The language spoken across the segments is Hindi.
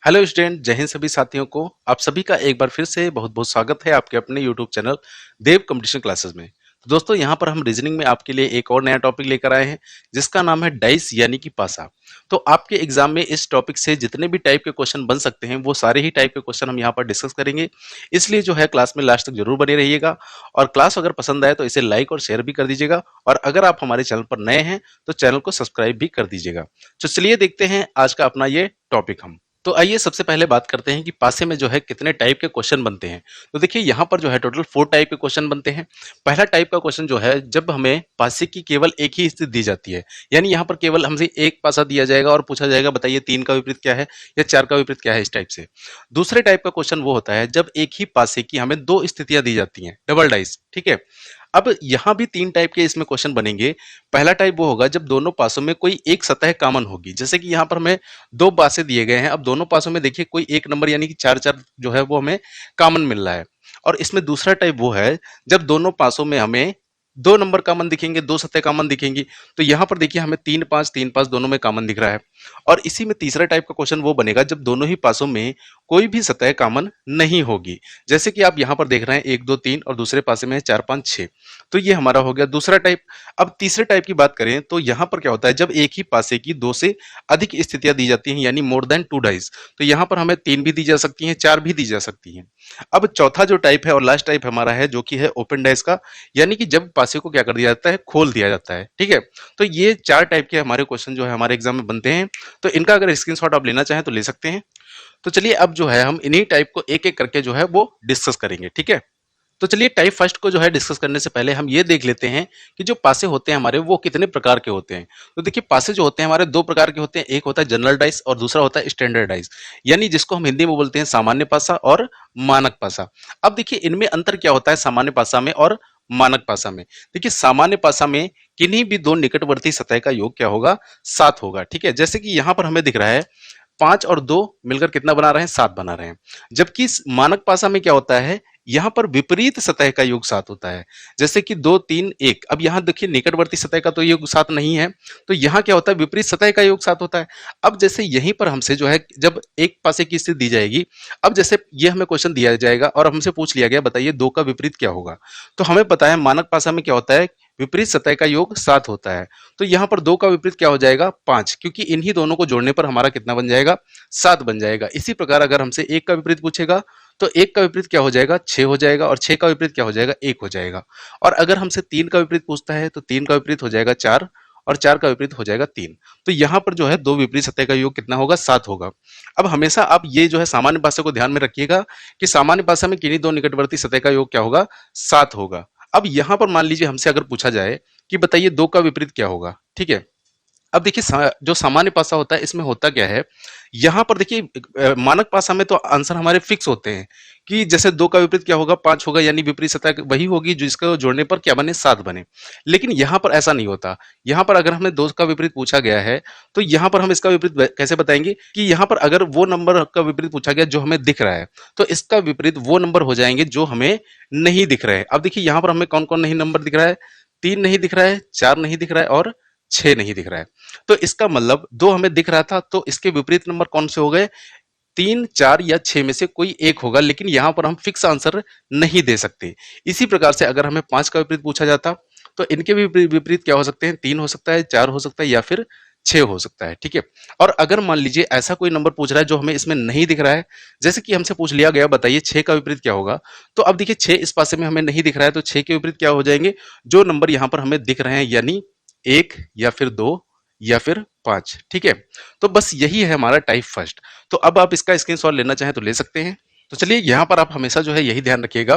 हेलो स्टूडेंट, जय हिंद सभी साथियों को। आप सभी का एक बार फिर से बहुत बहुत स्वागत है आपके अपने यूट्यूब चैनल देव कंपटीशन क्लासेस में। तो दोस्तों, यहाँ पर हम रीजनिंग में आपके लिए एक और नया टॉपिक लेकर आए हैं जिसका नाम है डाइस यानी कि पासा। तो आपके एग्जाम में इस टॉपिक से जितने भी टाइप के क्वेश्चन बन सकते हैं वो सारे ही टाइप के क्वेश्चन हम यहाँ पर डिस्कस करेंगे। इसलिए जो है क्लास में लास्ट तक जरूर बने रहिएगा। और क्लास अगर पसंद आए तो इसे लाइक और शेयर भी कर दीजिएगा। और अगर आप हमारे चैनल पर नए हैं तो चैनल को सब्सक्राइब भी कर दीजिएगा। तो चलिए देखते हैं आज का अपना ये टॉपिक हम। तो आइए सबसे पहले बात करते हैं कि पासे में जो है कितने टाइप के क्वेश्चन बनते हैं। तो देखिए यहाँ पर जो है टोटल 4 टाइप के क्वेश्चन बनते हैं। पहला टाइप का क्वेश्चन जो है जब हमें पासे की केवल एक ही स्थिति दी जाती है, यानी यहाँ पर केवल हमसे एक पासा दिया जाएगा और पूछा जाएगा बताइए 3 का विपरीत क्या है या 4 का विपरीत क्या है, इस टाइप से। दूसरे टाइप का क्वेश्चन वो होता है जब एक ही पासे की हमें 2 स्थितियां दी जाती हैं, डबल डाइस, ठीक है। अब यहाँ भी 3 टाइप के इसमें क्वेश्चन बनेंगे। पहला टाइप वो होगा जब दोनों पासों में कोई एक सतह कॉमन होगी, जैसे कि यहाँ पर हमें 2 पासे दिए गए हैं। अब दोनों पासों में देखिए कोई एक नंबर यानी कि 4-4 जो है वो हमें कॉमन मिल रहा है। और इसमें दूसरा टाइप वो है जब दोनों पासों में हमें 2 नंबर कॉमन दिखेंगे, 2 सतह कॉमन दिखेंगी। तो यहाँ पर देखिए हमें 3-5 दोनों में कॉमन दिख रहा है। और इसी में तीसरा टाइप का क्वेश्चन वो बनेगा जब दोनों ही पासों में कोई भी सतह कॉमन नहीं होगी, जैसे कि आप यहाँ पर देख रहे हैं 1 2 3 और दूसरे पासे में है 4 5 6। तो ये हमारा हो गया दूसरा टाइप। अब तीसरे टाइप की बात करें तो यहाँ पर क्या होता है जब एक ही पासे की 2 से अधिक स्थितियां दी जाती हैं, यानी मोर देन 2 डाइस। तो यहाँ पर हमें 3 भी दी जा सकती हैं, 4 भी दी जा सकती हैं। अब चौथा जो टाइप है और लास्ट टाइप हमारा है जो कि है ओपन डाइस का, यानी कि जब पासे को क्या कर दिया जाता है, खोल दिया जाता है, ठीक है। तो ये 4 टाइप के हमारे क्वेश्चन जो है हमारे एग्जाम में बनते हैं। तो इनका अगर स्क्रीनशॉट आप लेना चाहें तो ले सकते हैं। तो चलिए अब जो है हम इन्हीं टाइप को एक एक करके जो है वो डिस्कस करेंगे, ठीक है। तो चलिए टाइप फर्स्ट को जो है डिस्कस करने से पहले हम ये देख लेते हैं कि जो पासे होते हैं हमारे वो कितने प्रकार के होते हैं। तो देखिए पासे जो होते हैं हमारे 2 प्रकार के होते हैं, एक होता है जनरल डाइस और दूसरा होता है स्टैंडर्ड डाइस, यानी जिसको हम हिंदी में बोलते हैं सामान्य पासा और मानक पासा। अब देखिए इनमें अंतर क्या होता है सामान्य पासा में और मानक पासा में। देखिए सामान्य पासा में किन्हीं भी 2 निकटवर्ती सतह का योग क्या होगा, 7 होगा, ठीक है। जैसे कि यहाँ पर हमें दिख रहा है 5 और 2 मिलकर कितना बना रहे हैं, 7 बना रहे हैं। जबकि मानक पासा में क्या होता है, यहाँ पर विपरीत सतह का योग 7 होता है, जैसे कि 2 3 1। अब यहाँ देखिए निकटवर्ती सतह का तो योग 7 नहीं है, तो यहाँ क्या होता है विपरीत सतह का योग 7 होता है। अब जैसे यहीं पर हमसे जो है जब एक पासे की स्थिति दी जाएगी, अब जैसे ये हमें क्वेश्चन दिया जाएगा और हमसे पूछ लिया गया बताइए 2 का विपरीत क्या होगा। तो हमें पता है मानक पासा में क्या होता है, विपरीत सतह का योग 7 होता है। तो यहाँ पर 2 का विपरीत क्या हो जाएगा, 5, क्योंकि इन्हीं दोनों को जोड़ने पर हमारा कितना बन जाएगा, 7 बन जाएगा। इसी प्रकार अगर हमसे 1 का विपरीत पूछेगा तो 1 का विपरीत क्या हो जाएगा, 6 हो जाएगा। और 6 का विपरीत क्या हो जाएगा, 1 हो जाएगा। और अगर हमसे 3 का विपरीत पूछता है तो 3 का विपरीत हो जाएगा 4 और 4 का विपरीत हो जाएगा 3। तो यहाँ पर जो है 2 विपरीत सतह का योग कितना होगा, 7 होगा। अब हमेशा आप ये जो है सामान्य पासा को ध्यान में रखिएगा कि सामान्य पासा में किन्हीं 2 निकटवर्ती सतह का योग क्या होगा, 7 होगा। अब यहाँ पर मान लीजिए हमसे अगर पूछा जाए कि बताइए 2 का विपरीत क्या होगा, ठीक है। अब देखिए जो सामान्य पासा होता है इसमें होता क्या है, यहाँ पर देखिए मानक पासा में तो आंसर हमारे फिक्स होते हैं कि जैसे 2 का विपरीत क्या होगा, 5 होगा, यानी विपरीत सतह वही होगी जिसको जोड़ने पर क्या बने, 7 बने। लेकिन यहाँ पर ऐसा नहीं होता। यहाँ पर अगर हमें 2 का विपरीत पूछा गया है तो यहाँ पर हम इसका विपरीत कैसे बताएंगे कि यहाँ पर अगर वो नंबर का विपरीत पूछा गया जो हमें दिख रहा है तो इसका विपरीत वो नंबर हो जाएंगे जो हमें नहीं दिख रहे हैं। अब देखिए यहाँ पर हमें कौन कौन नहीं नंबर दिख रहा है, 3 नहीं दिख रहा है, 4 नहीं दिख रहा है और 6 नहीं दिख रहा है। तो इसका मतलब 2 हमें दिख रहा था तो इसके विपरीत नंबर कौन से हो गए, 3 4 या 6 में से कोई एक होगा। लेकिन यहां पर हम फिक्स आंसर नहीं दे सकते। इसी प्रकार से अगर हमें 5 का विपरीत पूछा जाता तो इनके भी विपरीत क्या हो सकते हैं, 3 हो सकता है, 4 हो सकता है या फिर 6 हो सकता है, ठीक है। और अगर मान लीजिए ऐसा कोई नंबर पूछ रहा है जो हमें इसमें नहीं दिख रहा है, जैसे कि हमसे पूछ लिया गया बताइए 6 का विपरीत क्या होगा, तो अब देखिए 6 इस पासे में हमें नहीं दिख रहा है तो 6 के विपरीत क्या हो जाएंगे, जो नंबर यहां पर हमें दिख रहे हैं, यानी 1 या फिर 2 या फिर 5, ठीक है। तो बस यही है हमारा टाइप फर्स्ट। तो अब आप इसका स्क्रीनशॉट लेना चाहें तो ले सकते हैं। तो चलिए यहाँ पर आप हमेशा जो है यही ध्यान रखिएगा,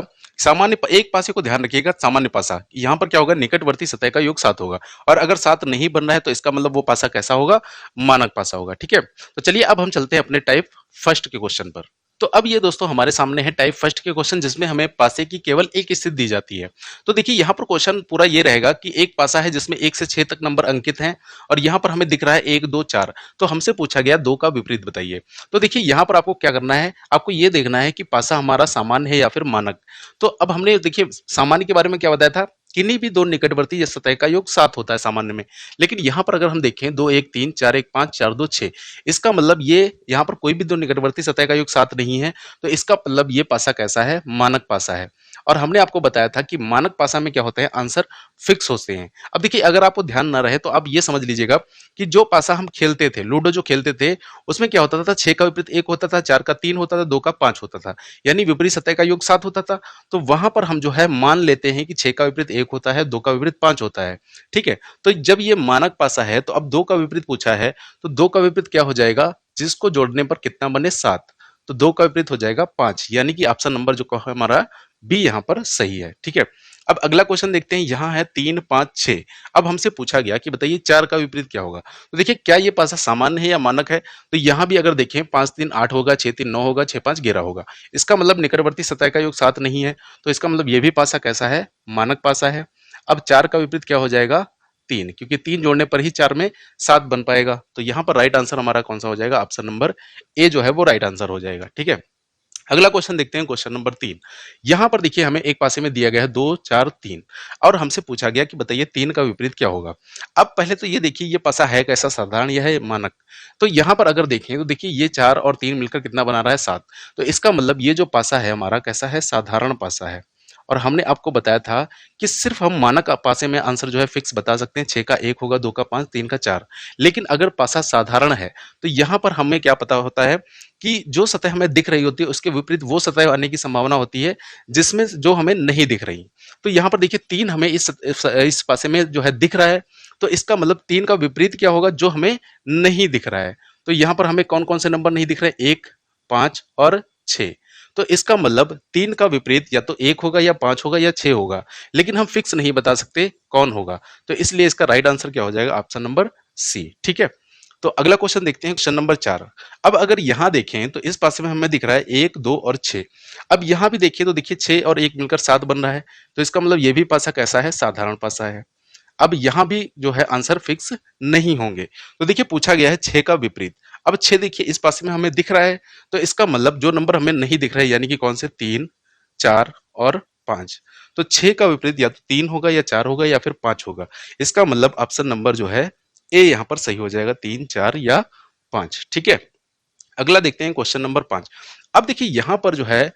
एक पासे को ध्यान रखिएगा, सामान्य पासा यहाँ पर क्या होगा, निकटवर्ती सतह का योग 7 होगा। और अगर 7 नहीं बन रहा है तो इसका मतलब वो पासा कैसा होगा, मानक पासा होगा, ठीक है। तो चलिए अब हम चलते हैं अपने टाइप फर्स्ट के क्वेश्चन पर। तो अब ये दोस्तों हमारे सामने है टाइप फर्स्ट के क्वेश्चन जिसमें हमें पासे की केवल एक स्थिति दी जाती है। तो देखिए यहाँ पर क्वेश्चन पूरा ये रहेगा कि एक पासा है जिसमें 1 से 6 तक नंबर अंकित हैं और यहाँ पर हमें दिख रहा है 1 2 4। तो हमसे पूछा गया 2 का विपरीत बताइए। तो देखिए यहाँ पर आपको क्या करना है, आपको ये देखना है कि पासा हमारा सामान्य है या फिर मानक। तो अब हमने देखिए सामान्य के बारे में क्या बताया था किन्हीं भी दो निकटवर्ती सतह का योग 7 होता है सामान्य में। लेकिन यहाँ पर अगर हम देखें 2 1 3 4 1 5 4 2 6, इसका मतलब ये यहाँ पर कोई भी दो निकटवर्ती सतह का योग 7 नहीं है, तो इसका मतलब ये पासा कैसा है, मानक पासा है। और हमने आपको बताया था कि मानक पासा में क्या होता है, आंसर फिक्स होते हैं। अब देखिए अगर आपको ध्यान ना रहे तो आप ये समझ लीजिएगा कि जो पासा हम खेलते थे, लूडो जो खेलते थे, उसमें क्या होता था, 6 का विपरीत 1 होता था, 4 का 3 होता था, 2 का 5 होता था, यानी विपरीत सतह का योग 7 होता था। तो वहां पर हम जो है मान लेते हैं कि 6 का विपरीत 1 होता है, 2 का विपरीत 5 होता है। ठीक है, तो जब ये मानक पासा है तो अब 2 का विपरीत पूछा है, तो 2 का विपरीत क्या हो जाएगा, जिसको जोड़ने पर कितना बने, 7। तो 2 का विपरीत हो जाएगा 5, यानी कि ऑप्शन नंबर जो है हमारा बी यहाँ पर सही है। ठीक है, अब अगला क्वेश्चन देखते हैं, यहाँ है 3 5 6। अब हमसे पूछा गया कि बताइए 4 का विपरीत क्या होगा। तो देखिए क्या ये पासा सामान्य है या मानक है, तो यहाँ भी अगर देखें 5 3 8 होगा, 6 3 9 होगा, 6 5 11 होगा। इसका मतलब निकटवर्ती सतह का योग 7 नहीं है, तो इसका मतलब ये भी पासा कैसा है, मानक पासा है। अब 4 का विपरीत क्या हो जाएगा, 3, क्योंकि 3 जोड़ने पर ही 4 में 7 बन पाएगा। तो यहाँ पर राइट आंसर हमारा कौन सा हो जाएगा, ऑप्शन नंबर ए जो है वो राइट आंसर हो जाएगा। ठीक है, अगला क्वेश्चन देखते हैं, क्वेश्चन नंबर 3। यहां पर देखिए हमें एक पासे में दिया गया है 2 4 3 और हमसे पूछा गया कि बताइए 3 का विपरीत क्या होगा। अब पहले तो ये देखिए ये पासा है कैसा, साधारण या है मानक। तो यहां पर अगर देखें तो देखिए ये 4 और 3 मिलकर कितना बना रहा है, 7। तो इसका मतलब ये जो पासा है हमारा कैसा है, साधारण पासा है। और हमने आपको बताया था कि सिर्फ हम मानक पासे में आंसर जो है फिक्स बता सकते हैं, 6 का 1 होगा, 2 का 5, 3 का 4। लेकिन अगर पासा साधारण है तो यहाँ पर हमें क्या पता होता है कि जो सतह हमें दिख रही होती है उसके विपरीत वो सतह आने की संभावना होती है जिसमें जो हमें नहीं दिख रही। तो यहाँ पर देखिए 3 हमें इस पासे में जो है दिख रहा है, तो इसका मतलब 3 का विपरीत क्या होगा, जो हमें नहीं दिख रहा है। तो यहाँ पर हमें कौन कौन से नंबर नहीं दिख रहे, 1 5 और 6। तो इसका मतलब 3 का विपरीत या तो 1 होगा या 5 होगा या 6 होगा, लेकिन हम फिक्स नहीं बता सकते कौन होगा। तो इसलिए इसका राइट आंसर क्या हो जाएगा, ऑप्शन नंबर सी। ठीक है, तो अगला क्वेश्चन देखते हैं, क्वेश्चन नंबर 4। अब अगर यहां देखें तो इस पासे में हमें दिख रहा है 1 2 और 6। अब यहां भी देखिए तो देखिए 6 और 1 मिलकर 7 बन रहा है, तो इसका मतलब ये भी पासा कैसा है, साधारण पासा है। अब यहां भी जो है आंसर फिक्स नहीं होंगे। तो देखिए पूछा गया है 6 का विपरीत। अब 6 देखिए इस पासे में हमें दिख रहा है, तो इसका मतलब जो नंबर हमें नहीं दिख रहा है यानी कि कौन से, 3 4 और 5। तो 6 का विपरीत या तो 3 होगा या 4 होगा या फिर 5 होगा। इसका मतलब ऑप्शन नंबर जो है ए यहाँ पर सही हो जाएगा, 3 4 या 5। ठीक है, अगला देखते हैं, क्वेश्चन नंबर 5। अब देखिए यहां पर जो है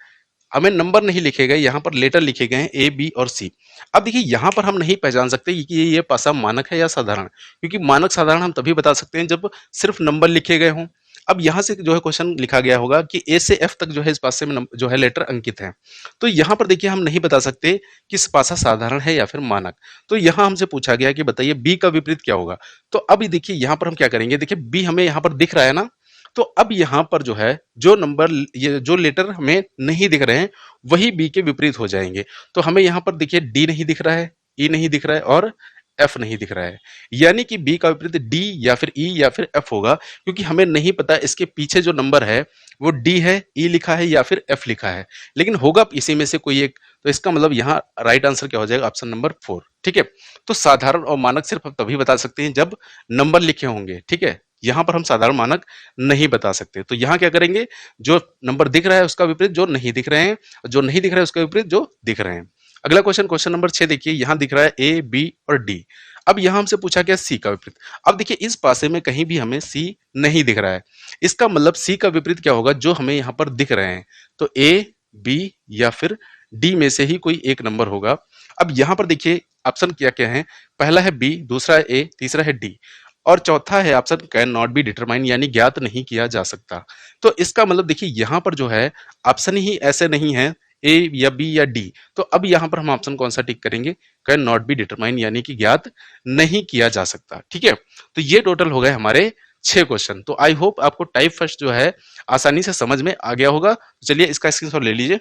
हमें नंबर नहीं लिखे गए, यहाँ पर लेटर लिखे गए हैं ए बी और सी। अब देखिए यहाँ पर हम नहीं पहचान सकते कि ये पासा मानक है या साधारण, क्योंकि मानक साधारण हम तभी बता सकते हैं जब सिर्फ नंबर लिखे गए हों। अब यहाँ से जो है क्वेश्चन लिखा गया होगा कि ए से एफ तक जो है इस पासे में जो है लेटर अंकित है। तो यहाँ पर देखिए हम नहीं बता सकते कि इस पासा साधारण है या फिर मानक। तो यहाँ हमसे पूछा गया कि बताइए बी का विपरीत क्या होगा। तो अब देखिए यहाँ पर हम क्या करेंगे, देखिए बी हमें यहाँ पर दिख रहा है ना, तो अब यहाँ पर जो है जो नंबर, ये जो लेटर हमें नहीं दिख रहे हैं वही बी के विपरीत हो जाएंगे। तो हमें यहाँ पर देखिए डी नहीं दिख रहा है, ई नहीं दिख रहा है और एफ नहीं दिख रहा है, यानी कि बी का विपरीत डी या फिर ई या फिर एफ होगा, क्योंकि हमें नहीं पता इसके पीछे जो नंबर है वो डी है, ई लिखा है या फिर एफ लिखा है, लेकिन होगा इसी में से कोई एक। तो इसका मतलब यहाँ राइट आंसर क्या हो जाएगा, ऑप्शन नंबर 4। ठीक है, तो साधारण और मानक सिर्फ हम तभी बता सकते हैं जब नंबर लिखे होंगे। ठीक है, यहाँ पर हम साधारण मानक नहीं बता सकते। तो यहाँ क्या करेंगे, जो नंबर दिख रहा है उसका विपरीत जो नहीं दिख रहे हैं, जो नहीं दिख रहा है उसका विपरीत जो दिख रहे हैं। अगला क्वेश्चन, क्वेश्चन नंबर 6 देखिए, यहाँ दिख रहा है ए बी और डी। अब यहाँ हमसे पूछा गया सी का विपरीत। अब देखिए इस पासे में कहीं भी हमें सी नहीं दिख रहा है, इसका मतलब सी का विपरीत क्या होगा, जो हमें यहाँ पर दिख रहे हैं। तो ए बी या फिर डी में से ही कोई एक नंबर होगा। अब यहाँ पर देखिए ऑप्शन क्या क्या है, पहला है बी, दूसरा है ए, तीसरा है डी और चौथा है option can not be determine, यानी ज्ञात नहीं किया जा सकता। तो इसका मतलब देखिए यहाँ पर जो है ऑप्शन ही ऐसे नहीं है ए या बी या डी। तो अब यहाँ पर हम ऑप्शन कौन सा टिक करेंगे, कैन नॉट बी डिटरमाइन, यानी कि ज्ञात नहीं किया जा सकता। ठीक है, तो ये टोटल हो गए हमारे 6 क्वेश्चन। तो आई होप आपको टाइप फर्स्ट जो है आसानी से समझ में आ गया होगा। चलिए इसका स्क्रीनशॉट ले लीजिए।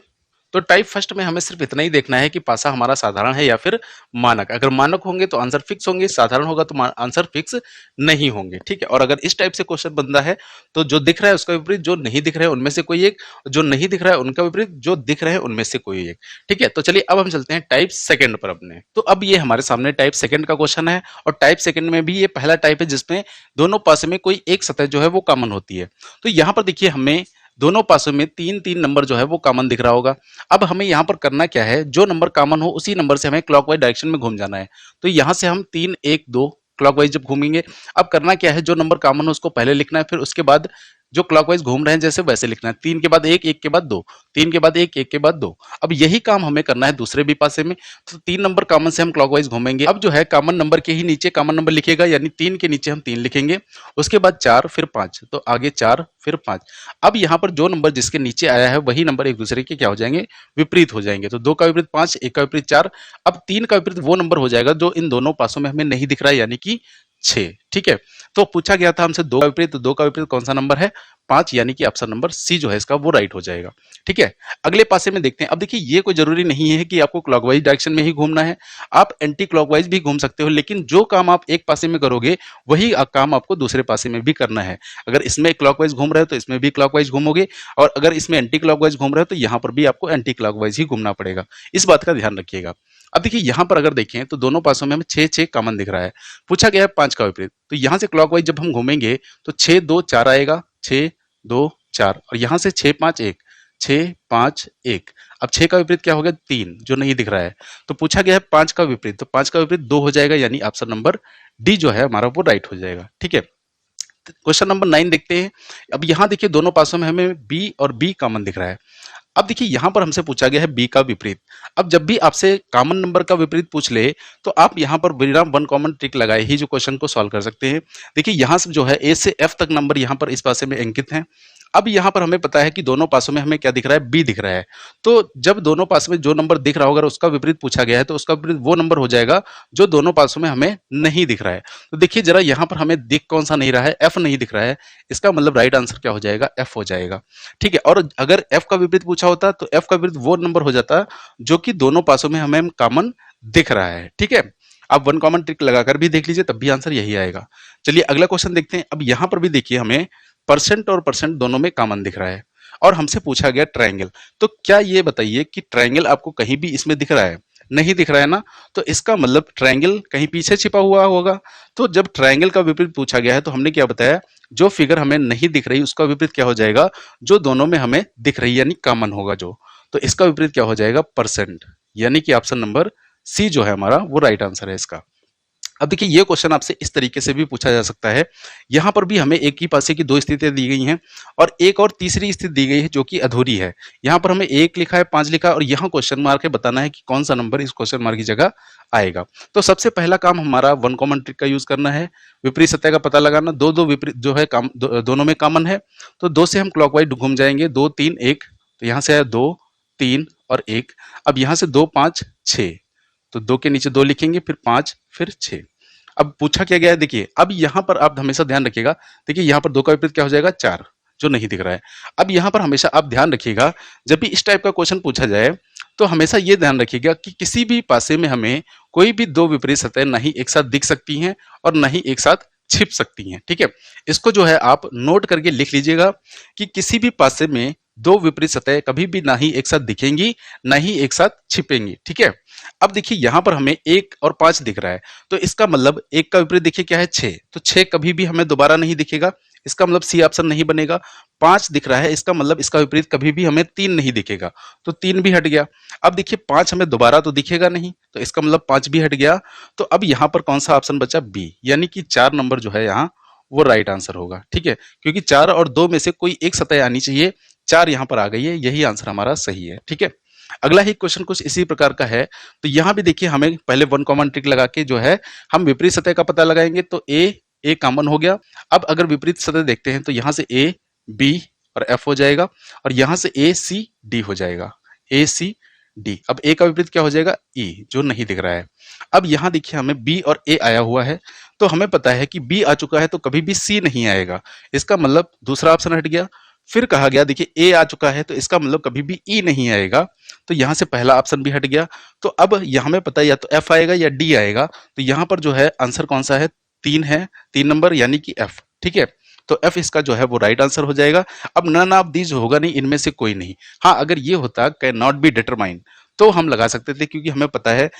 तो टाइप फर्स्ट में हमें सिर्फ इतना ही देखना है कि पासा हमारा साधारण है या फिर मानक। अगर मानक होंगे तो आंसर फिक्स होंगे, साधारण होगा तो आंसर फिक्स नहीं होंगे। ठीक है, और अगर इस टाइप से क्वेश्चन बनता है तो जो दिख रहा है उसका विपरीत, जो नहीं दिख रहा है उनमें से कोई एक, जो नहीं दिख रहा है उनका विपरीत, जो दिख रहे हैं उनमें से कोई एक। ठीक है, तो चलिए अब हम चलते हैं टाइप सेकंड पर अपने। तो अब ये हमारे सामने टाइप सेकंड का क्वेश्चन है और टाइप सेकंड में भी ये पहला टाइप है जिसमें दोनों पासे में कोई एक सतह जो है वो कॉमन होती है। तो यहाँ पर देखिए हमें दोनों पासों में 3-3 नंबर जो है वो कॉमन दिख रहा होगा। अब हमें यहाँ पर करना क्या है, जो नंबर कॉमन हो उसी नंबर से हमें क्लॉकवाइज डायरेक्शन में घूम जाना है। तो यहाँ से हम 3, 1, 2 क्लॉकवाइज जब घूमेंगे, अब करना क्या है, जो नंबर कॉमन हो उसको पहले लिखना है, फिर उसके बाद जो क्लॉकवाइज घूम रहे हैं जैसे वैसे लिखना है। 3 के बाद 1, 1 के बाद 2, 3 के बाद 1, 1 के बाद 2। अब यही काम हमें करना है दूसरे भी पासे में। तो 3 नंबर कॉमन से हम क्लॉकवाइज घूमेंगे। अब जो है कॉमन नंबर के ही नीचे कॉमन नंबर लिखेगा, यानी 3 के नीचे हम 3 लिखेंगे, उसके बाद 4 फिर 5, तो आगे 4 फिर 5। अब यहाँ पर जो नंबर जिसके नीचे आया है वही नंबर एक दूसरे के क्या हो जाएंगे, विपरीत हो जाएंगे। तो 2 का विपरीत 5, 1 का विपरीत 4। अब 3 का विपरीत वो नंबर हो जाएगा जो इन दोनों पासों में हमें नहीं दिख रहा है, यानी कि 6। ठीक है, तो पूछा गया था हमसे 2 का विपरीत, तो 2 का विपरीत कौन सा नंबर है, 5, यानी कि ऑप्शन नंबर सी जो है इसका वो राइट हो जाएगा। ठीक है, अगले पासे में देखते हैं। अब देखिए ये कोई जरूरी नहीं है कि आपको क्लॉकवाइज डायरेक्शन में ही घूमना है, आप एंटी क्लॉकवाइज भी घूम सकते हो, लेकिन जो काम आप एक पासे में करोगे वही काम आपको दूसरे पासे में भी करना है। अगर इसमें क्लॉकवाइज घूम रहे हो तो इसमें भी क्लॉकवाइज घूमोगे, और अगर इसमें एंटी क्लॉकवाइज घूम रहे हो तो यहाँ पर भी आपको एंटी क्लॉकवाइज ही घूमना पड़ेगा। इस बात का ध्यान रखिएगा। अब देखिए यहाँ पर अगर देखें तो दोनों पासों में हमें 6-6 कॉमन दिख रहा है, पूछा गया है 5 का विपरीत। तो यहाँ से क्लॉकवाइज जब हम घूमेंगे तो 6, 2, 4 आएगा, 6, 2, 4, और यहाँ से 6, 5, 1, 6, 5, 1। अब 6 का विपरीत क्या हो गया, 3, जो नहीं दिख रहा है। तो पूछा गया है 5 का विपरीत, तो 5 का विपरीत 2 हो जाएगा, यानी ऑप्शन नंबर डी जो है हमारा वो राइट हो जाएगा। ठीक है, क्वेश्चन नंबर 9 देखते हैं। अब यहाँ देखिए दोनों पासों में हमें बी और बी कॉमन दिख रहा है। अब देखिए यहाँ पर हमसे पूछा गया है बी का विपरीत। अब जब भी आपसे कॉमन नंबर का विपरीत पूछ ले तो आप यहाँ पर बिना वन कॉमन ट्रिक लगाए ही जो क्वेश्चन को सॉल्व कर सकते हैं। देखिए यहाँ से जो है ए से एफ तक नंबर यहाँ पर इस पासे में अंकित हैं। अब यहाँ पर हमें पता है कि दोनों पासों में हमें क्या दिख रहा है, बी दिख रहा है। तो जब दोनों पासों में जो नंबर दिख रहा होगा अगर उसका विपरीत पूछा गया है तो उसका विपरीत वो नंबर हो जाएगा जो दोनों पासों में हमें नहीं दिख रहा है। तो देखिए जरा यहाँ पर हमें दिख कौन सा नहीं रहा है, एफ नहीं दिख रहा है। इसका मतलब राइट आंसर क्या हो जाएगा, एफ हो जाएगा। ठीक है, और अगर एफ का विपरीत पूछा होता तो एफ का विपरीत वो नंबर हो जाता जो कि दोनों पासों में हमें कॉमन दिख रहा है। ठीक है, आप वन कॉमन ट्रिक लगाकर भी देख लीजिए तब भी आंसर यही आएगा। चलिए अगला क्वेश्चन देखते हैं। अब यहाँ पर भी देखिए हमें परसेंट और परसेंट दोनों में कॉमन दिख रहा है, और हमसे पूछा गया ट्रायंगल। तो क्या ये बताइए कि ट्रायंगल आपको कहीं भी इसमें दिख रहा है, नहीं दिख रहा है ना, तो इसका मतलब ट्रायंगल कहीं पीछे छिपा हुआ होगा। तो जब ट्रायंगल का विपरीत पूछा गया है तो हमने क्या बताया, जो फिगर हमें नहीं दिख रही उसका विपरीत क्या हो जाएगा, जो दोनों में हमें दिख रही यानी कॉमन होगा जो। तो इसका विपरीत क्या हो जाएगा, परसेंट, यानी कि ऑप्शन नंबर सी जो है हमारा वो राइट आंसर है इसका। अब देखिए ये क्वेश्चन आपसे इस तरीके से भी पूछा जा सकता है। यहाँ पर भी हमें एक ही पासे की दो स्थितियां दी गई हैं और एक और तीसरी स्थिति दी गई है जो कि अधूरी है। यहाँ पर हमें 1 लिखा है, 5 लिखा है, और यहाँ क्वेश्चन मार्क है, बताना है कि कौन सा नंबर इस क्वेश्चन मार्क की जगह आएगा। तो सबसे पहला काम हमारा वन कॉमन ट्रिक का यूज करना है, विपरीत सतह का पता लगाना। दो दो विपरीत जो है दोनों में कॉमन है, तो 2 से हम क्लॉकवाइज घूम जाएंगे, 2, 3, 1। तो यहाँ से आया 2, 3 और 1। अब यहाँ से 2, 5, 6, तो 2 के नीचे 2 लिखेंगे, फिर 5, फिर 6। अब पूछा क्या गया है, देखिए अब यहाँ पर आप हमेशा ध्यान रखिएगा। देखिए यहाँ पर 2 का विपरीत क्या हो जाएगा, 4, जो नहीं दिख रहा है। अब यहाँ पर हमेशा आप ध्यान रखिएगा, जब भी इस टाइप का क्वेश्चन पूछा जाए तो हमेशा ये ध्यान रखिएगा कि किसी भी पासे में हमें कोई भी दो विपरीत सतह ना ही एक साथ दिख सकती हैं और ना ही एक साथ छिप सकती हैं। ठीक है, इसको जो है आप नोट करके लिख लीजिएगा कि किसी भी पासे में दो विपरीत सतह कभी भी ना ही एक साथ दिखेंगी ना ही एक साथ छिपेंगी। ठीक है, अब देखिए यहां पर हमें 1 और 5 दिख रहा है, तो इसका मतलब 1 का विपरीत देखिए क्या है, 6, तो 6 कभी भी हमें दोबारा नहीं दिखेगा, इसका मतलब सी ऑप्शन नहीं बनेगा। 5 दिख रहा है, इसका मतलब इसका विपरीत कभी भी हमें 3 नहीं दिखेगा, तो 3 भी हट गया। अब देखिए 5 हमें दोबारा तो दिखेगा नहीं, तो इसका मतलब 5 भी हट गया। तो अब यहाँ पर कौन सा ऑप्शन बचा, बी, यानी कि 4 नंबर जो है यहाँ वो राइट आंसर होगा। ठीक है, क्योंकि 4 और 2 में से कोई एक सतह आनी चाहिए, 4 यहाँ पर आ गई है, यही आंसर हमारा सही है। ठीक है, अगला ही क्वेश्चन कुछ इसी प्रकार का है। तो यहाँ भी देखिए हमें पहले वन कॉमन ट्रिक लगा के जो है हम विपरीत सतह का पता लगाएंगे, तो ए कॉमन हो गया। अब अगर विपरीत सतह देखते हैं तो यहाँ से ए, बी और एफ हो जाएगा, और यहाँ से ए, सी, डी हो जाएगा, ए, सी, डी। अब ए का विपरीत क्या हो जाएगा, ई, जो नहीं दिख रहा है। अब यहाँ देखिए हमें बी और ए आया हुआ है, तो हमें पता है कि बी आ चुका है तो कभी भी सी नहीं आएगा, इसका मतलब दूसरा ऑप्शन हट गया। फिर कहा गया देखिए ए आ चुका है तो इसका मतलब कभी भी ई नहीं आएगा, तो यहाँ से पहला ऑप्शन भी हट गया। तो अब यहाँ में पता है या तो एफ आएगा या डी आएगा, तो यहाँ पर जो है आंसर कौन सा है, 3 है, 3 नंबर, यानी कि एफ। ठीक है, तो एफ इसका जो है वो राइट आंसर हो जाएगा। अब नन ऑफ दीज होगा नहीं, इनमें से कोई नहीं। हाँ, अगर ये होता कैन नॉट बी डिटरमाइन तो हम लगा सकते थे, क्योंकि हमें पता है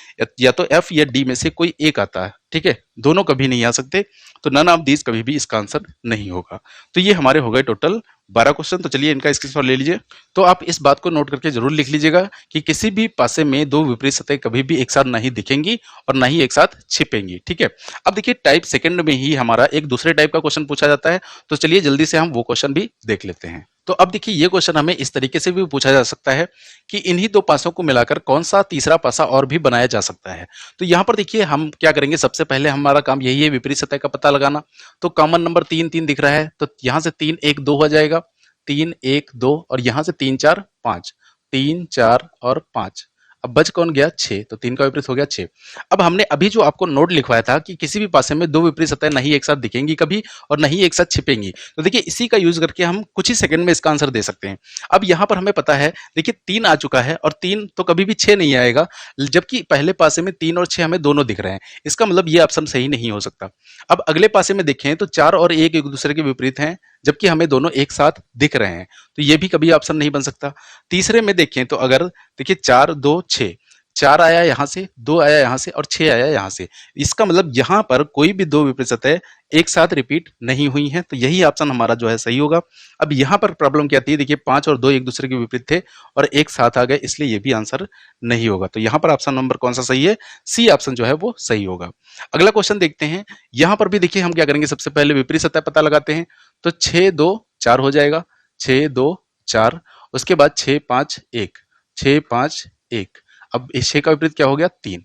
या तो एफ या डी में से कोई एक आता है। ठीक है, दोनों कभी नहीं आ सकते, तो नन ऑफ दीज कभी भी इसका आंसर नहीं होगा। तो ये हमारे हो गए टोटल 12 क्वेश्चन। तो चलिए इनका स्क्रीनशॉट ले लीजिए। तो आप इस बात को नोट करके जरूर लिख लीजिएगा कि किसी भी पासे में दो विपरीत सतह कभी भी एक साथ नहीं दिखेंगी और ना ही एक साथ छिपेंगी। ठीक है, अब देखिए टाइप सेकंड में ही हमारा एक दूसरे टाइप का क्वेश्चन पूछा जाता है। तो चलिए जल्दी से हम वो क्वेश्चन भी देख लेते हैं। तो अब देखिए ये क्वेश्चन हमें इस तरीके से भी पूछा जा सकता है कि इन्हीं दो पासों को मिलाकर कौन सा तीसरा पासा और भी बनाया जा सकता है। तो यहाँ पर देखिए हम क्या करेंगे, सबसे पहले हमारा काम यही है विपरीत सतह का पता लगाना। तो कॉमन नंबर 3 3 दिख रहा है, तो यहाँ से 3 1 2 हो जाएगा, 3 1 2 और यहाँ से 3 4 5, 3 4 और 5। अब बच कौन गया 6, तो 3 का विपरीत हो गया 6। अब हमने अभी जो आपको नोट लिखवाया था कि किसी भी पासे में दो विपरीत सतह नहीं एक साथ दिखेंगी कभी और नहीं एक साथ छिपेंगी, तो देखिए इसी का यूज करके हम कुछ ही सेकंड में इसका आंसर दे सकते हैं। अब यहाँ पर हमें पता है, देखिए 3 आ चुका है और 3 तो कभी भी 6 नहीं आएगा, जबकि पहले पासे में 3 और 6 हमें दोनों दिख रहे हैं। इसका मतलब ये ऑप्शन सही नहीं हो सकता। अब अगले पासे में देखें तो 4 और 1 एक दूसरे के विपरीत हैं, जबकि हमें दोनों एक साथ दिख रहे हैं, तो ये भी कभी ऑप्शन नहीं बन सकता। तीसरे में देखें तो अगर देखिए 4 2 6, 4 आया यहाँ से, 2 आया यहाँ से और 6 आया यहाँ से, इसका मतलब यहाँ पर कोई भी दो विपरीत सतह एक साथ रिपीट नहीं हुई हैं, तो यही ऑप्शन हमारा जो है सही होगा। अब यहाँ पर प्रॉब्लम क्या आती है, देखिए 5 और 2 एक दूसरे के विपरीत थे और एक साथ आ गए, इसलिए ये भी आंसर नहीं होगा। तो यहाँ पर ऑप्शन नंबर कौन सा सही है, सी ऑप्शन जो है वो सही होगा। अगला क्वेश्चन देखते हैं। यहाँ पर भी देखिए हम क्या करेंगे, सबसे पहले विपरीत सतह पता लगाते हैं। तो 6 2 4 हो जाएगा, 6 2 4, उसके बाद 6 5 1, 6 5 1। अब इस 6 का विपरीत क्या हो गया 3।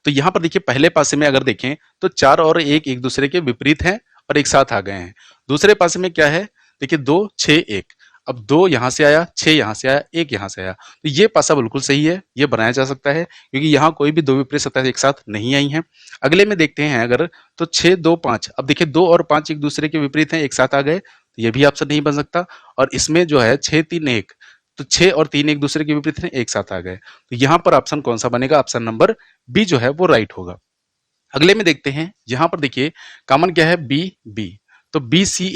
तो यहाँ पर देखिए पहले पासे में अगर देखें तो 4 और 1 एक दूसरे के विपरीत हैं और एक साथ आ गए हैं। दूसरे पासे में क्या है, देखिए 2 6 1। अब 2 यहाँ से आया, 6 यहाँ से आया, 1 यहाँ से आया, तो ये पासा बिल्कुल सही है, ये बनाया जा सकता है क्योंकि यहाँ कोई भी दो विपरीत सतह एक साथ नहीं आई हैं। अगले में देखते हैं अगर, तो 6 2 5। अब देखिए 2 और 5 एक दूसरे के विपरीत हैं, एक साथ आ गए, तो ये भी ऑप्शन नहीं बन सकता। और इसमें जो है 6 3 1, तो 6 और 3 एक दूसरे के विपरीत हैं, एक साथ आ गए, तो यहाँ पर ऑप्शन कौन सा बनेगा, ऑप्शन नंबर बी जो है वो राइट होगा। अगले में देखते हैं, यहाँ पर देखिए कॉमन क्या है, बी बी, तो बी सी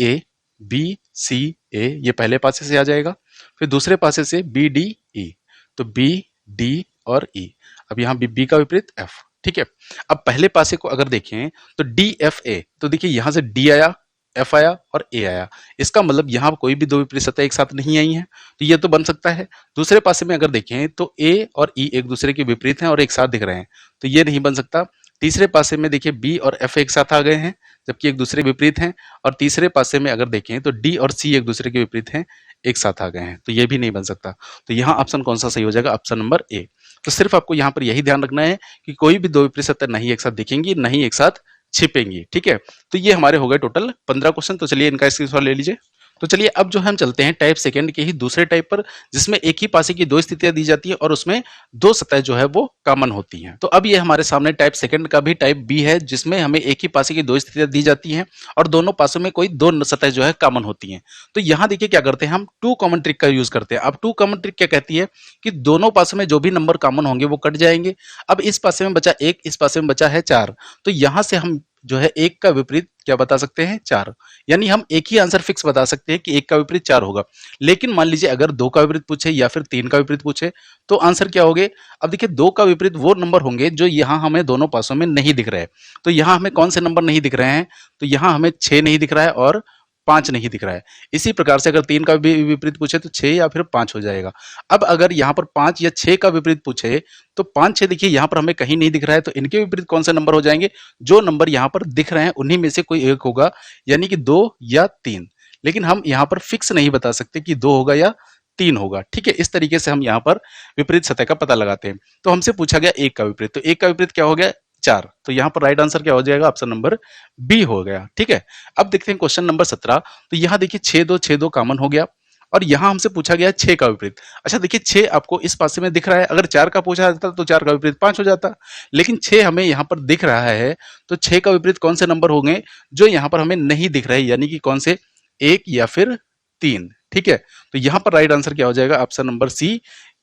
ए ये पहले पासे से आ जाएगा, फिर दूसरे पासे से बी डी ई, तो बी डी और ई। अब यहाँ बी का विपरीत एफ। ठीक है, अब पहले पासे को अगर देखें तो डी एफ ए, तो देखिए यहाँ से डी आया, एफ आया और ए आया, इसका मतलब यहाँ कोई भी दो विपरीत सतह एक साथ नहीं आई हैं, तो ये तो बन सकता है। दूसरे पासे में अगर देखें तो ए और ई एक दूसरे के विपरीत हैं और एक साथ दिख रहे हैं, तो ये नहीं बन सकता। तीसरे पासे में देखिए बी और एफ एक साथ आ गए हैं जबकि एक दूसरे विपरीत हैं, और तीसरे पासे में अगर देखें तो डी और सी एक दूसरे के विपरीत हैं, एक साथ आ गए हैं, तो ये भी नहीं बन सकता। तो यहाँ ऑप्शन कौन सा सही हो जाएगा, ऑप्शन नंबर ए। तो सिर्फ आपको यहाँ पर यही ध्यान रखना है कि कोई भी दो विपरीत सतह नहीं एक साथ दिखेंगी, नहीं एक साथ छिपेंगी। ठीक है, तो ये हमारे हो गए टोटल 15 क्वेश्चन। तो चलिए इनका स्क्रीनशॉट ले लीजिए। तो चलिए अब जो हम चलते हैं टाइप सेकंड के ही दूसरे टाइप पर, जिसमें एक ही पासे की दो स्थितियां दी जाती है और उसमें दो सतह जो है वो कॉमन होती हैं। तो अब ये हमारे सामने टाइप सेकंड का भी टाइप बी है, जिसमें हमें एक ही पासे की दो स्थितियां दी जाती हैं और दोनों पासों में कोई दो सतह जो है कॉमन होती हैं। तो यहाँ देखिए क्या करते हैं, हम टू कॉमन ट्रिक का यूज करते हैं। अब टू कॉमन ट्रिक क्या कहती है कि दोनों पासों में जो भी नंबर कॉमन होंगे वो कट जाएंगे। अब इस पासे में बचा 1, इस पासे में बचा है 4, तो यहाँ से हम जो है 1 का विपरीत क्या बता सकते हैं, 4। यानी हम एक ही आंसर फिक्स बता सकते हैं कि 1 का विपरीत 4 होगा। लेकिन मान लीजिए अगर 2 का विपरीत पूछे या फिर 3 का विपरीत पूछे तो आंसर क्या होंगे। अब देखिए 2 का विपरीत वो नंबर होंगे जो यहाँ हमें दोनों पासों में नहीं दिख रहे हैं। तो यहाँ हमें कौन से नंबर नहीं दिख रहे हैं, तो यहाँ हमें 6 नहीं दिख रहा है और 5 नहीं दिख रहा है। इसी प्रकार से अगर 3 का भी विपरीत पूछे तो 6 या फिर 5 हो जाएगा। अब अगर यहाँ पर 5 या 6 का विपरीत पूछे तो 5 6 देखिए यहाँ पर हमें कहीं नहीं दिख रहा है, तो इनके विपरीत कौन से नंबर हो जाएंगे, जो नंबर यहाँ पर दिख रहे हैं उन्हीं में से कोई एक होगा, यानी कि 2 या 3। लेकिन हम यहाँ पर फिक्स नहीं बता सकते कि 2 होगा या 3 होगा। ठीक है, इस तरीके से हम यहाँ पर विपरीत सतह का पता लगाते हैं। तो हमसे पूछा गया 1 का विपरीत, तो 1 का विपरीत क्या हो गया, 4, तो यहाँ पर राइट आंसर क्या हो जाएगा, ऑप्शन नंबर बी हो गया। ठीक है, अब देखते हैं क्वेश्चन नंबर 17। तो यहाँ देखिए 6 2 कॉमन हो गया और यहाँ हमसे पूछा गया 6 का विपरीत। अच्छा देखिए 6 आपको इस पासे में दिख रहा है, अगर 4 का पूछा जाता तो 4 का विपरीत 5 हो जाता, लेकिन 6 हमें यहाँ पर दिख रहा है, तो 6 का विपरीत कौन से नंबर होंगे जो यहाँ पर हमें नहीं दिख रहे, यानी कि कौन से, 1 या फिर 3। ठीक है, तो यहाँ पर राइट आंसर क्या हो जाएगा, ऑप्शन नंबर सी,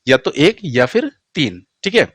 या तो 1 या फिर 3। ठीक है,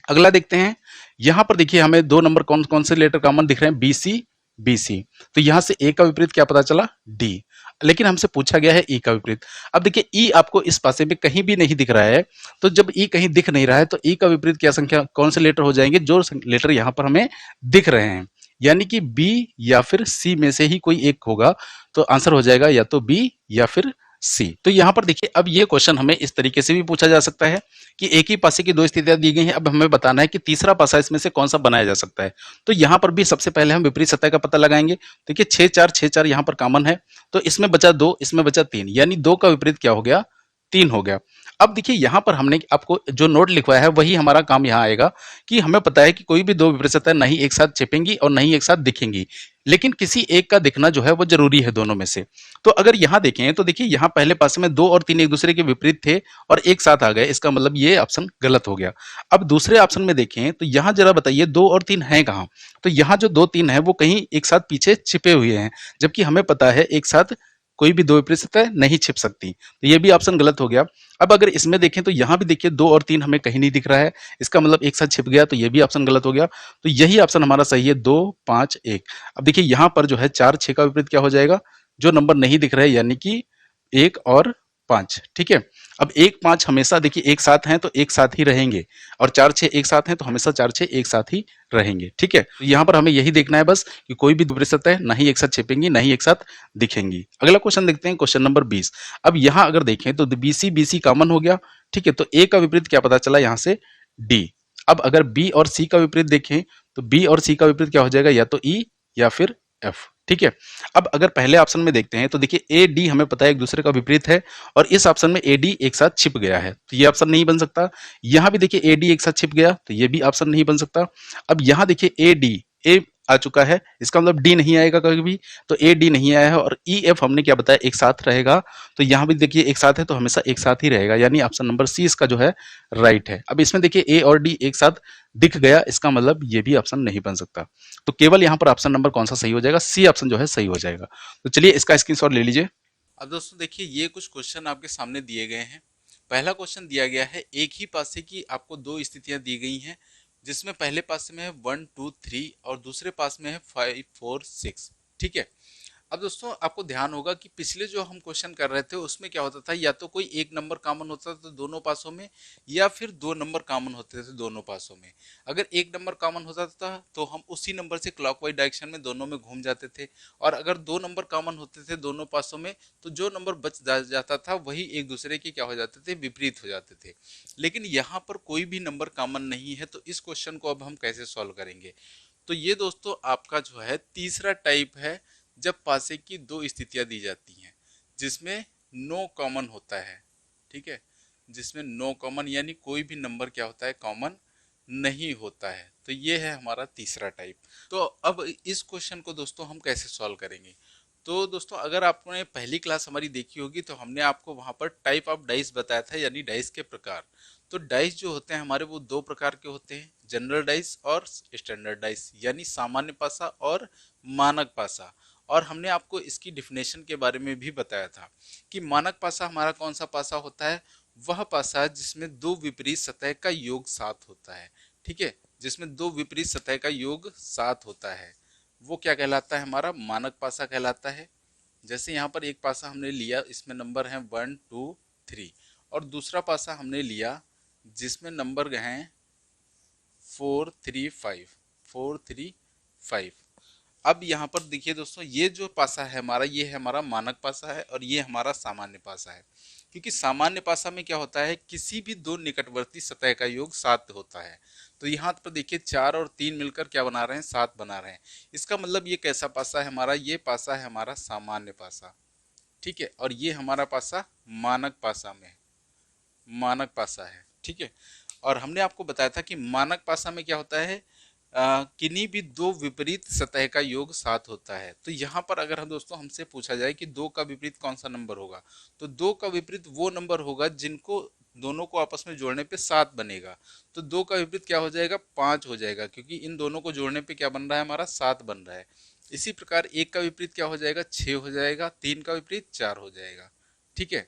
अगला देखते हैं। यहां पर देखिए हमें दो नंबर कौन कौन से लेटर कॉमन दिख रहे हैं, बी सी, तो यहां से ए का विपरीत क्या पता चला, डी, लेकिन हमसे पूछा गया है ई का विपरीत। अब देखिए ई आपको इस पासे में कहीं भी नहीं दिख रहा है, तो जब ई कहीं दिख नहीं रहा है तो ई का विपरीत क्या संख्या, कौन से लेटर हो जाएंगे, जो लेटर यहाँ पर हमें दिख रहे हैं। यानी कि बी या फिर सी में से ही कोई एक होगा, तो आंसर हो जाएगा या तो बी या फिर सी। तो यहाँ पर देखिए, अब ये क्वेश्चन हमें इस तरीके से भी पूछा जा सकता है कि एक ही पासे की दो स्थितियां दी गई हैं, अब हमें बताना है कि तीसरा पासा इसमें से कौन सा बनाया जा सकता है। तो यहाँ पर भी सबसे पहले हम विपरीत सतह का पता लगाएंगे। देखिए 6 4 यहाँ पर कॉमन है, तो इसमें बचा 2, इसमें बचा 3, यानी 2 का विपरीत क्या हो गया, 3 हो गया। अब देखिए यहाँ पर हमने आपको जो नोट लिखवाया है वही हमारा काम यहाँ आएगा कि हमें पता है कि कोई भी दो विपरीत सतह नहीं एक साथ छिपेंगी और नहीं एक साथ दिखेंगी, लेकिन किसी एक का दिखना जो है वो जरूरी है दोनों में से। तो अगर यहाँ देखें तो देखिए यहाँ पहले पासे में 2 और 3 एक दूसरे के विपरीत थे और एक साथ आ गए, इसका मतलब ये ऑप्शन गलत हो गया। अब दूसरे ऑप्शन में देखें तो यहाँ जरा बताइए 2 और 3 हैं कहाँ? तो यहाँ जो 2 3 है वो कहीं एक साथ पीछे छिपे हुए हैं, जबकि हमें पता है एक साथ कोई भी दो विपरीत सतह नहीं छिप सकती, तो ये भी ऑप्शन गलत हो गया। अब अगर इसमें देखें तो यहाँ भी देखिए 2 और 3 हमें कहीं नहीं दिख रहा है, इसका मतलब एक साथ छिप गया, तो ये भी ऑप्शन गलत हो गया। तो यही ऑप्शन हमारा सही है, 2 5 1। अब देखिए यहाँ पर जो है 4 6 का विपरीत क्या हो जाएगा, जो नंबर नहीं दिख रहा है यानी कि 1 और 5, ठीक है। अब 1 5 हमेशा देखिए एक साथ हैं तो एक साथ ही रहेंगे, और 4 6 एक साथ हैं तो हमेशा 4 6 एक साथ ही रहेंगे, ठीक है। तो यहाँ पर हमें यही देखना है बस कि कोई भी विपरीत सतह ना ही एक साथ छिपेंगी ना ही एक साथ दिखेंगी। अगला क्वेश्चन देखते हैं, क्वेश्चन नंबर 20। अब यहाँ अगर देखें तो बीसी बीसी कॉमन हो गया, ठीक है। तो ए का विपरीत क्या पता चला यहाँ से, डी। अब अगर बी और सी का विपरीत देखें तो बी और सी का विपरीत क्या हो जाएगा, या तो ई या फिर एफ, ठीक है। अब अगर पहले ऑप्शन में देखते हैं तो देखिए ए डी हमें पता है एक दूसरे का विपरीत है, और इस ऑप्शन में ए डी एक साथ छिप गया है, तो ये ऑप्शन नहीं बन सकता। यहां भी देखिए ए डी एक साथ छिप गया, तो ये भी ऑप्शन नहीं बन सकता। अब यहां देखिए ए डी, ए आ चुका है, इसका मतलब डी नहीं आएगा कभी भी, तो ए डी नहीं आया है, और ई एफ हमने क्या बताया एक साथ रहेगा, तो यहां भी देखिए एक साथ है तो हमेशा एक साथ ही रहेगा, यानी ऑप्शन नंबर सी इसका जो है राइट है। अब इसमें देखिए ए और डी एक साथ दिख गया, इसका मतलब ये भी ऑप्शन नहीं बन सकता। तो केवल यहाँ पर ऑप्शन नंबर कौन सा सही हो जाएगा, सी ऑप्शन जो है सही हो जाएगा। तो चलिए इसका स्क्रीनशॉट ले लीजिए। अब दोस्तों देखिए ये कुछ क्वेश्चन आपके सामने दिए गए हैं। पहला क्वेश्चन दिया गया है, एक ही पासे की आपको दो स्थितियां दी गई हैं, जिसमें पहले पासे में है 1 2 3 और दूसरे पास में है 5 4 6, ठीक है। अब दोस्तों आपको ध्यान होगा कि पिछले जो हम क्वेश्चन कर रहे थे उसमें क्या होता था, या तो कोई एक नंबर कॉमन होता था दोनों पासों में, या फिर दो नंबर कॉमन होते थे दोनों पासों में। अगर एक नंबर कॉमन होता था तो हम उसी नंबर से क्लॉकवाइज डायरेक्शन में दोनों में घूम जाते थे, और अगर दो नंबर कॉमन होते थे दोनों पासों में तो जो नंबर बच जाता था वही एक दूसरे के क्या हो जाते थे, विपरीत हो जाते थे। लेकिन यहाँ पर कोई भी नंबर कॉमन नहीं है, तो इस क्वेश्चन को अब हम कैसे सॉल्व करेंगे। तो ये दोस्तों आपका जो है तीसरा टाइप है, जब पासे की दो स्थितियां दी जाती हैं जिसमें नो कॉमन होता है, ठीक है। जिसमें नो कॉमन यानी कोई भी नंबर क्या होता है, कॉमन नहीं होता है, तो ये है हमारा तीसरा टाइप। तो अब इस क्वेश्चन को दोस्तों हम कैसे सॉल्व करेंगे। तो दोस्तों अगर आपने पहली क्लास हमारी देखी होगी तो हमने आपको वहां पर टाइप ऑफ डाइस बताया था, यानी डाइस के प्रकार। तो डाइस जो होते हैं हमारे वो दो प्रकार के होते हैं, जनरल डाइस और स्टैंडर्ड डाइस, यानी सामान्य पासा और मानक पासा। और हमने आपको इसकी डिफिनेशन के बारे में भी बताया था कि मानक पासा हमारा कौन सा पासा होता है, वह पासा जिसमें दो विपरीत सतह का योग 7 होता है, ठीक है। जिसमें दो विपरीत सतह का योग 7 होता है वो क्या कहलाता है, हमारा मानक पासा कहलाता है। जैसे यहाँ पर एक पासा हमने लिया, इसमें नंबर है 1 2 3, और दूसरा पासा हमने लिया जिसमें नंबर हैं 4 3 5 4 3 5। अब यहाँ पर देखिए दोस्तों, ये जो पासा है हमारा, ये है हमारा मानक पासा है, और ये हमारा सामान्य पासा है। क्योंकि सामान्य पासा में क्या होता है, किसी भी दो निकटवर्ती सतह का योग 7 होता है। तो यहाँ पर देखिए 4 और 3 मिलकर क्या बना रहे हैं, 7 बना रहे हैं। इसका मतलब ये कैसा पासा है हमारा, ये पासा है हमारा सामान्य पासा, ठीक है। और ये हमारा पासा मानक पासा में मानक पासा है, ठीक है। और हमने आपको बताया था कि मानक पासा में क्या होता है, किन्हीं भी दो विपरीत सतह का योग 7 होता है। तो यहाँ पर अगर हम दोस्तों हमसे पूछा जाए कि दो का विपरीत कौन सा नंबर होगा, तो दो का विपरीत वो नंबर होगा जिनको दोनों को आपस में जोड़ने पे 7 बनेगा। तो दो का विपरीत क्या हो जाएगा, 5 हो जाएगा, क्योंकि इन दोनों को जोड़ने पे क्या बन रहा है, हमारा 7 बन रहा है। इसी प्रकार एक का विपरीत क्या हो जाएगा, 6 हो जाएगा, तीन का विपरीत 4 हो जाएगा, ठीक है।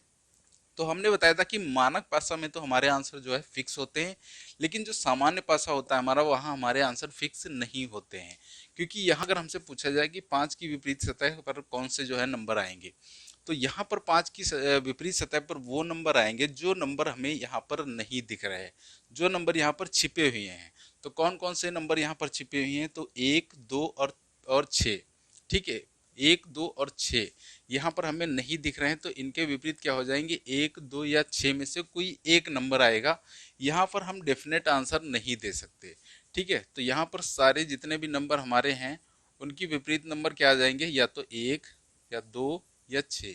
तो हमने बताया था कि मानक पासा में तो हमारे आंसर जो है फिक्स होते हैं, लेकिन जो सामान्य पासा होता है हमारा, वहाँ हमारे आंसर फिक्स नहीं होते हैं। क्योंकि यहाँ अगर हमसे पूछा जाए कि 5 की विपरीत सतह पर कौन से जो है नंबर आएंगे, तो यहाँ पर 5 की विपरीत सतह पर वो नंबर आएंगे जो नंबर हमें यहाँ पर नहीं दिख रहे हैं, जो नंबर यहाँ पर छिपे हुए हैं। तो कौन कौन से नंबर यहाँ पर छिपे हुए हैं? तो 1, 2 और 6। ठीक है, 1, 2 और 6 यहाँ पर हमें नहीं दिख रहे हैं, तो इनके विपरीत क्या हो जाएंगे? 1, 2 या 6 में से कोई एक नंबर आएगा। यहाँ पर हम डेफिनेट आंसर नहीं दे सकते। ठीक है, तो यहाँ पर सारे जितने भी नंबर हमारे हैं उनकी विपरीत नंबर क्या आ जाएंगे? या तो 1 या 2 या 6,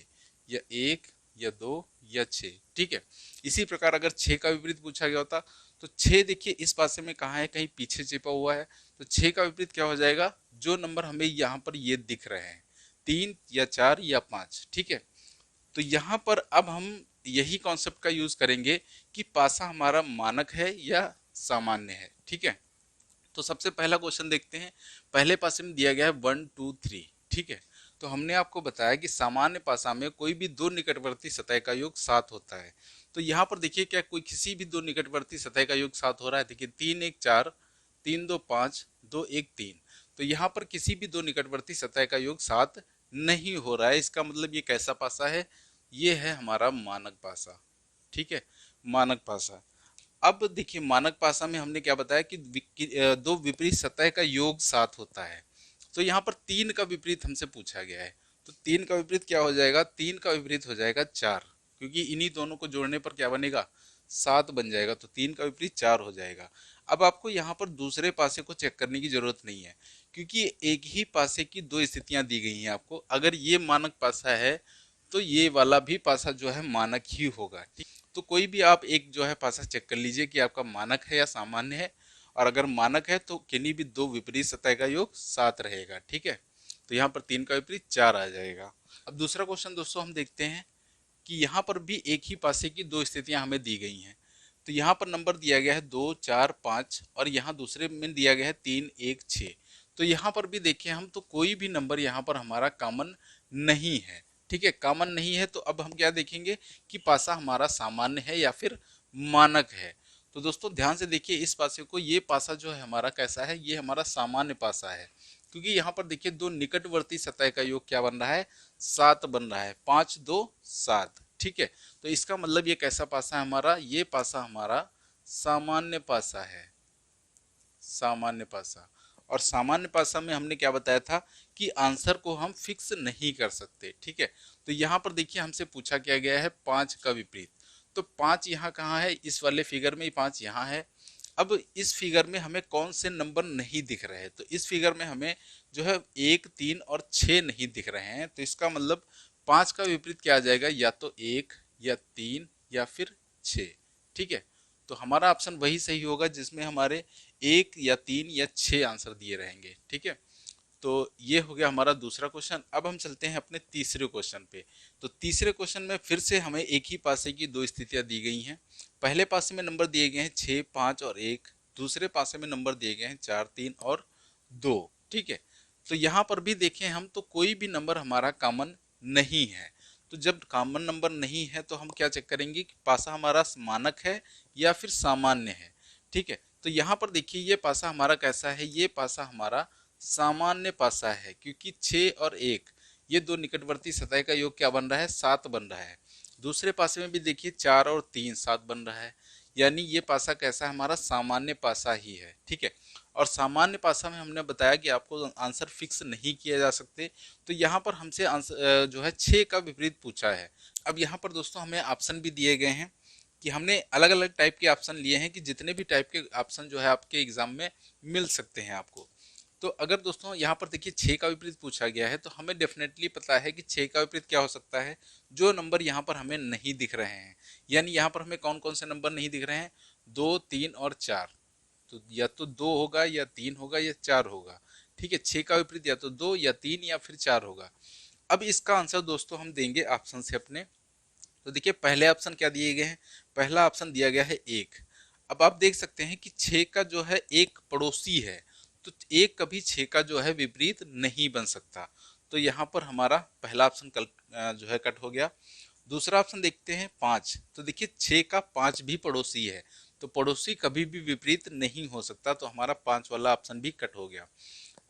या 1 या 2 या 6। ठीक है, इसी प्रकार अगर 6 का विपरीत पूछा गया होता तो 6 देखिए इस पासे में कहाँ है? कहीं पीछे छिपा हुआ है। तो 6 का विपरीत क्या हो जाएगा? जो नंबर हमें यहाँ पर ये दिख रहे हैं, 3 या 4 या 5। ठीक है, तो यहाँ पर अब हम यही कॉन्सेप्ट का यूज करेंगे कि पासा हमारा मानक है या सामान्य है। ठीक है, तो सबसे पहला क्वेश्चन देखते हैं। पहले पासे में दिया गया है 1, 2, 3। ठीक है, तो हमने आपको बताया कि सामान्य पासा में कोई भी दो निकटवर्ती सतह का योग 7 होता है। तो यहाँ पर देखिए क्या कोई किसी भी दो निकटवर्ती सतह का योग 7 हो रहा है? देखिए 3, 1, 4, 3, 2, 5, 2, 1, 3। तो यहाँ पर किसी भी दो निकटवर्ती सतह का योग 7 नहीं हो रहा है। इसका मतलब ये कैसा पासा है? ये है हमारा मानक पासा। ठीक है, मानक पासा। अब देखिए मानक पासा में हमने क्या बताया कि दो विपरीत सतह का योग 7 होता है। तो यहाँ पर 3 का विपरीत हमसे पूछा गया है। तो 3 का विपरीत क्या हो जाएगा? 3 का विपरीत हो जाएगा 4, क्योंकि इन्हीं दोनों को जोड़ने पर क्या बनेगा? 7 बन जाएगा। तो 3 का विपरीत 4 हो जाएगा। अब आपको यहाँ पर दूसरे पासे को चेक करने की जरूरत नहीं है, क्योंकि एक ही पासे की दो स्थितियां दी गई हैं आपको। अगर ये मानक पासा है तो ये वाला भी पासा जो है मानक ही होगा। ठीक, तो कोई भी आप एक जो है पासा चेक कर लीजिए कि आपका मानक है या सामान्य है। और अगर मानक है तो किन्हीं भी दो विपरीत सतह का योग 7 रहेगा। ठीक है, तो यहाँ पर 3 का विपरीत 4 आ जाएगा। अब दूसरा क्वेश्चन दोस्तों हम देखते हैं कि यहाँ पर भी एक ही पासे की दो स्थितियां हमें दी गई हैं। तो यहाँ पर नंबर दिया गया है 2, 4, 5 और यहाँ दूसरे में दिया गया है 3, 1, 6। तो यहाँ पर भी देखिए हम तो कोई भी नंबर यहाँ पर हमारा कॉमन नहीं है। ठीक है, कॉमन नहीं है। तो अब हम क्या देखेंगे कि पासा हमारा सामान्य है या फिर मानक है। तो दोस्तों ध्यान से देखिए इस पासे को। ये पासा जो है हमारा कैसा है? ये हमारा सामान्य पासा है, क्योंकि यहाँ पर देखिए दो निकटवर्ती सतह का योग क्या बन रहा है? 7 बन रहा है। 5, 2, 7। ठीक है, तो इसका मतलब ये कैसा पासा है हमारा? ये पासा हमारा सामान्य पासा है, सामान्य पासा। और सामान्य पासा में हमने क्या बताया था कि आंसर को हम फिक्स नहीं कर सकते। ठीक है, तो यहाँ पर देखिए हमसे पूछा क्या गया है? 5 का विपरीत। तो 5 यहाँ कहाँ है? इस वाले फिगर में 5 यहाँ है। अब इस फिगर में हमें कौन से नंबर नहीं दिख रहे हैं? तो इस फिगर में हमें जो है 1, 3 और 6 नहीं दिख रहे हैं। तो इसका मतलब 5 का विपरीत क्या आ जाएगा? या तो 1 या 3 या फिर 6। ठीक है, तो हमारा ऑप्शन वही सही होगा जिसमें हमारे 1 या 3 या 6 आंसर दिए रहेंगे। ठीक है, तो ये हो गया हमारा दूसरा क्वेश्चन। अब हम चलते हैं अपने तीसरे क्वेश्चन पे। तो तीसरे क्वेश्चन में फिर से हमें एक ही पासे की दो स्थितियां दी गई हैं। पहले पासे में नंबर दिए गए हैं 6, 5 और 1। दूसरे पासे में नंबर दिए गए हैं 4, 3 और 2। ठीक है, तो यहाँ पर भी देखें हम तो कोई भी नंबर हमारा कॉमन नहीं है। तो जब कॉमन नंबर नहीं है तो हम क्या चेक करेंगे कि पासा हमारा मानक है या फिर सामान्य है। ठीक है, तो यहाँ पर देखिए ये पासा हमारा कैसा है? ये पासा हमारा सामान्य पासा है, क्योंकि 6 और 1 ये दो निकटवर्ती सतह का योग क्या बन रहा है? 7 बन रहा है। दूसरे पासे में भी देखिए 4 और 3 7 बन रहा है। यानी ये पासा कैसा है? हमारा सामान्य पासा ही है। ठीक है, और सामान्य पासा में हमने बताया कि आपको आंसर फिक्स नहीं किया जा सकते। तो यहाँ पर हमसे आंसर जो है 6 का विपरीत पूछा है। अब यहाँ पर दोस्तों हमें ऑप्शन भी दिए गए हैं कि हमने अलग अलग टाइप के ऑप्शन लिए हैं कि जितने भी टाइप के ऑप्शन जो है आपके एग्जाम में मिल सकते हैं आपको। तो अगर दोस्तों यहाँ पर देखिए 6 का विपरीत पूछा गया है तो हमें डेफिनेटली पता है कि 6 का विपरीत क्या हो सकता है? जो नंबर यहाँ पर हमें नहीं दिख रहे हैं। यानी यहाँ पर हमें कौन कौन से नंबर नहीं दिख रहे हैं? 2, 3 और 4। तो या तो 2 होगा या 3 होगा या 4 होगा। ठीक है, 6 का विपरीत या तो 2 या 3 या फिर 4 होगा। अब इसका आंसर दोस्तों हम देंगे ऑप्शन से अपने। तो देखिए पहले ऑप्शन क्या दिए गए हैं? पहला ऑप्शन दिया गया है 1। अब आप देख सकते हैं कि 6 का जो है एक पड़ोसी है, तो एक कभी 6 का जो है विपरीत नहीं बन सकता। तो यहाँ पर हमारा पहला ऑप्शन जो है कट हो गया। दूसरा ऑप्शन देखते हैं 5। तो देखिए 6 का 5 भी पड़ोसी है, तो पड़ोसी कभी भी विपरीत नहीं हो सकता। तो हमारा 5 वाला ऑप्शन भी कट हो गया।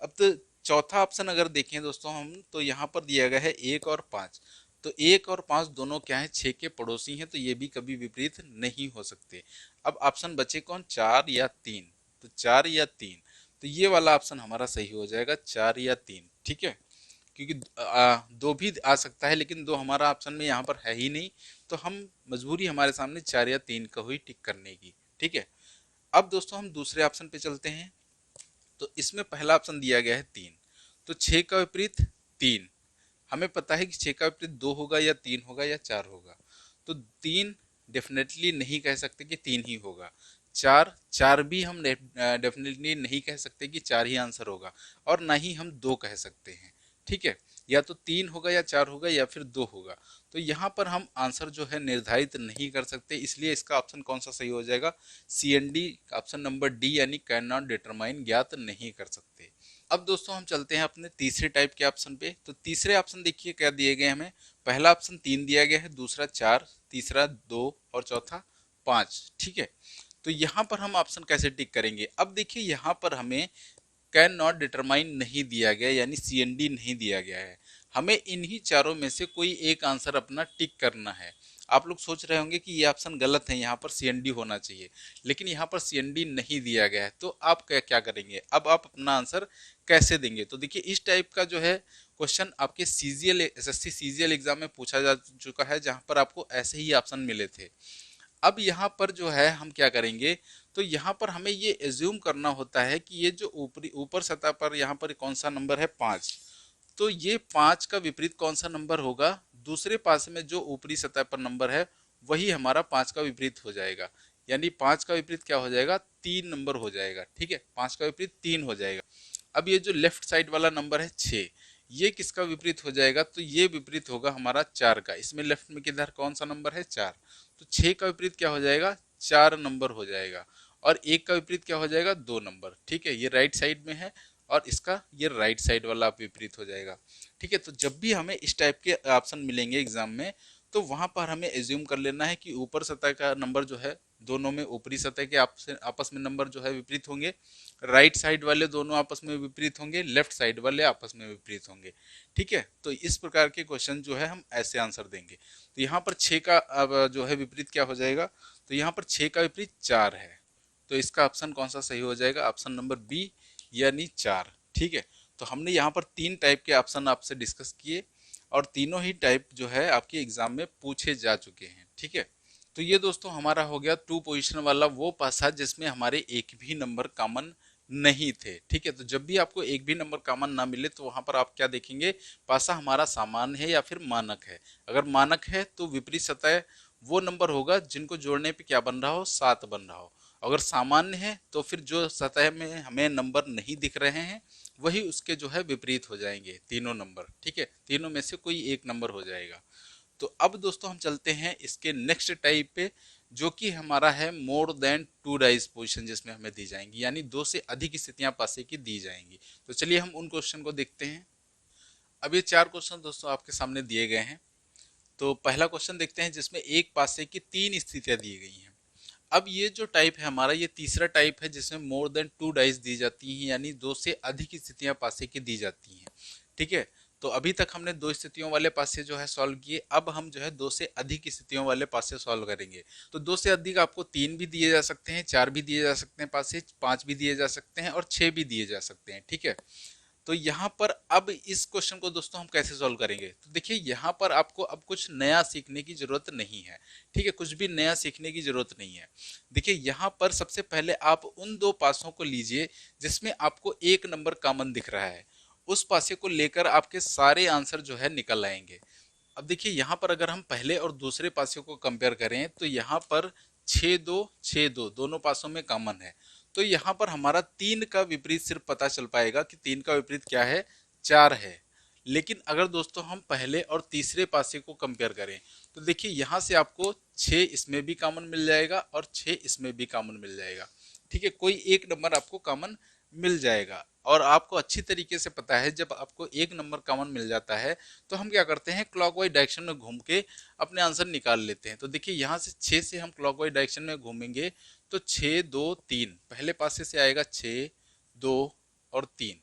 अब तो चौथा ऑप्शन अगर देखें दोस्तों हम, तो यहाँ पर दिया गया है 1 और 5। तो 1 और 5 दोनों क्या है, 6 के पड़ोसी हैं, तो ये भी कभी विपरीत नहीं हो सकते। अब ऑप्शन बचे कौन, 4 या 3। तो 4 या 3, तो ये वाला ऑप्शन हमारा सही हो जाएगा, 4 या 3। ठीक है, क्योंकि दो भी आ सकता है, लेकिन दो हमारा ऑप्शन में यहाँ पर है ही नहीं, तो हम मजबूरी हमारे सामने 4 या 3 का हुई टिक करने की। ठीक है, अब दोस्तों हम दूसरे ऑप्शन पे चलते हैं। तो इसमें पहला ऑप्शन दिया गया है 3, तो 6 का विपरीत 3। हमें पता है कि 6 का विपरीत 2 होगा या 3 होगा या 4 होगा, तो 3 डेफिनेटली नहीं कह सकते कि 3 ही होगा। 4 4 भी हम डेफिनेटली नहीं कह सकते कि 4 ही आंसर होगा, और ना ही हम 2 कह सकते हैं। ठीक है, या तो 3 होगा या 4 होगा या फिर 2 होगा। तो यहाँ पर हम आंसर जो है निर्धारित नहीं कर सकते, इसलिए इसका ऑप्शन कौन सा सही हो जाएगा, C and D, option number D, यानी कैन नॉट डिटरमाइन, ज्ञात नहीं कर सकते। अब दोस्तों हम चलते हैं अपने तीसरे टाइप के ऑप्शन पे। तो तीसरे ऑप्शन देखिए क्या दिए गए हमें, पहला ऑप्शन 3 दिया गया है, दूसरा 4, तीसरा 2 और चौथा 5। ठीक है, तो यहाँ पर हम ऑप्शन कैसे टिक करेंगे। अब देखिए यहाँ पर हमें कैन नॉट डिटरमाइन नहीं दिया गया, यानी सी एन डी नहीं दिया गया है। हमें इन्हीं चारों में से कोई एक आंसर अपना टिक करना है। आप लोग सोच रहे होंगे कि ये ऑप्शन गलत है, यहाँ पर सी एन डी होना चाहिए, लेकिन यहाँ पर सी एन डी नहीं दिया गया है। तो आप क्या क्या करेंगे, अब आप अपना आंसर कैसे देंगे। तो देखिए इस टाइप का जो है क्वेश्चन आपके सीजीएल एसएससी सीजीएल एग्जाम में पूछा जा चुका है, जहां पर आपको ऐसे ही ऑप्शन मिले थे। अब यहाँ पर जो है हम क्या करेंगे, तो यहाँ पर हमें ये एज्यूम करना होता है कि ये जो ऊपर सतह पर यहाँ पर कौन सा नंबर है, 5, तो ये 5 का विपरीत कौन सा नंबर होगा, दूसरे पास में जो ऊपरी सतह पर नंबर है वही हमारा 5 का विपरीत हो जाएगा। यानी 5 का विपरीत क्या हो जाएगा, 3 नंबर हो जाएगा। ठीक है, 5 का विपरीत 3 हो जाएगा। अब ये जो लेफ्ट साइड वाला नंबर है 6, ये किसका विपरीत हो जाएगा, तो ये विपरीत होगा हमारा 4 का। इसमें लेफ्ट में किधर कौन सा नंबर है, 4, तो 6 का विपरीत क्या हो जाएगा, 4 नंबर हो जाएगा। और 1 का विपरीत क्या हो जाएगा, 2 नंबर। ठीक है, ये राइट साइड में है, और इसका ये राइट साइड वाला विपरीत हो जाएगा। ठीक है, तो जब भी हमें इस टाइप के ऑप्शन मिलेंगे एग्जाम में, तो वहां पर हमें एज्यूम कर लेना है कि ऊपर सतह का नंबर जो है, दोनों में ऊपरी सतह के आपस में नंबर जो है विपरीत होंगे, राइट साइड वाले दोनों आपस में विपरीत होंगे, लेफ्ट साइड वाले आपस में विपरीत होंगे। ठीक है, तो इस प्रकार के क्वेश्चन जो है हम ऐसे आंसर देंगे। तो यहाँ पर 6 का अब जो है विपरीत क्या हो जाएगा, तो यहाँ पर 6 का विपरीत 4 है, तो इसका ऑप्शन कौन सा सही हो जाएगा, ऑप्शन नंबर बी, यानी 4। ठीक है, तो हमने यहाँ पर 3 टाइप के ऑप्शन आपसे डिस्कस किए, और तीनों ही टाइप जो है आपके एग्जाम में पूछे जा चुके हैं। ठीक है, तो ये दोस्तों हमारा हो गया 2 पोजीशन वाला वो पासा जिसमें हमारे एक भी नंबर कॉमन नहीं थे। ठीक है, तो जब भी आपको एक भी नंबर कॉमन ना मिले, तो वहां पर आप क्या देखेंगे, पासा हमारा सामान्य है या फिर मानक है। अगर मानक है तो विपरीत सतह वो नंबर होगा जिनको जोड़ने पे क्या बन रहा हो, 7 बन रहा हो। अगर सामान्य है तो फिर जो सतह में हमें नंबर नहीं दिख रहे हैं वही उसके जो है विपरीत हो जाएंगे, तीनों नंबर। ठीक है, तीनों में से कोई एक नंबर हो जाएगा। तो अब दोस्तों हम चलते हैं इसके नेक्स्ट टाइप पे, जो कि हमारा है मोर देन 2 डाइस पोजीशन, जिसमें हमें दी जाएंगी, यानी 2 से अधिक स्थितियां पासे की दी जाएंगी। तो चलिए हम उन क्वेश्चन को देखते हैं। अब ये 4 क्वेश्चन दोस्तों आपके सामने दिए गए हैं। तो पहला क्वेश्चन देखते हैं, जिसमें एक पासे की 3 स्थितियां दी गई हैं। अब ये जो टाइप है हमारा, ये तीसरा टाइप है जिसमें मोर देन 2 डाइस दी जाती हैं, यानी 2 से अधिक स्थितियां पासे की दी जाती हैं। ठीक है, तो अभी तक हमने 2 स्थितियों वाले पासे जो है सॉल्व किए, अब हम जो है 2 से अधिक स्थितियों वाले पासे सॉल्व करेंगे। तो 2 से अधिक आपको 3 भी दिए जा सकते हैं, 4 भी दिए जा सकते हैं पासे, 5 भी दिए जा सकते हैं, और 6 भी दिए जा सकते हैं। ठीक है, तो यहाँ पर अब इस क्वेश्चन को दोस्तों हम कैसे सॉल्व करेंगे, तो देखिए यहाँ पर आपको अब कुछ नया सीखने की जरूरत नहीं है। ठीक है, कुछ भी नया सीखने की जरूरत नहीं है। देखिए यहाँ पर सबसे पहले आप उन 2 पासों को लीजिए जिसमें आपको एक नंबर कॉमन दिख रहा है, उस पासे को लेकर आपके सारे आंसर जो है निकल आएंगे। अब देखिए यहाँ पर अगर हम पहले और दूसरे पासे को कंपेयर करें, तो यहाँ पर 6 2 दोनों पासों में कॉमन है, तो यहाँ पर हमारा 3 का विपरीत सिर्फ पता चल पाएगा कि 3 का विपरीत क्या है, 4 है। लेकिन अगर दोस्तों हम पहले और तीसरे पासे को कंपेयर करें, तो देखिए यहाँ से आपको 6 इसमें भी कॉमन मिल जाएगा और 6 इसमें भी कॉमन मिल जाएगा। ठीक है, कोई एक नंबर आपको कॉमन मिल जाएगा। और आपको अच्छी तरीके से पता है, जब आपको एक नंबर कॉमन मिल जाता है तो हम क्या करते हैं, क्लॉकवाइज डायरेक्शन में घूम के अपने आंसर निकाल लेते हैं। तो देखिए यहाँ से 6 से हम क्लॉकवाइज डायरेक्शन में घूमेंगे, तो 6 2 3 पहले पासे से आएगा 6 2 और 3,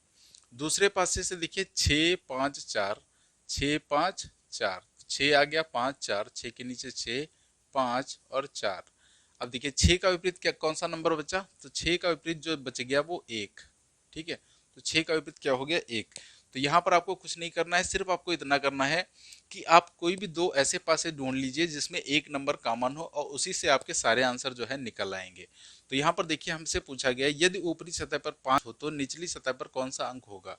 दूसरे पासे से देखिए 6 5 4, 6 5 4, 6 आ गया, 5 4, 6 के नीचे 6, 5 और 4। अब देखिए 6 का विपरीत क्या कौन सा नंबर बचा, तो 6 का विपरीत जो बच गया वो 1। ठीक है, तो 6 का विपरीत क्या हो गया 1। तो यहाँ पर आपको कुछ नहीं करना है, सिर्फ आपको इतना करना है कि आप कोई भी दो ऐसे पासे ढूंढ लीजिए जिसमें एक नंबर कॉमन हो और उसी से आपके सारे आंसर जो है निकल आएंगे। तो यहाँ पर देखिए हमसे पूछा गया यदि ऊपरी सतह पर 5 हो तो निचली सतह पर कौन सा अंक होगा।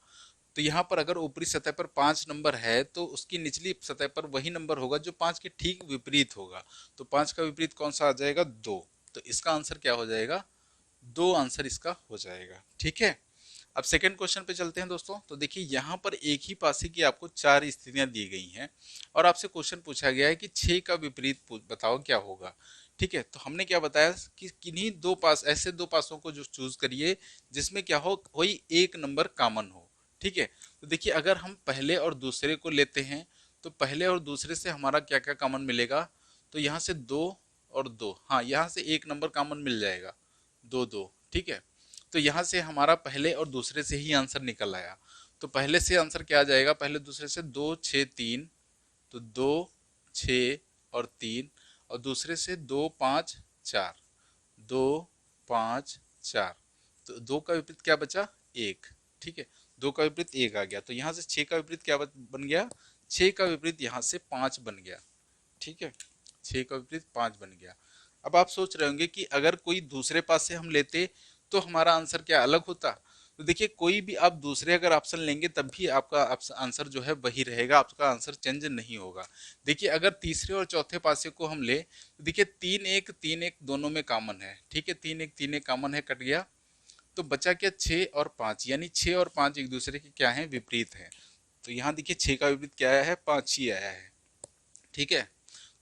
तो यहाँ पर अगर ऊपरी सतह पर 5 नंबर है तो उसकी निचली सतह पर वही नंबर होगा जो 5 के ठीक विपरीत होगा। तो 5 का विपरीत कौन सा आ जाएगा, 2। तो इसका आंसर क्या हो जाएगा, 2 आंसर इसका हो जाएगा। ठीक है, अब सेकंड क्वेश्चन पे चलते हैं दोस्तों। तो देखिए यहाँ पर एक ही पासे की आपको 4 स्थितियां दी गई हैं और आपसे क्वेश्चन पूछा गया है कि 6 का विपरीत बताओ क्या होगा। ठीक है, तो हमने क्या बताया कि किन्हीं दो पास ऐसे दो पासों को जो चूज करिए जिसमें क्या हो कोई एक नंबर कॉमन हो। ठीक है, तो देखिए अगर हम पहले और दूसरे को लेते हैं तो पहले और दूसरे से हमारा क्या क्या कॉमन मिलेगा, तो यहाँ से 2 और 2, हाँ यहाँ से एक नंबर कॉमन मिल जाएगा, 2 2। ठीक है, तो यहाँ से हमारा पहले और दूसरे से ही आंसर निकल आया। तो पहले से आंसर क्या आ जाएगा, पहले दूसरे से 2 6 3, तो 2 6 और 3, और दूसरे से 2 5 4, 2 5 4, तो 2 का विपरीत क्या बचा, 1। ठीक है, 2 का विपरीत 1 आ गया, तो यहाँ से 6 का विपरीत क्या बन गया, 6 का विपरीत यहाँ से 5 बन गया। ठीक है, 6 का विपरीत 5 बन गया। अब आप सोच रहे होंगे कि अगर कोई दूसरे पास से हम लेते तो हमारा आंसर क्या अलग होता। तो देखिए कोई भी आप दूसरे अगर ऑप्शन लेंगे तब भी आपका आंसर जो है वही रहेगा, आपका आंसर चेंज नहीं होगा। देखिए अगर तीसरे और चौथे पासे को हम ले तो देखिए 3 1 दोनों में कॉमन है। ठीक है, 3 1 कॉमन है, कट गया, तो बचा क्या 6 और 5, यानी 6 और 5 एक दूसरे के क्या है, विपरीत है। तो यहाँ देखिए 6 का विपरीत क्या आया है, 5 ही आया है। ठीक है,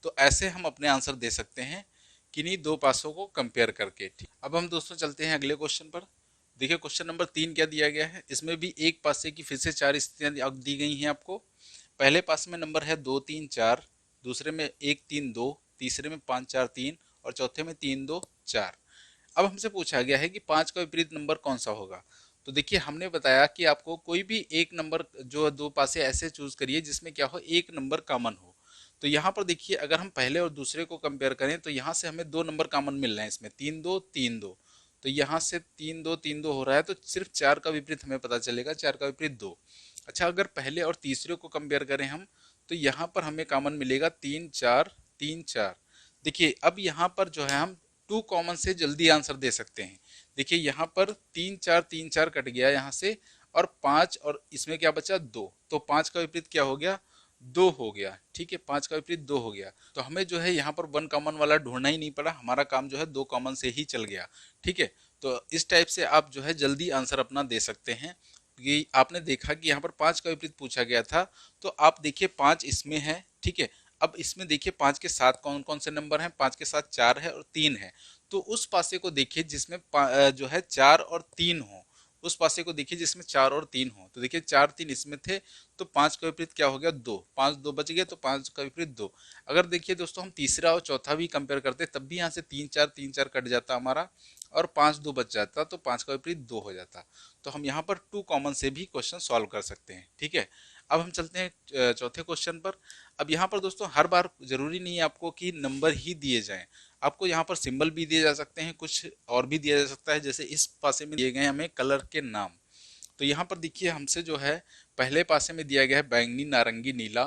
तो ऐसे हम अपने आंसर दे सकते हैं किन्हीं दो पासों को कंपेयर करके। ठीक, अब हम दोस्तों चलते हैं अगले क्वेश्चन पर। देखिए क्वेश्चन नंबर 3 क्या दिया गया है, इसमें भी एक पासे की फिर से 4 स्थितियां दी गई हैं आपको। पहले पास में नंबर है 2 3 4, दूसरे में 1 3 2, तीसरे में 5 4 3 और चौथे में 3 2 4। अब हमसे पूछा गया है कि 5 का विपरीत नंबर कौन सा होगा। तो देखिए हमने बताया कि आपको कोई भी एक नंबर जो दो पासे ऐसे चूज करिए जिसमें क्या हो, एक नंबर कॉमन हो। तो यहाँ पर देखिए अगर हम पहले और दूसरे को कंपेयर करें तो यहाँ से हमें 2 नंबर कॉमन मिल रहे हैं, इसमें 3 2 3 2। तो यहाँ से 3 2 3 2 हो रहा है, तो सिर्फ 4 का विपरीत हमें पता चलेगा, 4 का विपरीत 2। अच्छा अगर पहले और तीसरे को कंपेयर करें हम तो यहाँ पर हमें कॉमन मिलेगा 3 4 3 4। देखिए अब यहाँ पर जो है हम 2 कॉमन से जल्दी आंसर दे सकते हैं। देखिए यहाँ पर 3 4 कट गया यहाँ से, और 5 और इसमें क्या बचा 2, तो 5 का विपरीत क्या हो गया, 2 हो गया। ठीक है, 5 का विपरीत 2 हो गया, तो हमें जो है यहाँ पर 1 कॉमन वाला ढूंढना ही नहीं पड़ा, हमारा काम जो है 2 कॉमन से ही चल गया। ठीक है, तो इस टाइप से आप जो है जल्दी आंसर अपना दे सकते हैं। कि आपने देखा कि यहाँ पर 5 का विपरीत पूछा गया था, तो आप देखिए 5 इसमें है। ठीक है, अब इसमें देखिए 5 के साथ कौन कौन से नंबर हैं, 5 के साथ 4 है और 3 है। तो उस पासे को देखिए जिसमें जो है 4 और 3 हो, उस पासे को देखिए जिसमें 4 और 3 हो। तो देखिए 4 3 इसमें थे, तो 5 का विपरीत क्या हो गया, 2, 5 2 बच गए, तो 5 का विपरीत 2। अगर देखिए दोस्तों हम तीसरा और चौथा भी कंपेयर करते तब भी यहाँ से 3 4 कट जाता हमारा, और 5 2 बच जाता, तो 5 का विपरीत 2 हो जाता। तो हम यहाँ पर 2 कॉमन से भी क्वेश्चन सॉल्व कर सकते हैं। ठीक है, अब हम चलते हैं चौथे क्वेश्चन पर। अब यहाँ पर दोस्तों हर बार जरूरी नहीं है आपको कि नंबर ही दिए जाएं, आपको यहाँ पर सिंबल भी दिए जा सकते हैं, कुछ और भी दिया जा सकता है। जैसे इस पासे में दिए गए हमें कलर के नाम। तो यहाँ पर देखिए हमसे जो है पहले पासे में दिया गया है बैंगनी नारंगी नीला,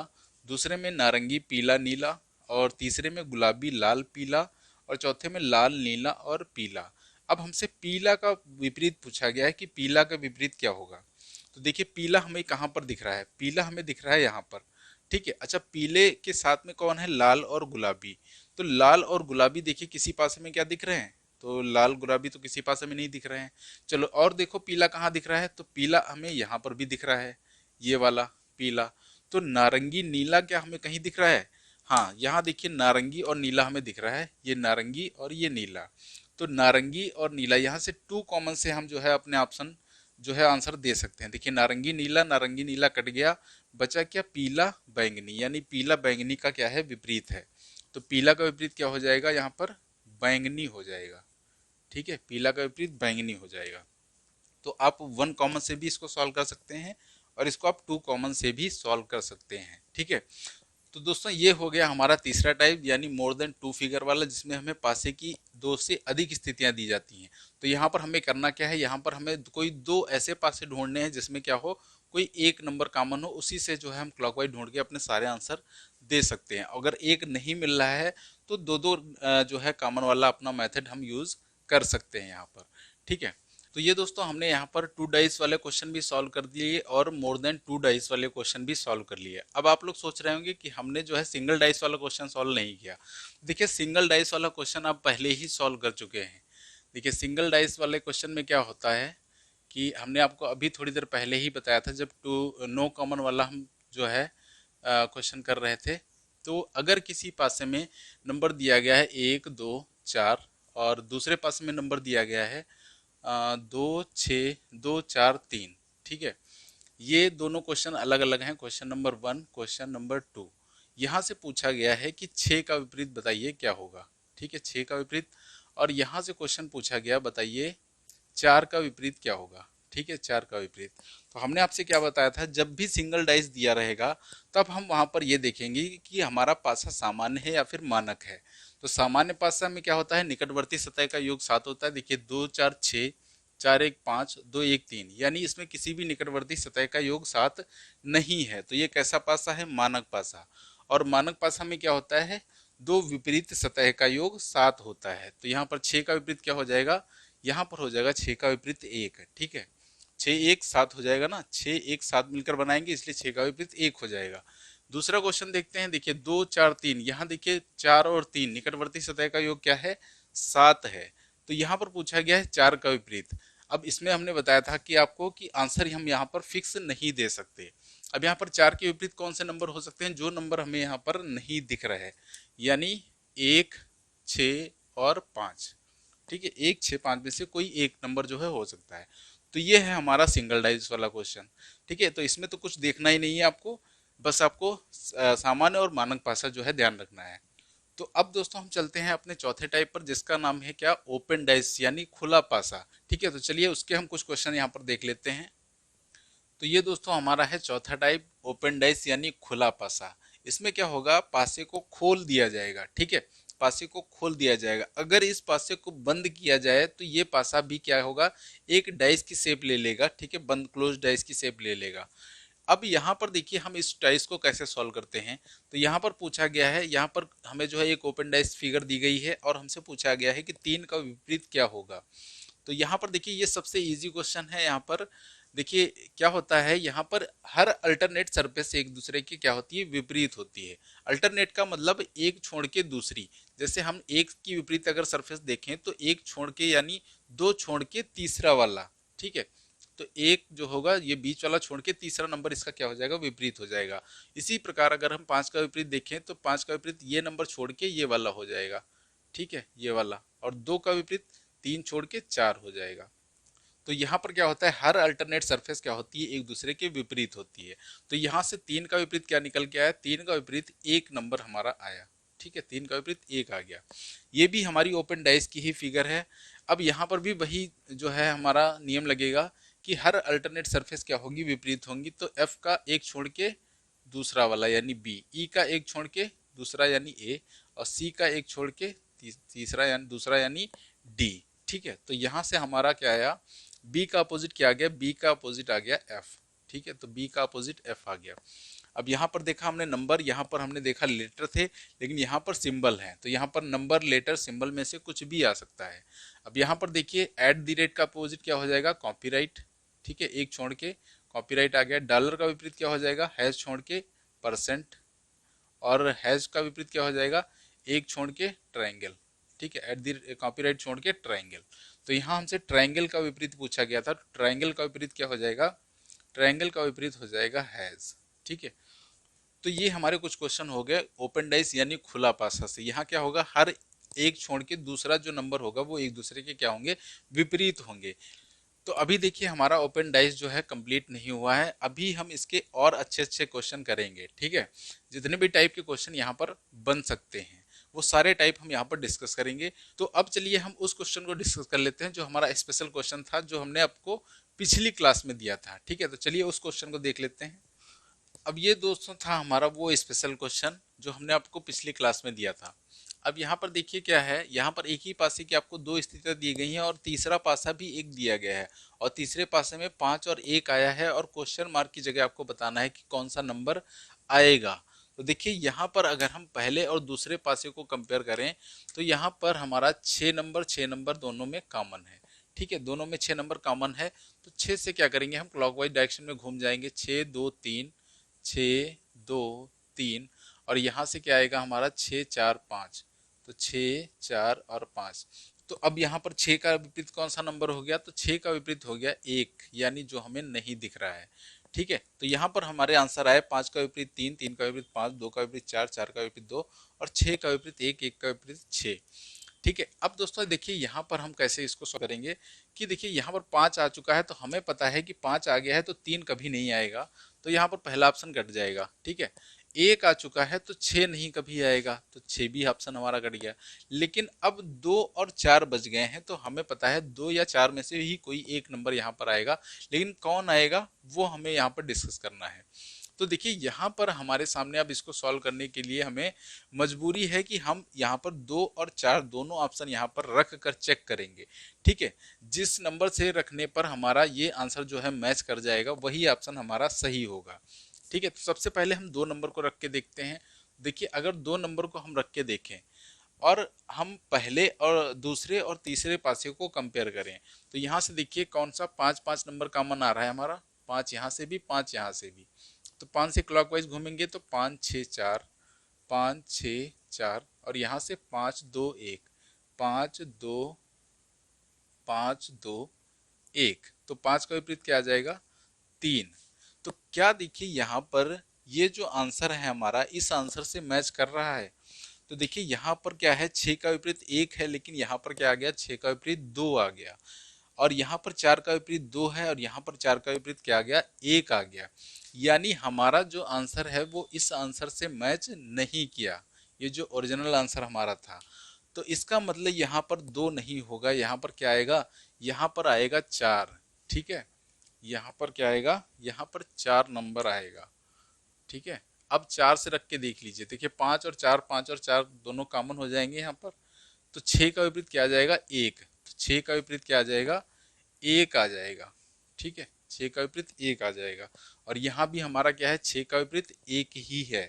दूसरे में नारंगी पीला नीला, और तीसरे में गुलाबी लाल पीला, और चौथे में लाल नीला और पीला। अब हमसे पीला का विपरीत पूछा गया है कि पीला का विपरीत क्या होगा। तो देखिए पीला हमें कहाँ पर दिख रहा है, पीला हमें दिख रहा है यहाँ पर। ठीक है, अच्छा पीले के साथ में कौन है, लाल और गुलाबी। तो लाल और गुलाबी देखिए किसी पासे में क्या दिख रहे हैं, तो लाल गुलाबी तो किसी पासे में नहीं दिख रहे हैं। चलो और देखो पीला कहाँ दिख रहा है, तो पीला हमें यहाँ पर भी दिख रहा है, ये वाला पीला। तो नारंगी नीला क्या हमें कहीं दिख रहा है, हाँ यहाँ देखिए नारंगी और नीला हमें दिख रहा है, ये नारंगी और ये नीला। तो नारंगी और नीला यहाँ से 2 कॉमन से हम जो है अपने ऑप्शन जो है आंसर दे सकते हैं। देखिए नारंगी नीला कट गया, बचा क्या, पीला बैंगनी, यानी पीला बैंगनी का क्या है, विपरीत है। तो पीला का विपरीत क्या हो जाएगा, यहाँ पर बैंगनी हो जाएगा। ठीक है, पीला का विपरीत बैंगनी हो जाएगा। तो आप 1 कॉमन से भी इसको सॉल्व कर सकते हैं और इसको आप 2 कॉमन से भी सॉल्व कर सकते हैं। ठीक है, तो दोस्तों ये हो गया हमारा तीसरा टाइप, यानी मोर देन टू फिगर वाला, जिसमें हमें पासे की दो से अधिक स्थितियां दी जाती हैं। तो यहाँ पर हमें करना क्या है, यहाँ पर हमें कोई दो ऐसे पासे ढूंढने हैं जिसमें क्या हो, कोई एक नंबर कॉमन हो, उसी से जो है हम क्लॉकवाइज ढूंढ के अपने सारे आंसर दे सकते हैं। अगर एक नहीं मिल रहा है तो दो दो जो है कॉमन वाला अपना मेथड हम यूज कर सकते हैं यहाँ पर। ठीक है, तो ये दोस्तों हमने यहाँ पर टू डाइस वाले क्वेश्चन भी सॉल्व कर दिए और मोर देन टू डाइस वाले क्वेश्चन भी सॉल्व कर लिए। अब आप लोग सोच रहे होंगे कि हमने जो है सिंगल डाइस वाला क्वेश्चन सॉल्व नहीं किया। देखिए सिंगल डाइस वाला क्वेश्चन आप पहले ही सॉल्व कर चुके हैं। देखिए सिंगल डाइस वाले क्वेश्चन में क्या होता है कि हमने आपको अभी थोड़ी देर पहले ही बताया था, जब टू नो कॉमन वाला हम जो है क्वेश्चन कर रहे थे। तो अगर किसी पासे में नंबर दिया गया है 1 2 4 और दूसरे पासे में नंबर दिया गया है 2 6 2 4 3, ठीक है, ये दोनों क्वेश्चन अलग अलग हैं। Question number 1, question number 2। यहाँ से पूछा गया है कि 6 का विपरीत बताइए क्या होगा। ठीक है, 6 का विपरीत। और यहाँ से क्वेश्चन पूछा गया बताइए 4 का विपरीत क्या होगा। ठीक है, 4 का विपरीत। तो हमने आपसे क्या बताया था, जब भी सिंगल डाइस दिया रहेगा तब हम वहां पर ये देखेंगे कि हमारा पासा सामान्य है या फिर मानक है। तो सामान्य पासा में क्या होता है, निकटवर्ती सतह का योग 7 होता है। देखिए 2 4 6, 4 1 5, 2 1 3, यानी इसमें किसी भी निकटवर्ती सतह का योग 7 नहीं है। तो ये कैसा पासा है, मानक पासा। और मानक पासा में क्या होता है, दो विपरीत सतह का योग 7 होता है। तो यहाँ पर 6 का विपरीत क्या हो जाएगा, यहाँ पर हो जाएगा 6 का विपरीत 1। ठीक है, 6 1 7 हो जाएगा ना, 6 1 7 मिलकर बनाएंगे, इसलिए 6 का विपरीत 1 हो जाएगा। दूसरा क्वेश्चन देखते हैं। देखिए 2 4 3, यहाँ देखिए 4 और 3 निकटवर्ती सतह का योग क्या है, 7 है। तो यहाँ पर पूछा गया है 4 का विपरीत। अब इसमें हमने बताया था कि आपको कि आंसर हम यहाँ पर फिक्स नहीं दे सकते। अब यहाँ पर 4 के विपरीत कौन से नंबर हो सकते हैं, जो नंबर हमें यहाँ पर नहीं दिख रहा है, यानी 1 6 और 5। ठीक है, 1 6 5 में से कोई एक नंबर जो है हो सकता है। तो ये है हमारा सिंगल डाइस वाला क्वेश्चन। ठीक है, तो इसमें तो कुछ देखना ही नहीं है आपको, बस आपको सामान्य और मानक पासा जो है ध्यान रखना है। तो अब दोस्तों हम चलते हैं अपने चौथे टाइप पर, जिसका नाम है क्या, ओपन डाइस यानी खुला पासा। ठीक है, तो चलिए उसके हम कुछ क्वेश्चन यहाँ पर देख लेते हैं। तो ये दोस्तों हमारा है चौथा टाइप, ओपन डाइस यानी खुला पासा। इसमें क्या होगा, पासे को खोल दिया जाएगा। ठीक है, पासे को खोल दिया जाएगा। अगर इस पासे को बंद किया जाए तो ये पासा भी क्या होगा, एक डाइस की शेप ले लेगा। ठीक है, बंद क्लोज डाइस की शेप ले लेगा। अब यहाँ पर देखिए हम इस डाइस को कैसे सॉल्व करते हैं। तो यहाँ पर पूछा गया है, यहाँ पर हमें जो है एक ओपन डाइस फिगर दी गई है और हमसे पूछा गया है कि 3 का विपरीत क्या होगा। तो यहाँ पर देखिए ये सबसे इजी क्वेश्चन है। यहाँ पर देखिए क्या होता है, यहाँ पर हर अल्टरनेट सरफेस एक दूसरे की क्या होती है, विपरीत होती है। अल्टरनेट का मतलब एक छोड़ के दूसरी। जैसे हम एक की विपरीत अगर सरफेस देखें तो एक छोड़ के यानी दो छोड़ के तीसरा वाला। ठीक है, तो एक जो होगा ये बीच वाला छोड़ के तीसरा नंबर इसका क्या हो जाएगा, विपरीत हो जाएगा। इसी प्रकार अगर हम 5 का विपरीत देखें तो 5 का विपरीत ये नंबर छोड़ के ये वाला हो जाएगा। ठीक है, ये वाला। और 2 का विपरीत 3 छोड़ के 4 हो जाएगा। तो यहाँ पर क्या होता है, हर अल्टरनेट सरफेस क्या होती है, एक दूसरे के विपरीत होती है। तो यहाँ से 3 का विपरीत क्या निकल के आया, 3 का विपरीत एक नंबर हमारा आया। ठीक है, 3 का विपरीत एक आ गया। ये भी हमारी ओपन डाइस की ही फिगर है। अब यहाँ पर भी वही जो है हमारा नियम लगेगा कि हर अल्टरनेट सरफेस क्या होगी, विपरीत होंगी। तो एफ का एक छोड़ के दूसरा वाला यानी बी, ई का एक छोड़ के दूसरा यानी ए, और सी का एक छोड़ के तीसरा यानी दूसरा यानी डी। ठीक है, तो यहाँ से हमारा क्या आया, बी का अपोजिट क्या आ गया, बी का अपोजिट आ गया एफ। ठीक है, तो बी का अपोजिट एफ आ गया। अब यहाँ पर देखा हमने नंबर, यहाँ पर हमने देखा लेटर थे, लेकिन यहाँ पर सिंबल है। तो यहाँ पर नंबर लेटर सिंबल में से कुछ भी आ सकता है। अब यहाँ पर देखिए @ का अपोजिट क्या हो जाएगा, कॉपीराइट। ठीक है, एक छोड़ के कॉपीराइट आ गया। डॉलर का विपरीत क्या हो जाएगा, हैश छोड़ के परसेंट। और हैश का विपरीत क्या हो जाएगा, एक छोड़ के ट्रायंगल। ठीक है, कॉपीराइट छोड़ के ट्रायंगल। तो यहाँ हमसे ट्रायंगल का विपरीत पूछा गया था। ट्रायंगल का विपरीत क्या हो जाएगा, ट्रायंगल का विपरीत हो जाएगा हैज। ठीक है, तो ये हमारे कुछ क्वेश्चन हो गए ओपन डाइस यानी खुला पासा से। यहाँ क्या होगा, हर एक छोड़ के दूसरा जो नंबर होगा वो एक दूसरे के क्या होंगे, विपरीत होंगे। तो अभी देखिए हमारा ओपन डाइस जो है कंप्लीट नहीं हुआ है। अभी हम इसके और अच्छे अच्छे क्वेश्चन करेंगे। ठीक है, जितने भी टाइप के क्वेश्चन यहाँ पर बन सकते हैं वो सारे टाइप हम यहाँ पर डिस्कस करेंगे। तो अब चलिए हम उस क्वेश्चन को डिस्कस कर लेते हैं जो हमारा स्पेशल क्वेश्चन था, जो हमने आपको पिछली क्लास में दिया था। ठीक है, तो चलिए उस क्वेश्चन को देख लेते हैं। अब ये दोस्तों था हमारा वो स्पेशल क्वेश्चन जो हमने आपको पिछली क्लास में दिया था। अब यहाँ पर देखिए क्या है, यहाँ पर एक ही पासे की आपको दो स्थितियां दी गई हैं और तीसरा पासा भी एक दिया गया है, और तीसरे पासे में 5 और 1 आया है, और क्वेश्चन मार्क की जगह आपको बताना है कि कौन सा नंबर आएगा। तो देखिए यहाँ पर अगर हम पहले और दूसरे पासे को कंपेयर करें तो यहाँ पर हमारा 6 नंबर दोनों में कॉमन है। ठीक है, दोनों में 6 नंबर कॉमन है। तो 6 से क्या करेंगे, हम क्लॉकवाइज डायरेक्शन में घूम जाएंगे, 6 2 3, 6 2 3, और यहाँ से क्या आएगा हमारा 6 4 5, तो 6 4 और 5। तो अब यहाँ पर 6 का विपरीत कौन सा नंबर हो गया, तो 6 का विपरीत हो गया 1, यानी जो हमें नहीं दिख रहा है। ठीक है, तो यहाँ पर हमारे आंसर आए 5 का विपरीत 3, 3 का विपरीत 5, 2 का विपरीत 4, 4 का विपरीत 2, और 6 का विपरीत 1, 1 का विपरीत 6। ठीक है, अब दोस्तों देखिए यहाँ पर हम कैसे इसको सॉल्व करेंगे कि देखिए यहाँ पर 5 आ चुका है, तो हमें पता है कि 5 आ गया है तो 3 कभी नहीं आएगा, तो यहाँ पर पहला ऑप्शन कट जाएगा। ठीक है, 1 आ चुका है तो 6 नहीं कभी आएगा, तो 6 भी ऑप्शन हमारा कट गया। लेकिन अब 2 और 4 बच गए हैं, तो हमें पता है 2 या 4 में से ही कोई एक नंबर यहाँ पर आएगा, लेकिन कौन आएगा वो हमें यहाँ पर डिस्कस करना है। तो देखिए यहाँ पर हमारे सामने अब इसको सॉल्व करने के लिए हमें मजबूरी है कि हम यहाँ पर 2 और 4 दोनों ऑप्शन यहाँ पर रख कर चेक करेंगे। ठीक है, जिस नंबर से रखने पर हमारा ये आंसर जो है मैच कर जाएगा वही ऑप्शन हमारा सही होगा। ठीक है, तो सबसे पहले हम 2 नंबर को रख के देखते हैं। देखिए अगर 2 नंबर को हम रख के देखें और हम पहले और दूसरे और तीसरे पासे को कंपेयर करें, तो यहाँ से देखिए कौन सा 5 5 नंबर कॉमन आ रहा है हमारा, 5 यहाँ से भी 5 यहाँ से भी। तो 5 से क्लॉकवाइज घूमेंगे तो 5 6 4, 5 6 4, और यहाँ से 5 2 1, 5 2 5 2 1, तो 5 का विपरीत क्या आ जाएगा, 3। तो क्या देखिए यहाँ पर ये जो आंसर है हमारा इस आंसर से मैच कर रहा है। तो देखिए यहाँ पर क्या है, 6 का विपरीत 1 है, लेकिन यहाँ पर क्या आ गया, 6 का विपरीत 2 आ गया, और यहाँ पर 4 का विपरीत 2 है, और यहाँ पर 4 का विपरीत क्या आ गया, 1 आ गया। यानी हमारा जो आंसर है वो इस आंसर से मैच नहीं किया, ये जो ओरिजिनल आंसर हमारा था। तो इसका मतलब यहाँ पर 2 नहीं होगा, यहाँ पर क्या आएगा, यहाँ पर आएगा 4। ठीक है, यहाँ पर क्या आएगा, यहाँ पर 4 नंबर आएगा। ठीक है, अब 4 से रख के देख लीजिए, देखिए 5 और 4 दोनों कॉमन हो जाएंगे यहाँ पर, तो 6 का विपरीत क्या आ जाएगा, 1, तो 6 का विपरीत क्या आ जाएगा, 1 आ जाएगा। ठीक है, 6 का विपरीत 1 आ जाएगा, और यहाँ भी हमारा क्या है, 6 का विपरीत 1 ही है।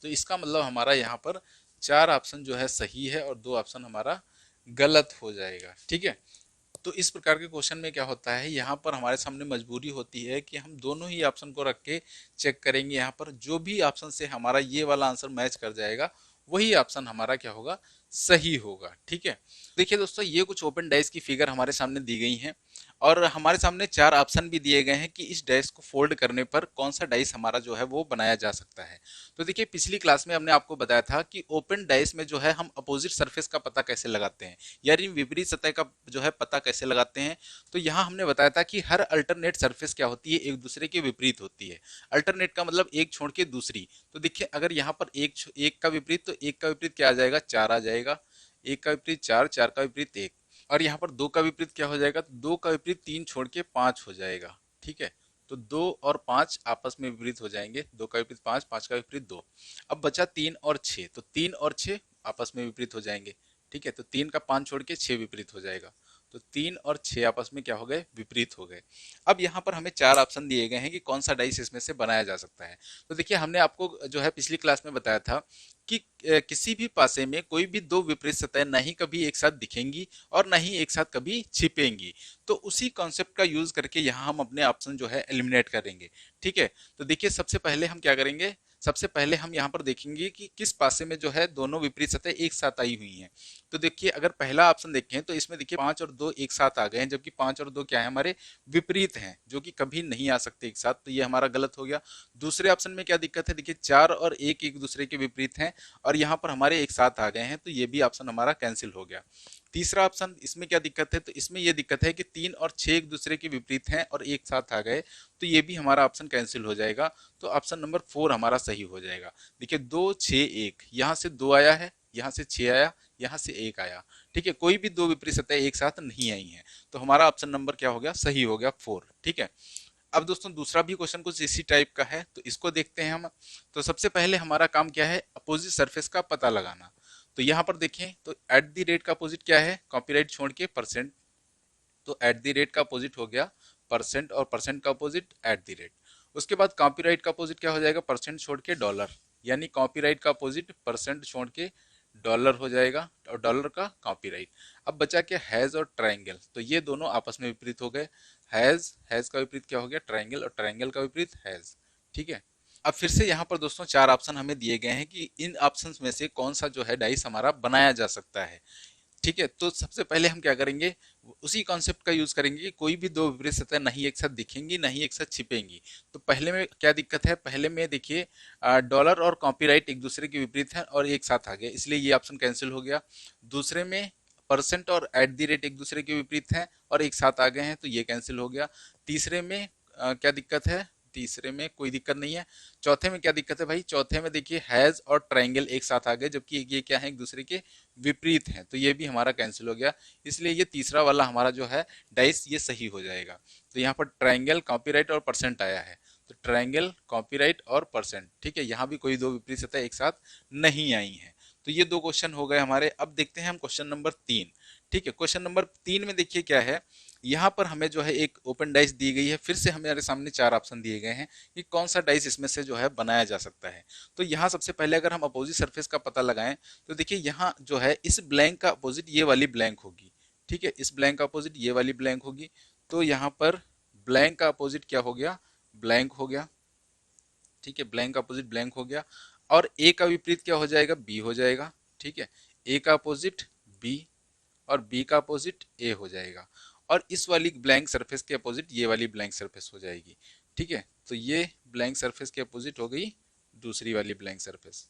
तो इसका मतलब हमारा यहाँ पर 4 ऑप्शन जो है सही है और 2 ऑप्शन हमारा गलत हो जाएगा। ठीक है, तो इस प्रकार के क्वेश्चन में क्या होता है, यहाँ पर हमारे सामने मजबूरी होती है कि हम दोनों ही ऑप्शन को रख के चेक करेंगे। यहाँ पर जो भी ऑप्शन से हमारा ये वाला आंसर मैच कर जाएगा वही ऑप्शन हमारा क्या होगा, सही होगा। ठीक है, देखिए दोस्तों ये कुछ ओपन डाइस की फिगर हमारे सामने दी गई हैं, और हमारे सामने 4 ऑप्शन भी दिए गए हैं कि इस डाइस को फोल्ड करने पर कौन सा डाइस हमारा जो है वो बनाया जा सकता है। तो देखिए पिछली क्लास में हमने आपको बताया था कि ओपन डाइस में जो है हम अपोजिट सरफेस का पता कैसे लगाते हैं, यानी विपरीत सतह का जो है पता कैसे लगाते हैं। तो यहाँ हमने बताया था कि हर अल्टरनेट सरफेस क्या होती है, एक दूसरे के विपरीत होती है। अल्टरनेट का मतलब एक छोड़ के दूसरी। तो देखिए अगर यहाँ पर एक का विपरीत, तो एक का विपरीत क्या आ जाएगा, 4 आ जाएगा, एक का विपरीत 4, 4 का विपरीत 1, और यहाँ पर 2 का विपरीत क्या हो जाएगा, तो 2 का विपरीत 3 छोड़ के 5 हो जाएगा। ठीक है, तो 2 और 5 आपस में विपरीत हो जाएंगे, 2 का विपरीत 5, 5 का विपरीत 2। अब बचा 3 और 6, तो 3 और 6 आपस में विपरीत हो जाएंगे। ठीक है, तो 3 का 5 छोड़ के 6 विपरीत हो जाएगा, तो 3 और 6 आपस में क्या हो गए, विपरीत हो गए। अब यहाँ पर हमें 4 ऑप्शन दिए गए हैं कि कौन सा डाइस इसमें से बनाया जा सकता है। तो देखिए हमने आपको जो है पिछली क्लास में बताया था कि किसी भी पासे में कोई भी दो विपरीत सतह नहीं कभी एक साथ दिखेंगी और ना ही एक साथ कभी छिपेंगी। तो उसी कॉन्सेप्ट का यूज करके यहाँ हम अपने ऑप्शन जो है एलिमिनेट करेंगे। ठीक है, तो देखिए सबसे पहले हम क्या करेंगे, सबसे पहले हम यहाँ पर देखेंगे कि किस पासे में जो है दोनों विपरीत सतह एक साथ आई हुई हैं। तो देखिए अगर पहला ऑप्शन देखें तो इसमें देखिए 5 और 2 एक साथ आ गए हैं, जबकि 5 और 2 क्या है, हमारे विपरीत हैं, जो कि कभी नहीं आ सकते एक साथ, तो ये हमारा गलत हो गया। दूसरे ऑप्शन में क्या दिक्कत है, देखिए 4 और 1 एक दूसरे के विपरीत हैं और यहाँ पर हमारे एक साथ आ गए हैं, तो ये भी ऑप्शन हमारा कैंसिल हो गया। तीसरा ऑप्शन, इसमें क्या दिक्कत है, तो इसमें ये दिक्कत है कि 3 और 6 एक दूसरे के विपरीत हैं और एक साथ आ गए, तो ये भी हमारा ऑप्शन कैंसिल हो जाएगा। तो ऑप्शन नंबर 4 हमारा सही हो जाएगा। देखिए 2 6 1, यहाँ से 2 आया है, यहाँ से 6 आया, यहाँ से 1 आया। ठीक है, कोई भी दो विपरीत सतह एक साथ नहीं आई हैं, तो हमारा ऑप्शन नंबर क्या हो गया, सही हो गया 4। ठीक है, अब दोस्तों दूसरा भी क्वेश्चन कुछ इसी टाइप का है, तो इसको देखते हैं हम। तो सबसे पहले हमारा काम क्या है, अपोजिट सरफेस का पता लगाना। तो यहाँ पर देखें तो एट द रेट का अपोजिट क्या है, कॉपीराइट छोड़ के परसेंट। तो एट द रेट का अपोजिट हो गया परसेंट, और परसेंट का अपोजिट एट द रेट। उसके बाद कॉपीराइट का अपोजिट क्या हो जाएगा, परसेंट छोड़ के डॉलर, यानी कॉपीराइट का अपोजिट परसेंट छोड़ के डॉलर हो जाएगा, और डॉलर का कॉपीराइट। अब बचा क्या, हैज और ट्रायंगल, तो ये दोनों आपस में विपरीत हो गए। हैज का विपरीत क्या हो गया, ट्रायंगल, और ट्रायंगल का विपरीत हैज। ठीक है। अब फिर से यहाँ पर दोस्तों चार ऑप्शन हमें दिए गए हैं कि इन ऑप्शंस में से कौन सा जो है डाइस हमारा बनाया जा सकता है। ठीक है, तो सबसे पहले हम क्या करेंगे, उसी कॉन्सेप्ट का यूज करेंगे कि कोई भी दो विपरीत सतह नहीं एक साथ दिखेंगी, नहीं एक साथ छिपेंगी। तो पहले में क्या दिक्कत है, पहले में देखिए डॉलर और कॉपीराइट एक दूसरे के विपरीत हैं और एक साथ आ गए, इसलिए ये ऑप्शन कैंसिल हो गया। दूसरे में परसेंट और एट द रेट एक दूसरे के विपरीत हैं और एक साथ आ गए हैं, तो ये कैंसिल हो गया। तीसरे में क्या दिक्कत है, तीसरे में कोई दिक्कत नहीं है। चौथे में क्या दिक्कत है भाई, चौथे में देखिए हैज और ट्रायंगल एक साथ आ गए, जबकि ये क्या है, एक दूसरे के विपरीत हैं, तो ये भी हमारा कैंसिल हो गया। इसलिए ये तीसरा वाला हमारा जो है डाइस ये सही हो जाएगा। तो यहाँ पर ट्रायंगल, कॉपीराइट और परसेंट आया है, तो ट्रायंगल, कॉपीराइट और परसेंट। ठीक है, यहाँ भी कोई दो विपरीत सतह एक साथ नहीं आई है। तो ये दो क्वेश्चन हो गए हमारे। अब देखते हैं हम क्वेश्चन नंबर 3। ठीक है, क्वेश्चन नंबर 3 में देखिए क्या है, यहाँ पर हमें जो है एक ओपन डाइस दी गई है, फिर से हमारे सामने चार ऑप्शन दिए गए हैं कि कौन सा डाइस इसमें से जो है बनाया जा सकता है। तो यहाँ सबसे पहले अगर हम अपोजिट सरफेस का पता लगाएं, तो देखिए यहाँ जो है इस ब्लैंक का अपोजिट ये वाली ब्लैंक होगी। ठीक है, इस ब्लैंक का अपोजिट ये वाली ब्लैंक होगी। तो यहाँ पर ब्लैंक का अपोजिट क्या हो गया, ब्लैंक हो गया। ठीक है, ब्लैंक का अपोजिट ब्लैंक हो गया। और ए का विपरीत क्या हो जाएगा, बी हो जाएगा। ठीक है, ए का अपोजिट बी, और बी का अपोजिट ए हो जाएगा। और इस वाली ब्लैंक सरफेस के अपोजिट ये वाली ब्लैंक सरफेस हो जाएगी। ठीक है, तो ये ब्लैंक सरफेस के अपोजिट हो गई दूसरी वाली ब्लैंक सरफेस।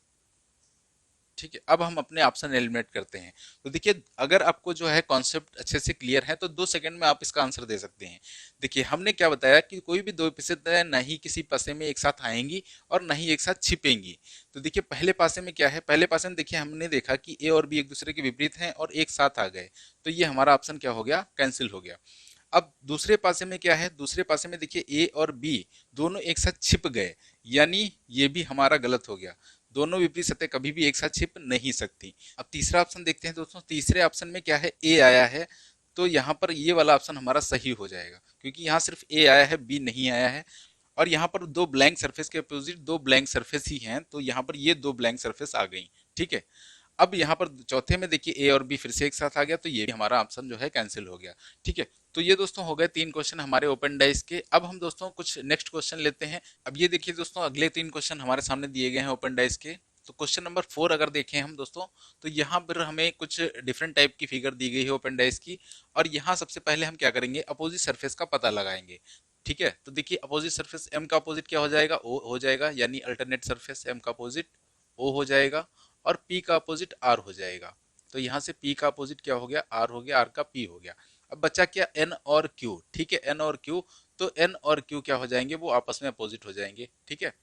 ठीक है, अब हम अपने ऑप्शन एलिमिनेट करते हैं। तो देखिए अगर आपको जो है कॉन्सेप्ट अच्छे से क्लियर है तो 2 सेकंड में आप इसका आंसर दे सकते हैं। देखिए हमने क्या बताया कि कोई भी दो विपरीत ना ही किसी पासे में एक साथ आएंगी और ना ही एक साथ छिपेंगी। तो देखिए पहले पासे में क्या है, पहले पासे में देखिए हमने देखा कि ए और बी एक दूसरे के विपरीत हैं और एक साथ आ गए, तो ये हमारा ऑप्शन क्या हो गया, कैंसिल हो गया। अब दूसरे पासे में क्या है, दूसरे पासे में देखिए ए और बी दोनों एक साथ छिप गए, यानी ये भी हमारा गलत हो गया। दोनों विपरीत सतह कभी भी एक साथ छिप नहीं सकती। अब तीसरा ऑप्शन देखते हैं दोस्तों, तीसरे ऑप्शन में क्या है, ए आया है, तो यहाँ पर ये वाला ऑप्शन हमारा सही हो जाएगा, क्योंकि यहाँ सिर्फ ए आया है, बी नहीं आया है। और यहाँ पर दो ब्लैंक सरफेस के अपोजिट दो ब्लैंक सरफेस ही हैं, तो यहाँ पर ये दो ब्लैंक सरफेस आ गई। ठीक है, अब यहाँ पर चौथे में देखिए ए और बी फिर से एक साथ आ गया, तो ये भी हमारा ऑप्शन जो है कैंसिल हो गया। ठीक है, तो ये दोस्तों हो गए 3 क्वेश्चन हमारे ओपन डाइस के। अब हम दोस्तों कुछ नेक्स्ट क्वेश्चन लेते हैं। अब ये देखिए दोस्तों अगले 3 क्वेश्चन हमारे सामने दिए गए हैं ओपन डाइस के। तो क्वेश्चन नंबर 4 अगर देखें हम दोस्तों, तो यहाँ पर हमें कुछ डिफरेंट टाइप की फिगर दी गई है ओपन डाइस की। और यहाँ सबसे पहले हम क्या करेंगे, अपोजिट सरफेस का पता लगाएंगे। ठीक है, तो देखिए अपोजिट सरफेस एम का अपोजिट क्या हो जाएगा, ओ हो जाएगा, यानी अल्टरनेट सरफेस एम का अपोजिट ओ हो जाएगा। और P का अपोजिट R हो जाएगा। तो यहाँ से P का अपोजिट क्या हो गया, R हो गया, R का P हो गया। अब बचा क्या, N और Q। ठीक है, N और Q, तो N और Q क्या हो जाएंगे, वो आपस में अपोजिट हो जाएंगे। ठीक है,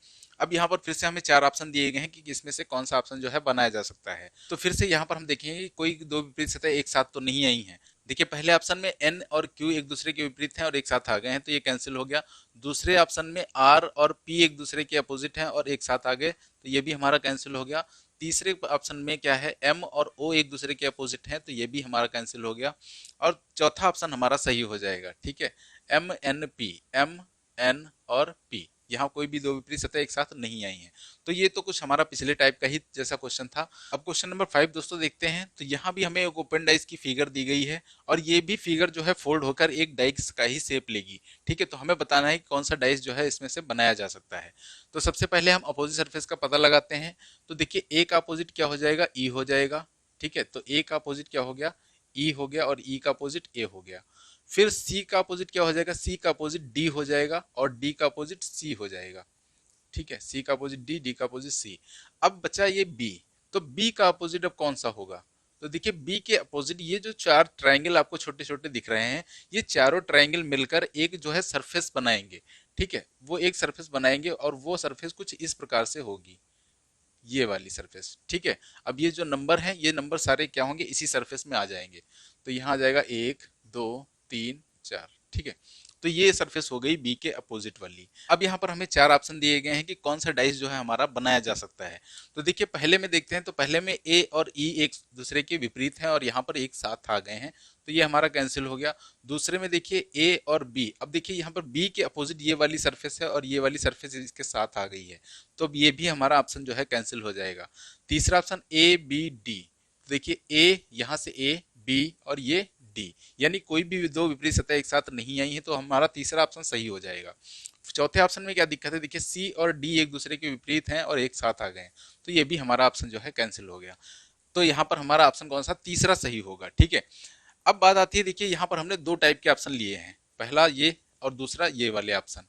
अब यहाँ पर फिर से हमें चार ऑप्शन दिए गए हैं कि इसमें से कौन सा ऑप्शन जो है बनाया जा सकता है। तो फिर से यहाँ पर हम देखेंगे कि कोई दो विपरीत सतह एक साथ तो नहीं आई हैं। देखिए पहले ऑप्शन में N और Q एक दूसरे के विपरीत हैं और एक साथ आ गए हैं, तो ये कैंसिल हो गया। दूसरे ऑप्शन में R और P एक दूसरे के अपोजिट हैं और एक साथ आ गए, तो ये भी हमारा कैंसिल हो गया। तीसरे ऑप्शन में क्या है, M और O एक दूसरे के अपोजिट हैं, तो ये भी हमारा कैंसिल हो गया। और चौथा ऑप्शन हमारा सही हो जाएगा। ठीक है, MNP, MN और P, यहाँ कोई भी दो विपरीत सतह एक साथ नहीं आई हैं। तो ये तो कुछ हमारा पिछले टाइप का ही जैसा क्वेश्चन था। अब क्वेश्चन नंबर 5 दोस्तों देखते हैं। तो यहाँ भी हमें एक ओपन डाइस की फिगर दी गई है और ये भी फिगर जो है फोल्ड होकर एक डाइस का ही शेप लेगी। ठीक है, तो हमें बताना है कि कौन सा डाइस जो है इसमें से बनाया जा सकता है। तो सबसे पहले हम अपोजिट सरफेस का पता लगाते हैं। तो देखिए ए का अपोजिट क्या हो जाएगा, ई हो जाएगा। ठीक है, तो ए का अपोजिट क्या हो गया, ई हो गया, और ई का अपोजिट ए हो गया। फिर सी का अपोजिट क्या हो जाएगा, सी का अपोजिट डी हो जाएगा, और डी का अपोजिट सी हो जाएगा। ठीक है, सी का अपोजिट डी, डी का अपोजिट सी। अब बचा ये बी, तो बी का अपोजिट अब कौन सा होगा। तो देखिए बी के अपोजिट ये जो चार ट्रायंगल आपको छोटे छोटे दिख रहे हैं, ये चारों ट्रायंगल मिलकर एक जो है सरफेस बनाएंगे। ठीक है, वो एक सरफेस बनाएंगे और वो सरफेस कुछ इस प्रकार से होगी, ये वाली सरफेस। ठीक है, अब ये जो नंबर है, ये नंबर सारे क्या होंगे, इसी सरफेस में आ जाएंगे। तो यहाँ आ जाएगा 1 2 3 4। ठीक है, तो ये सरफेस हो गई बी के अपोजिट वाली। अब यहाँ पर हमें 4 ऑप्शन दिए गए हैं कि कौन सा डाइस जो है हमारा बनाया जा सकता है। तो देखिए पहले में देखते हैं, तो पहले में ए और ई एक दूसरे के विपरीत हैं और यहाँ पर एक साथ आ गए हैं, तो ये हमारा कैंसिल हो गया। दूसरे में देखिए ए और बी, अब देखिए यहाँ पर बी के अपोजिट ये वाली सरफेस है और ये वाली सरफेस इसके साथ आ गई है, तो अब ये भी हमारा ऑप्शन जो है कैंसिल हो जाएगा। तीसरा ऑप्शन ए बी डी, देखिए ए, यहाँ से ए, बी और ये डी, यानी कोई भी दो विपरीत सतह एक साथ नहीं आई है, तो हमारा तीसरा ऑप्शन सही हो जाएगा। चौथे ऑप्शन में क्या दिक्कत है, देखिए सी और डी एक दूसरे के विपरीत हैं और एक साथ आ गए हैं, तो ये भी हमारा ऑप्शन जो है कैंसिल हो गया। तो यहाँ पर हमारा ऑप्शन कौन सा, तीसरा सही होगा। ठीक है, अब बात आती है, देखिए यहाँ पर हमने दो टाइप के ऑप्शन लिए हैं, पहला ये और दूसरा ये वाले ऑप्शन,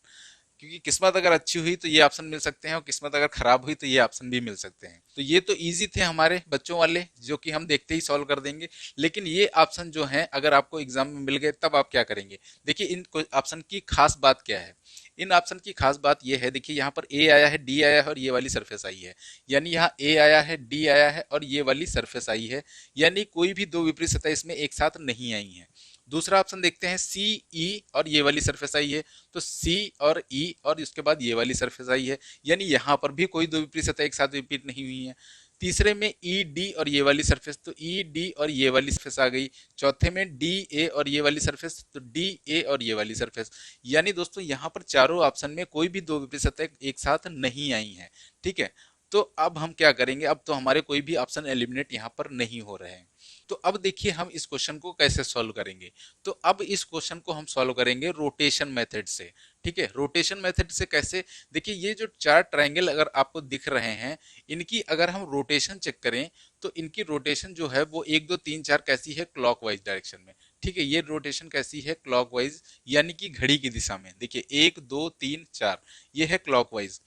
क्योंकि किस्मत अगर अच्छी हुई तो ये ऑप्शन मिल सकते हैं और किस्मत अगर खराब हुई तो ये ऑप्शन भी मिल सकते हैं। तो ये तो इजी थे हमारे बच्चों वाले, जो कि हम देखते ही सॉल्व कर देंगे, लेकिन ये ऑप्शन जो है अगर आपको एग्जाम में मिल गए तब आप क्या करेंगे। देखिए इन ऑप्शन की खास बात क्या है, इन ऑप्शन की खास बात ये है, देखिए यहाँ पर ए आया है, डी आया है और ये वाली सरफेस आई है, यानी यहाँ ए आया है, डी आया है और ये वाली सरफेस आई है, यानी कोई भी दो विपरीत सतह इसमें एक साथ नहीं आई है। दूसरा ऑप्शन देखते हैं, सी ई और ये वाली सरफेस आई है, तो सी और ई और इसके बाद ये वाली सरफेस आई है, यानी यहाँ पर भी कोई दो विपरीत सतह एक साथ रिपीट नहीं हुई है। तीसरे में ई डी और ये वाली सरफेस, तो ई डी और ये वाली सरफेस आ गई। चौथे में डी ए और ये वाली सरफेस, तो डी ए और ये वाली सरफेस, यानी दोस्तों यहाँ पर चारों ऑप्शन में कोई भी दो विपरीत सतह एक साथ नहीं आई है। ठीक है, तो अब हम क्या करेंगे, अब तो हमारे कोई भी ऑप्शन एलिमिनेट यहाँ पर नहीं हो रहे हैं। तो अब देखिए हम इस क्वेश्चन को कैसे सॉल्व करेंगे। तो अब इस क्वेश्चन को हम सॉल्व करेंगे रोटेशन मेथड से। ठीक है, रोटेशन मेथड से कैसे, देखिए ये जो चार ट्रायंगल अगर आपको दिख रहे हैं, इनकी अगर हम रोटेशन चेक करें तो इनकी रोटेशन जो है वो 1 2 3 4 कैसी है, क्लॉकवाइज डायरेक्शन में। ठीक है, ये रोटेशन कैसी है, क्लॉकवाइज, यानी कि घड़ी की दिशा में। देखिए 1 2 3 4, ये है क्लॉकवाइज।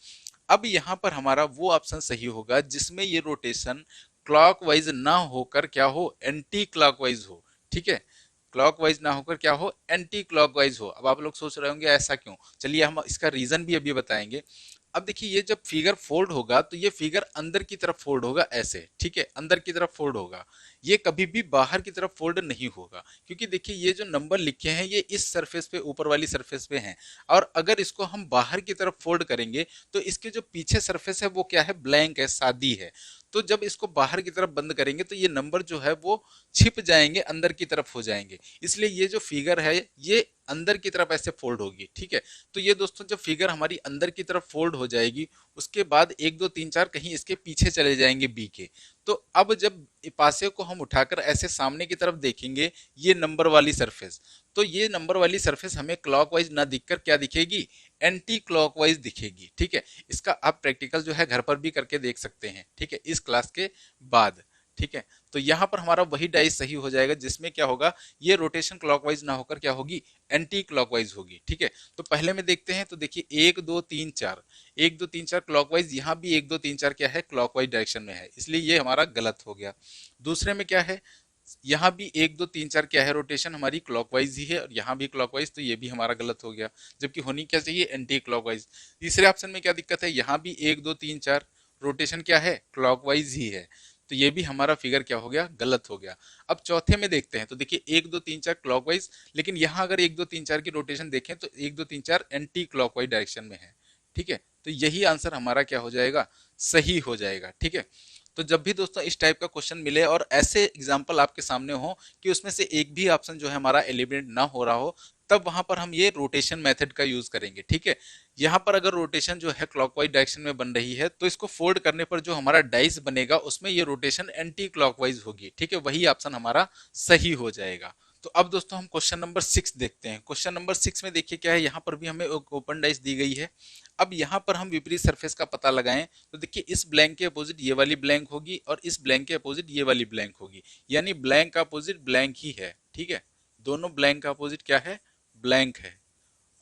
अब यहाँ पर हमारा वो ऑप्शन सही होगा जिसमें ये रोटेशन क्लॉकवाइज ना होकर क्या हो, एंटी क्लॉकवाइज हो। ठीक है, क्लॉकवाइज ना होकर क्या हो, एंटी क्लॉकवाइज हो। अब आप लोग सोच रहे होंगे ऐसा क्यों, चलिए हम इसका रीजन भी अभी बताएंगे। अब देखिए ये जब फिगर फोल्ड होगा तो ये फिगर अंदर की तरफ फोल्ड होगा ऐसे। ठीक है, अंदर की तरफ फोल्ड होगा, ये कभी भी बाहर की तरफ फोल्ड नहीं होगा, क्योंकि देखिए ये जो नंबर लिखे हैं ये इस सरफेस पे, ऊपर वाली सरफेस पे हैं, और अगर इसको हम बाहर की तरफ फोल्ड करेंगे तो इसके जो पीछे सरफेस है वो क्या है, ब्लैंक है, सादी है। तो जब इसको बाहर की तरफ बंद करेंगे तो ये नंबर जो है वो छिप जाएंगे, अंदर की तरफ हो जाएंगे, इसलिए ये जो फिगर है ये अंदर की तरफ ऐसे फोल्ड होगी। ठीक है, तो ये दोस्तों जब फिगर हमारी अंदर की तरफ फोल्ड हो जाएगी, उसके बाद 1 2 3 4 कहीं इसके पीछे चले जाएंगे बी के। तो अब जब पासे को हम उठाकर ऐसे सामने की तरफ देखेंगे, ये नंबर वाली सरफेस, तो ये नंबर वाली सरफेस हमें क्लॉकवाइज ना दिखकर क्या दिखेगी, एंटी क्लॉकवाइज दिखेगी। ठीक है, इसका आप प्रैक्टिकल जो है घर पर भी करके देख सकते हैं। ठीक है, इस क्लास के बाद। ठीक है, तो यहाँ पर हमारा वही डाइस सही हो जाएगा जिसमें क्या होगा, ये रोटेशन क्लॉकवाइज ना होकर क्या होगी, एंटी क्लॉकवाइज होगी। ठीक है, तो पहले में देखते हैं, तो देखिए 1 2 3 4, 1 2 3 4 क्लॉकवाइज, यहाँ भी 1 2 3 4 क्या है, क्लॉकवाइज डायरेक्शन में है, इसलिए ये हमारा गलत हो गया। दूसरे में क्या है, यहाँ भी 1 2 3 4 क्या है, रोटेशन हमारी क्लॉकवाइज ही है और यहाँ भी क्लॉकवाइज, तो ये भी हमारा गलत हो गया, जबकि होनी क्या चाहिए, एंटी क्लॉकवाइज। तीसरे ऑप्शन में क्या दिक्कत है, यहाँ भी 1 2 3 4 रोटेशन क्या है, क्लॉकवाइज ही है, तो ये भी हमारा फिगर क्या हो गया, गलत हो गया। अब चौथे में देखते हैं, तो देखिए 1 2 3 4 क्लॉकवाइज, लेकिन यहाँ अगर 1 2 3 4 की रोटेशन देखें तो 1 2 3 4 एंटी क्लॉकवाइज डायरेक्शन में है। ठीक है, तो यही आंसर हमारा क्या हो जाएगा, सही हो जाएगा। ठीक है, तो जब भी दोस्तों इस टाइप का क्वेश्चन मिले और ऐसे एग्जाम्पल आपके सामने हो कि उसमें से एक भी ऑप्शन जो है हमारा एलिमिनेट ना हो रहा हो, तब वहां पर हम ये रोटेशन मेथड का यूज करेंगे। ठीक है, यहाँ पर अगर रोटेशन जो है क्लॉकवाइज डायरेक्शन में बन रही है तो इसको फोल्ड करने पर जो हमारा डाइस बनेगा उसमें ये रोटेशन एंटी क्लॉकवाइज होगी। ठीक है, वही ऑप्शन हमारा सही हो जाएगा। तो अब दोस्तों हम क्वेश्चन नंबर 6 देखते हैं। क्वेश्चन नंबर 6 में देखिए क्या है, यहाँ पर भी हमें एक ओपन डाइस दी गई है। अब यहाँ पर हम विपरीत सरफेस का पता लगाएं, तो देखिए इस ब्लैंक के अपोजिट ये वाली ब्लैंक होगी और इस ब्लैंक के अपोजिट ये वाली ब्लैंक होगी, यानी ब्लैंक का अपोजिट ब्लैंक ही है। ठीक है, दोनों ब्लैंक का अपोजिट क्या है, ब्लैंक है।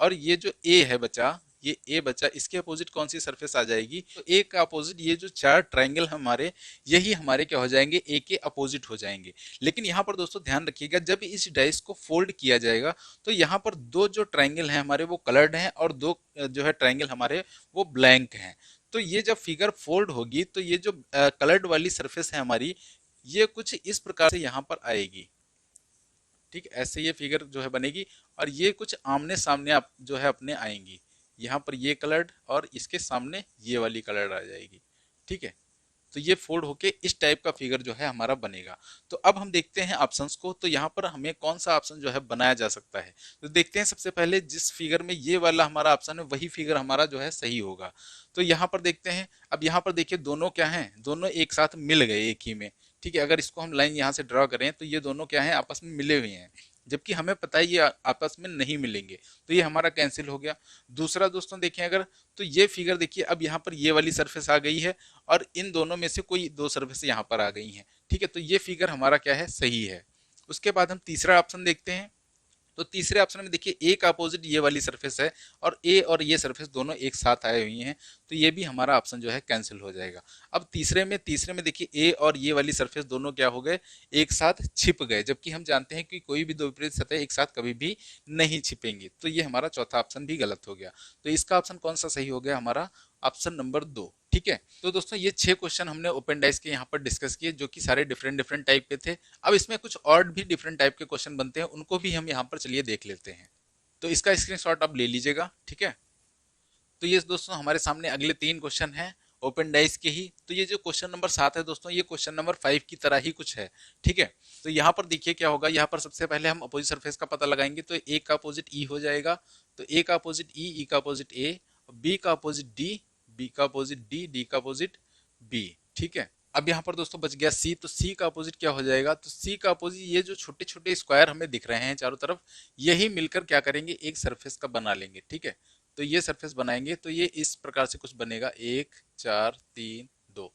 और ये जो ए है बचा, ये ए बचा, इसके अपोजिट कौन सी सरफेस आ जाएगी, तो ए का अपोजिट ये जो चार ट्रायंगल हमारे, यही हमारे क्या हो जाएंगे, ए के अपोजिट हो जाएंगे। लेकिन यहाँ पर दोस्तों ध्यान रखिएगा, जब इस डाइस को फोल्ड किया जाएगा तो यहाँ पर दो जो ट्रायंगल हैं हमारे वो कलर्ड हैं और दो जो है ट्रायंगल हमारे वो ब्लैंक हैं। तो ये जब फिगर फोल्ड होगी तो ये जो कलर्ड वाली सरफेस है हमारी, ये कुछ इस प्रकार से यहाँ पर आएगी। ठीक, ऐसे ये फिगर जो है बनेगी और ये कुछ आमने सामने आप जो है अपने आएंगी। यहाँ पर ये कलर्ड और इसके सामने ये वाली कलर्ड आ जाएगी। ठीक है, तो ये फोल्ड होके इस टाइप का फिगर जो है हमारा बनेगा। तो अब हम देखते हैं ऑप्शंस को, तो यहाँ पर हमें कौन सा ऑप्शन जो है बनाया जा सकता है। तो देखते हैं सबसे पहले जिस फिगर में ये वाला हमारा ऑप्शन है वही फिगर हमारा जो है सही होगा। तो यहाँ पर देखते हैं, अब यहाँ पर देखिए दोनों क्या हैं, दोनों एक साथ मिल गए एक ही में। ठीक है, अगर इसको हम लाइन यहाँ से ड्रॉ करें तो ये दोनों क्या है, आपस में मिले हुए हैं, जबकि हमें पता है ये आपस में नहीं मिलेंगे, तो ये हमारा कैंसिल हो गया। दूसरा दोस्तों देखें अगर, तो ये फिगर देखिए, अब यहाँ पर ये वाली सरफेस आ गई है और इन दोनों में से कोई दो सरफेस यहाँ पर आ गई हैं। ठीक है, तो ये फिगर हमारा क्या है, सही है। उसके बाद हम तीसरा ऑप्शन देखते हैं। तो तीसरे ऑप्शन में देखिए ए का अपोजिट ये वाली सरफेस है और ए और ये सरफेस दोनों एक साथ आए हुई हैं, तो ये भी हमारा ऑप्शन जो है कैंसिल हो जाएगा। अब तीसरे में देखिए ए और ये वाली सरफेस दोनों क्या हो गए, एक साथ छिप गए, जबकि हम जानते हैं कि कोई भी दो विपरीत सतह एक साथ कभी भी नहीं छिपेंगी, तो ये हमारा चौथा ऑप्शन भी गलत हो गया। तो इसका ऑप्शन कौन सा सही हो गया, हमारा ऑप्शन नंबर 2। ठीक है, तो दोस्तों ये 6 क्वेश्चन हमने ओपन डाइस के यहाँ पर डिस्कस किए, जो कि सारे डिफरेंट डिफरेंट टाइप के थे। अब इसमें कुछ और भी डिफरेंट टाइप के क्वेश्चन बनते हैं, उनको भी हम यहाँ पर चलिए देख लेते हैं। तो इसका स्क्रीनशॉट आप ले लीजिएगा। ठीक है, तो ये दोस्तों हमारे सामने अगले 3 क्वेश्चन हैं ओपन डाइस के ही। तो ये जो क्वेश्चन नंबर 7 है दोस्तों, ये क्वेश्चन नंबर 5 की तरह ही कुछ है। ठीक है, तो यहाँ पर देखिए क्या होगा, यहाँ पर सबसे पहले हम अपोजिट सरफेस का पता लगाएंगे, तो ए का अपोजिट ई हो जाएगा, तो ए का अपोजिट ई का अपोजिट ए, बी का अपोजिट डी, बी का अपोजिट डी, डी का अपोजिट बी। ठीक है, अब यहाँ पर दोस्तों बच गया सी, तो सी का अपोजिट क्या हो जाएगा, तो सी का अपोजिट ये जो छोटे छोटे स्क्वायर हमें दिख रहे हैं चारों तरफ, यही मिलकर क्या करेंगे, एक सरफेस का बना लेंगे। ठीक है, तो ये सरफेस बनाएंगे, तो ये इस प्रकार से कुछ बनेगा, 1 4 3 2।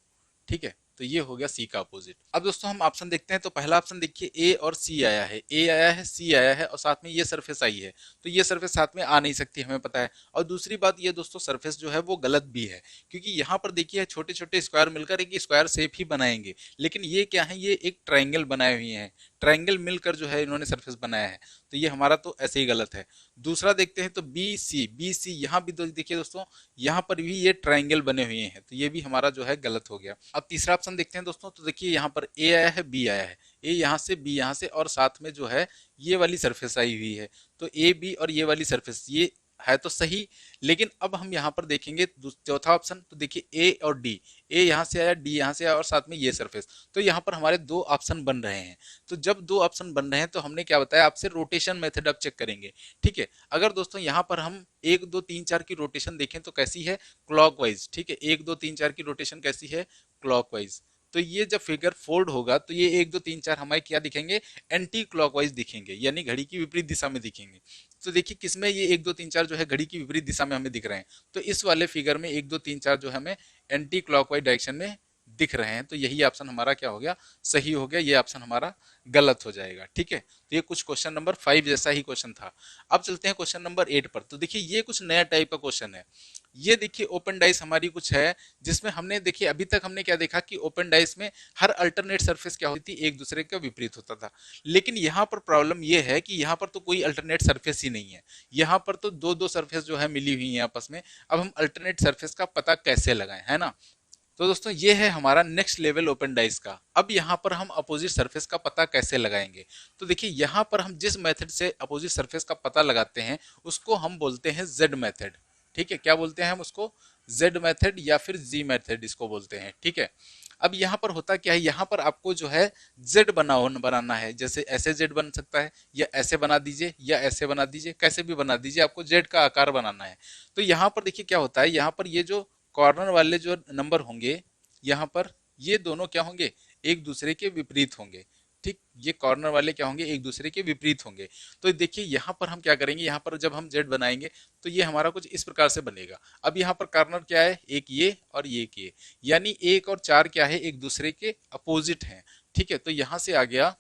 ठीक है, तो ये हो गया सी का अपोजिट। अब दोस्तों हम ऑप्शन देखते हैं, तो पहला ऑप्शन देखिए ए और सी आया है, ए आया है, सी आया है और साथ में ये सरफेस आई है, तो ये सरफेस साथ में आ नहीं सकती, हमें पता है। और दूसरी बात ये दोस्तों, सरफेस जो है वो गलत भी है, क्योंकि यहाँ पर देखिए छोटे छोटे स्क्वायर मिलकर एक स्क्वायर शेप ही बनाएंगे, लेकिन ये क्या है, ये एक ट्राइंगल बनाए हुए हैं, ट्राइंगल मिलकर जो है इन्होंने सरफेस बनाया है, तो ये हमारा तो ऐसे ही गलत है। दूसरा देखते हैं, तो बी सी यहाँ भी देखिए दोस्तों, यहाँ पर भी ये ट्राइंगल बने हुए हैं, तो ये भी हमारा जो है गलत हो गया। अब तीसरा ऑप्शन देखते हैं दोस्तों, तो देखिए यहाँ पर ए आया है, बी आया है, ए यहाँ से, बी यहाँ से, और साथ में जो है ये वाली सरफेस आई हुई है, तो ए बी और ये वाली सरफेस ये है तो सही। लेकिन अब हम यहाँ पर देखेंगे चौथा ऑप्शन, तो देखिए ए और डी, ए यहाँ से आया, डी यहाँ से आया और साथ में ये सरफेस, तो यहाँ पर हमारे दो ऑप्शन बन रहे हैं। तो जब दो ऑप्शन बन रहे हैं तो हमने क्या बताया आपसे, रोटेशन मेथड अब चेक करेंगे। ठीक है, अगर दोस्तों यहाँ पर हम 1 2 3 4 की रोटेशन देखें तो कैसी है, क्लॉकवाइज। ठीक है, 1 2 3 4 की रोटेशन कैसी है, क्लॉकवाइज। तो ये जब फिगर फोल्ड होगा तो ये 1 2 3 4 हमारे क्या दिखेंगे, एंटी क्लॉकवाइज दिखेंगे, यानी घड़ी की विपरीत दिशा में दिखेंगे। तो देखिए किसमें ये 1 2 3 4 जो है घड़ी की विपरीत दिशा में हमें दिख रहे हैं, तो इस वाले फिगर में 1 2 3 4 जो है हमें एंटी क्लॉकवाइज डायरेक्शन में दिख रहे हैं, तो यही ऑप्शन हमारा क्या हो गया, सही हो गया, ये ऑप्शन हमारा गलत हो जाएगा। ठीक है, तो ये कुछ क्वेश्चन नंबर 5 जैसा ही क्वेश्चन था। अब चलते हैं क्वेश्चन नंबर 8 पर। तो देखिए ये कुछ नया टाइप का क्वेश्चन है। ये देखिए ओपन डाइस हमारी कुछ है, जिसमें हमने देखिए अभी तक हमने क्या देखा कि ओपन डाइस में हर अल्टरनेट सरफेस क्या होती थी, एक दूसरे का विपरीत होता था। लेकिन यहाँ पर प्रॉब्लम ये है कि यहाँ पर तो कोई अल्टरनेट सरफेस ही नहीं है, यहाँ पर तो दो दो सरफेस जो है मिली हुई है आपस में। अब हम अल्टरनेट सरफेस का पता कैसे लगाएं, है ना। तो दोस्तों ये है हमारा नेक्स्ट लेवल ओपन डाइस का। अब यहाँ पर हम अपोजिट सरफेस का पता कैसे लगाएंगे, तो देखिए यहाँ पर हम जिस मेथड से अपोजिट सरफेस का पता लगाते हैं उसको हम बोलते हैं जेड मेथड। ठीक है, क्या बोलते हैं हम उसको, जेड मेथड या फिर जी मेथड इसको बोलते हैं। ठीक है, अब यहाँ पर होता क्या है, यहाँ पर आपको जो है जेड बनाना है, जैसे ऐसे जेड बन सकता है, या ऐसे बना दीजिए, या ऐसे बना दीजिए, कैसे भी बना दीजिए, आपको जेड का आकार बनाना है। तो यहाँ पर देखिए क्या होता है, यहाँ पर ये जो कॉर्नर वाले जो नंबर होंगे, यहाँ पर ये दोनों क्या होंगे, एक दूसरे के विपरीत होंगे। ठीक, ये कॉर्नर वाले क्या होंगे, एक दूसरे के विपरीत होंगे। तो देखिए यहाँ पर हम क्या करेंगे, यहाँ पर जब हम जेड बनाएंगे तो ये हमारा कुछ इस प्रकार से बनेगा। अब यहाँ पर कॉर्नर क्या है, एक ये और ये एक ये, यानी 1 और 4 क्या है, एक दूसरे के अपोजिट हैं। ठीक है, तो यहाँ से आ गया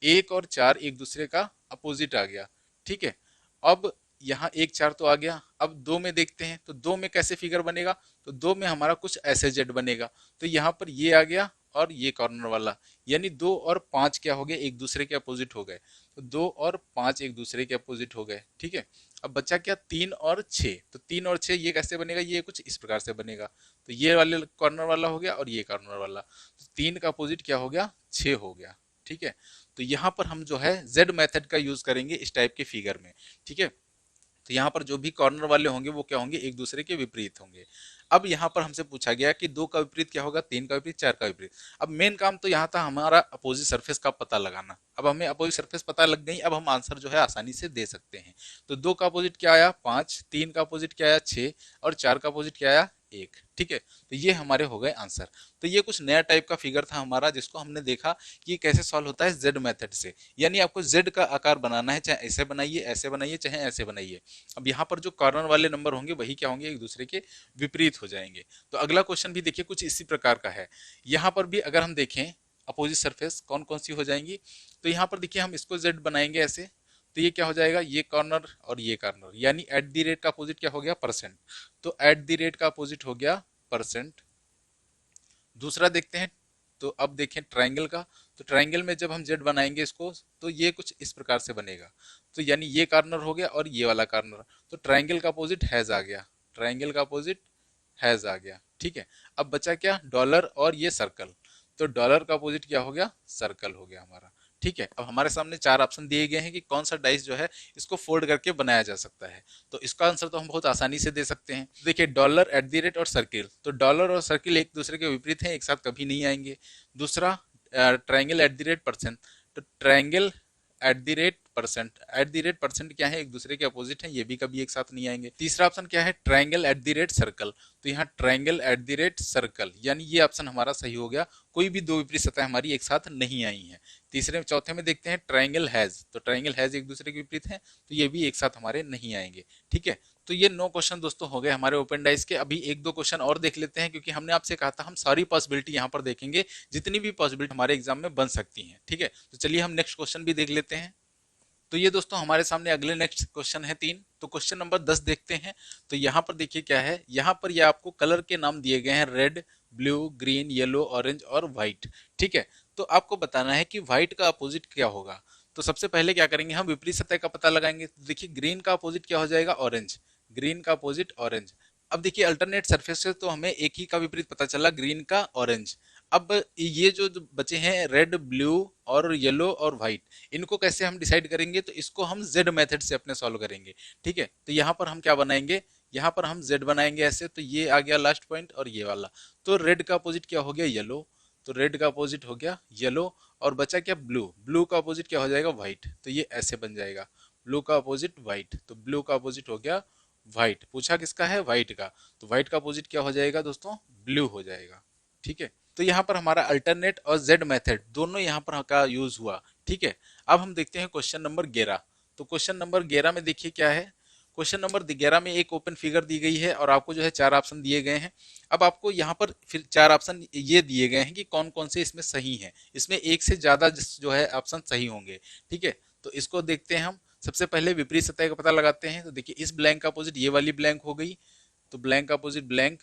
1 और 4 एक दूसरे का अपोजिट आ गया। ठीक है, अब यहाँ 1 4 तो आ गया। अब 2 में देखते हैं, तो 2 में कैसे फिगर बनेगा, तो 2 में हमारा कुछ ऐसे जेड बनेगा। तो यहाँ पर ये आ गया और ये कॉर्नर वाला, यानी 2 और 5 क्या हो गए, एक दूसरे के अपोजिट हो गए। तो 2 और 5 एक दूसरे के अपोजिट हो गए। ठीक है, अब बचा क्या, 3 और 6। तो 3 और 6 ये कैसे बनेगा, ये कुछ इस प्रकार से बनेगा। तो ये वाले कॉर्नर वाला हो गया और ये कॉर्नर वाला, तो 3 का अपोजिट क्या हो गया, 6 हो गया। ठीक है। तो यहाँ पर हम जो है जेड मेथड का यूज करेंगे इस टाइप के फिगर में, ठीक है। तो यहाँ पर जो भी कॉर्नर वाले होंगे वो क्या होंगे, एक दूसरे के विपरीत होंगे। अब यहाँ पर हमसे पूछा गया कि 2 का विपरीत क्या होगा, 3 का विपरीत, 4 का विपरीत। अब मेन काम तो यहाँ था हमारा अपोजिट सरफेस का पता लगाना। अब हमें अपोजिट सरफेस पता लग गई, अब हम आंसर जो है आसानी से दे सकते हैं। तो 2 का अपोजिट क्या आया 5, 3 का अपोजिट क्या आया 6 और 4 का अपोजिट क्या आया 1, ठीक है। तो ये हमारे हो गए आंसर। तो ये कुछ नया टाइप का फिगर था हमारा, जिसको हमने देखा कि ये कैसे सॉल्व होता है जेड मेथड से। यानी आपको जेड का आकार बनाना है, चाहे ऐसे बनाइए चाहे ऐसे बनाइए। अब यहाँ पर जो कॉर्नर वाले नंबर होंगे वही क्या होंगे, एक दूसरे के विपरीत हो जाएंगे। तो अगला क्वेश्चन भी देखिए कुछ इसी प्रकार का है। यहाँ पर भी अगर हम देखें अपोजिट सरफेस कौन कौन सी हो जाएंगी, तो यहाँ पर देखिए हम इसको जेड बनाएंगे ऐसे, तो ये क्या हो जाएगा, ये कॉर्नर और ये कॉर्नर, यानी एट द रेट का अपोजिट क्या हो गया परसेंट। तो एट द रेट का अपोजिट हो गया परसेंट। दूसरा देखते हैं, तो अब देखें ट्राइंगल का। तो ट्राइंगल में जब हम जेड बनाएंगे इसको, तो ये कुछ इस प्रकार से बनेगा। तो यानी ये कॉर्नर हो गया और ये वाला कॉर्नर। तो ट्राइंगल का अपोजिट हैज आ गया, ट्राइंगल का अपोजिट हैज आ गया, ठीक है। अब बचा क्या, डॉलर और ये सर्कल। तो डॉलर का अपोजिट क्या हो गया, सर्कल हो गया हमारा, ठीक है। अब हमारे सामने 4 ऑप्शन दिए गए हैं कि कौन सा डाइस जो है इसको फोल्ड करके बनाया जा सकता है। तो इसका आंसर तो हम बहुत आसानी से दे सकते हैं। देखिए डॉलर, एट द रेट और सर्किल, तो डॉलर और सर्किल एक दूसरे के विपरीत हैं, एक साथ कभी नहीं आएंगे। दूसरा triangle at the rate percent, तो triangle at the rate percent, at the rate percent क्या है, एक दूसरे के अपोजिट है, ये भी कभी एक साथ नहीं आएंगे। तीसरा ऑप्शन क्या है, triangle at the rate circle, तो यहाँ triangle at the rate circle, यानी ये ऑप्शन हमारा सही हो गया, कोई भी दो विपरीत सतह हमारी एक साथ नहीं आई है। तीसरे चौथे में देखते हैं ट्राइंगल हैज, तो ट्राइंगल हैज एक दूसरे के विपरीत है, तो ये भी एक साथ हमारे नहीं आएंगे, ठीक है। तो ये 9 क्वेश्चन दोस्तों हो गए हमारे ओपन डाइस के। अभी एक दो क्वेश्चन और देख लेते हैं, क्योंकि हमने आपसे कहा था हम सारी पॉसिबिलिटी यहाँ पर देखेंगे, जितनी भी पॉसिबिलिटी हमारे एग्जाम में बन सकती हैं, ठीक है। तो चलिए हम नेक्स्ट क्वेश्चन भी देख लेते हैं। तो ये दोस्तों हमारे सामने अगले नेक्स्ट क्वेश्चन है 3। तो क्वेश्चन नंबर 10 देखते हैं। तो यहाँ पर देखिए क्या है, यहाँ पर ये आपको कलर के नाम दिए गए हैं, red, blue, green, yellow, orange और व्हाइट, ठीक है। तो आपको बताना है कि व्हाइट का अपोजिट क्या होगा। तो सबसे पहले क्या करेंगे, हम विपरीत सतह का पता लगाएंगे। तो देखिए ग्रीन का अपोजिट क्या हो जाएगा, ऑरेंज, ग्रीन का अपोजिट ऑरेंज। अब देखिए अल्टरनेट सरफेस से तो हमें एक ही का विपरीत पता चला, ग्रीन का ऑरेंज। अब ये जो बचे हैं रेड, ब्लू और येलो और व्हाइट, इनको कैसे हम डिसाइड करेंगे, तो इसको हम जेड मेथड से अपने सॉल्व करेंगे, ठीक है। तो यहाँ पर हम क्या बनाएंगे, यहाँ पर हम जेड बनाएंगे ऐसे, तो ये आ गया लास्ट पॉइंट और ये वाला। तो रेड का अपोजिट क्या हो गया, येलो, तो रेड का अपोजिट हो गया येलो। और बचा क्या, ब्लू, ब्लू का अपोजिट क्या हो जाएगा, व्हाइट, तो ये ऐसे बन जाएगा, ब्लू का अपोजिट व्हाइट, तो ब्लू का अपोजिट हो गया व्हाइट। पूछा किसका है, व्हाइट का, तो व्हाइट का अपोजिट क्या हो जाएगा दोस्तों, ब्लू हो जाएगा, ठीक है। तो यहाँ पर हमारा अल्टरनेट और जेड मेथड दोनों यहाँ पर का यूज हुआ, ठीक है। अब हम देखते हैं क्वेश्चन नंबर 11। तो क्वेश्चन नंबर 11 में देखिए क्या है, क्वेश्चन नंबर 11 में एक ओपन फिगर दी गई है और आपको जो है 4 ऑप्शन दिए गए हैं। अब आपको यहाँ पर फिर 4 ऑप्शन ये दिए गए हैं कि कौन कौन से इसमें सही हैं। इसमें एक से ज्यादा जो है ऑप्शन सही होंगे, ठीक है। तो इसको देखते हैं हम। सबसे पहले विपरीत सतह का पता लगाते हैं। तो देखिए इस ब्लैंक का अपोजिट ये वाली ब्लैंक हो गई, तो ब्लैंक का अपोजिट ब्लैंक,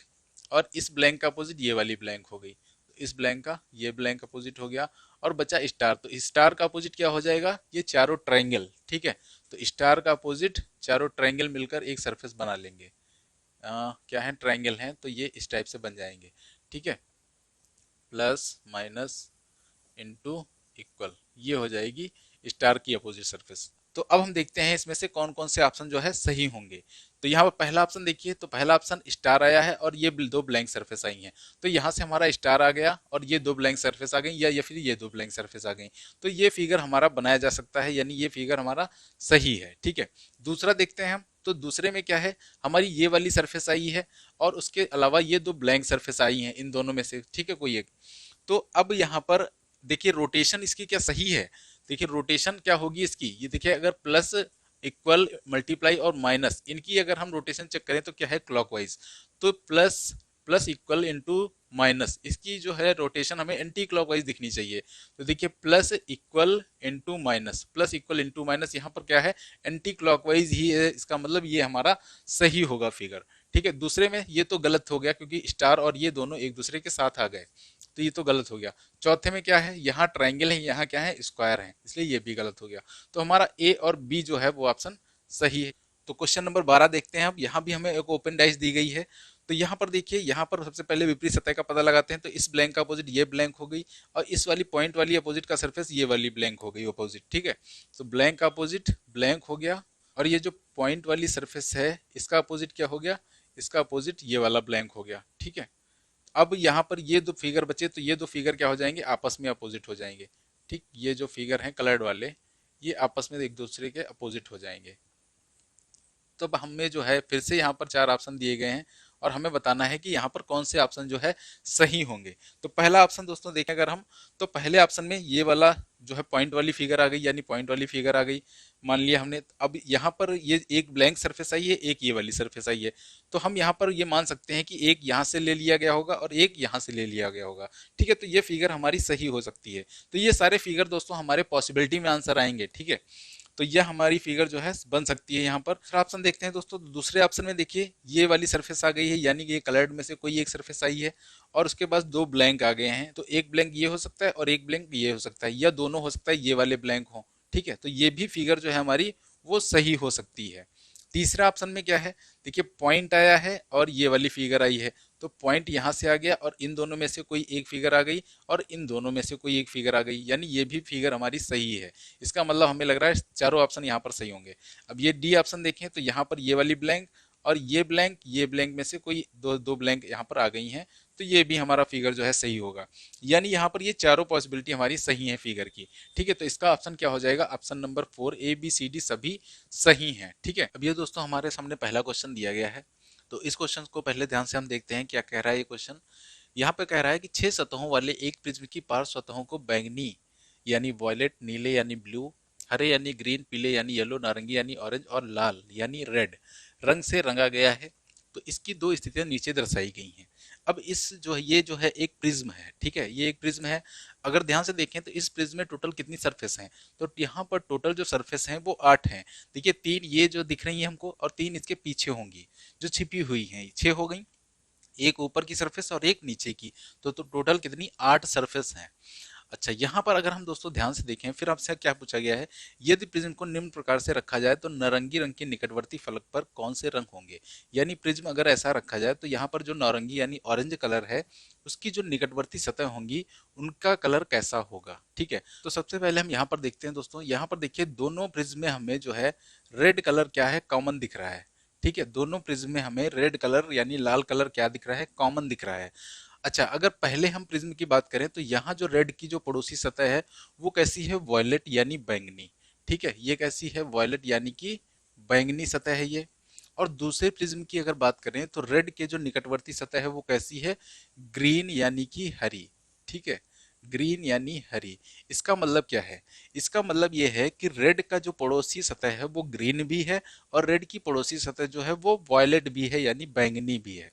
और इस ब्लैंक का अपोजिट ये वाली ब्लैंक हो गई, इस ब्लैंक का ये ब्लैंक अपोजिट हो गया। और बचा स्टार, तो स्टार का अपोजिट क्या हो जाएगा, ये चारों ट्रायंगल, ठीक है। तो स्टार का अपोजिट चारों ट्रायंगल मिलकर एक सरफेस बना लेंगे। क्या है, ट्रायंगल हैं, तो ये इस टाइप से बन जाएंगे, ठीक है। प्लस माइनस इंटू इक्वल, ये हो जाएगी स्टार की अपोजिट सरफेस। तो अब हम देखते हैं इसमें से कौन कौन से ऑप्शन जो है सही होंगे। तो यहाँ पर पहला ऑप्शन देखिए, तो पहला ऑप्शन स्टार आया है और ये दो ब्लैंक सरफेस आई हैं। तो यहाँ से हमारा स्टार आ गया और ये दो ब्लैंक सरफेस आ गई, या फिर ये दो ब्लैंक सरफेस आ गई। तो ये फिगर हमारा बनाया जा सकता है, यानी ये फिगर हमारा सही है, ठीक है। दूसरा देखते हैं हम। तो दूसरे में क्या है, हमारी ये वाली सरफेस आई है और उसके अलावा ये दो ब्लैंक सरफेस आई हैं, इन दोनों में से, ठीक है, कोई एक। तो अब यहाँ पर देखिए रोटेशन इसकी क्या सही है। देखिए रोटेशन क्या होगी इसकी, ये देखिए अगर प्लस, इक्वल, मल्टीप्लाई और माइनस, इनकी अगर हम रोटेशन चेक करें तो क्या है, क्लॉकवाइज। तो plus plus equal into minus, इसकी जो है रोटेशन हमें एंटी क्लॉकवाइज दिखनी चाहिए। तो देखिए plus equal into minus, plus equal into minus, यहाँ पर क्या है, एंटी क्लॉकवाइज ही है, इसका मतलब ये हमारा सही होगा फिगर, ठीक है। दूसरे में ये तो गलत हो गया क्योंकि स्टार और ये दोनों एक दूसरे के साथ आ गए, तो ये तो गलत हो गया। चौथे में क्या है, यहाँ ट्राइंगल है, यहाँ क्या है, स्क्वायर है, इसलिए ये भी गलत हो गया। तो हमारा ए और बी जो है वो ऑप्शन सही है। तो क्वेश्चन नंबर 12 देखते हैं। अब यहाँ भी हमें एक ओपन डाइस दी गई है। तो यहाँ पर देखिए, यहाँ पर सबसे पहले विपरीत सतह का पता लगाते हैं। तो इस ब्लैंक का अपोजिट ये ब्लैंक हो गई, और इस वाली पॉइंट वाली अपोजिट का सरफेस ये वाली ब्लैंक हो गई अपोजिट, ठीक है। तो ब्लैंक का अपोजिट ब्लैंक हो गया, और ये जो पॉइंट वाली सरफेस है इसका अपोजिट क्या हो गया, इसका अपोजिट ये वाला ब्लैंक हो गया, ठीक है। अब यहाँ पर ये दो फिगर बचे, तो ये दो फिगर क्या हो जाएंगे, आपस में अपोजिट हो जाएंगे, ठीक। ये जो फिगर हैं कलर्ड वाले, ये आपस में एक दूसरे के अपोजिट हो जाएंगे। तो अब हमें जो है फिर से यहाँ पर चार ऑप्शन दिए गए हैं, और हमें बताना है कि यहाँ पर कौन से ऑप्शन जो है सही होंगे। तो पहला ऑप्शन दोस्तों देखें अगर हम, तो पहले ऑप्शन में ये वाला जो है पॉइंट वाली फिगर आ गई, यानी पॉइंट वाली फिगर आ गई, मान लिया हमने। अब यहाँ पर ये एक ब्लैंक सरफेस आई है, एक ये वाली सरफेस आई है, तो हम यहाँ पर ये मान सकते हैं कि एक यहाँ से ले लिया गया होगा और एक यहाँ से ले लिया गया होगा, ठीक है। तो ये फिगर हमारी सही हो सकती है। तो ये सारे फिगर दोस्तों हमारे पॉसिबिलिटी में आंसर आएंगे, ठीक है। तो यह हमारी फिगर जो है बन सकती है। यहाँ पर दूसरा ऑप्शन देखते हैं दोस्तों। तो दूसरे ऑप्शन में देखिए ये वाली सरफेस आ गई है, यानी कि ये कलर्ड में से कोई एक सरफेस आई है, और उसके बाद दो ब्लैंक आ गए हैं। तो एक ब्लैंक ये हो सकता है और एक ब्लैंक ये हो सकता है, या दोनों हो सकता है ये वाले ब्लैंक हो, ठीक है। तो ये भी फिगर जो है हमारी वो सही हो सकती है। तीसरा ऑप्शन में क्या है, देखिए पॉइंट आया है और ये वाली फिगर आई है, तो पॉइंट यहाँ से आ गया और इन दोनों में से कोई एक फिगर आ गई, और इन दोनों में से कोई एक फिगर आ गई, यानी ये भी फिगर हमारी सही है। इसका मतलब हमें लग रहा है चारों ऑप्शन यहाँ पर सही होंगे। अब ये डी ऑप्शन देखें, तो यहाँ पर ये वाली ब्लैंक और ये ब्लैंक में से कोई दो दो ब्लैंक यहाँ पर आ गई हैं, तो ये भी हमारा फिगर जो है सही होगा। यानी यहाँ पर ये चारों पॉसिबिलिटी हमारी सही है फिगर की, ठीक है। तो इसका ऑप्शन क्या हो जाएगा, option number 4 A B C D सभी सही हैं, ठीक है। अब ये दोस्तों हमारे सामने पहला क्वेश्चन दिया गया है, तो इस क्वेश्चन को पहले ध्यान से हम देखते हैं क्या कह रहा है ये क्वेश्चन। यहाँ पे कह रहा है कि 6 सतहों वाले एक प्रिज्म की पार्श्व सतहों को बैंगनी यानी वॉयलेट, नीले यानी ब्लू, हरे यानी ग्रीन, पीले यानी येलो, नारंगी यानी ऑरेंज और लाल यानी रेड रंग से रंगा गया है। तो इसकी दो स्थितियां नीचे दर्शाई गई हैं। अब इस जो है ये जो है एक प्रिज्म है, ठीक है, ये एक प्रिज्म है। अगर ध्यान से देखें तो इस प्रिज्म में टोटल कितनी सरफेस हैं, तो यहाँ पर टोटल जो सरफेस हैं वो 8 हैं। देखिए 3 ये जो दिख रही है हमको, और 3 इसके पीछे होंगी जो छिपी हुई हैं, 6 हो गई, एक ऊपर की सरफेस और एक नीचे की, तो टोटल कितनी 8 सरफेस हैं। अच्छा, यहाँ पर अगर हम दोस्तों ध्यान से देखें, फिर आपसे क्या पूछा गया है, यदि प्रिज्म को निम्न प्रकार से रखा जाए तो नारंगी रंग के निकटवर्ती फलक पर कौन से रंग होंगे। यानी प्रिज्म अगर ऐसा रखा जाए तो यहाँ पर जो नारंगी यानी ऑरेंज कलर है उसकी जो निकटवर्ती सतह होंगी उनका कलर कैसा होगा, ठीक है। तो सबसे पहले हम यहाँ पर देखते हैं दोस्तों, यहाँ पर देखिए दोनों प्रिज्म में हमें जो है रेड कलर क्या है, कॉमन दिख रहा है, ठीक है। दोनों प्रिज्म में हमें रेड कलर यानी लाल कलर क्या दिख रहा है, कॉमन दिख रहा है। अच्छा, अगर पहले हम प्रिज्म की बात करें तो यहाँ जो रेड की जो पड़ोसी सतह है वो कैसी है, वॉयलेट यानी बैंगनी, ठीक है। ये कैसी है, वॉयलेट यानी कि बैंगनी सतह है ये। और दूसरे प्रिज्म की अगर बात करें तो रेड के जो निकटवर्ती सतह है वो कैसी है, ग्रीन यानी कि हरी, ठीक है, ग्रीन यानी हरी। इसका मतलब क्या है, इसका मतलब ये है कि रेड का जो पड़ोसी सतह है वो ग्रीन भी है, और रेड की पड़ोसी सतह जो है वो वॉयलेट भी है यानी बैंगनी भी है।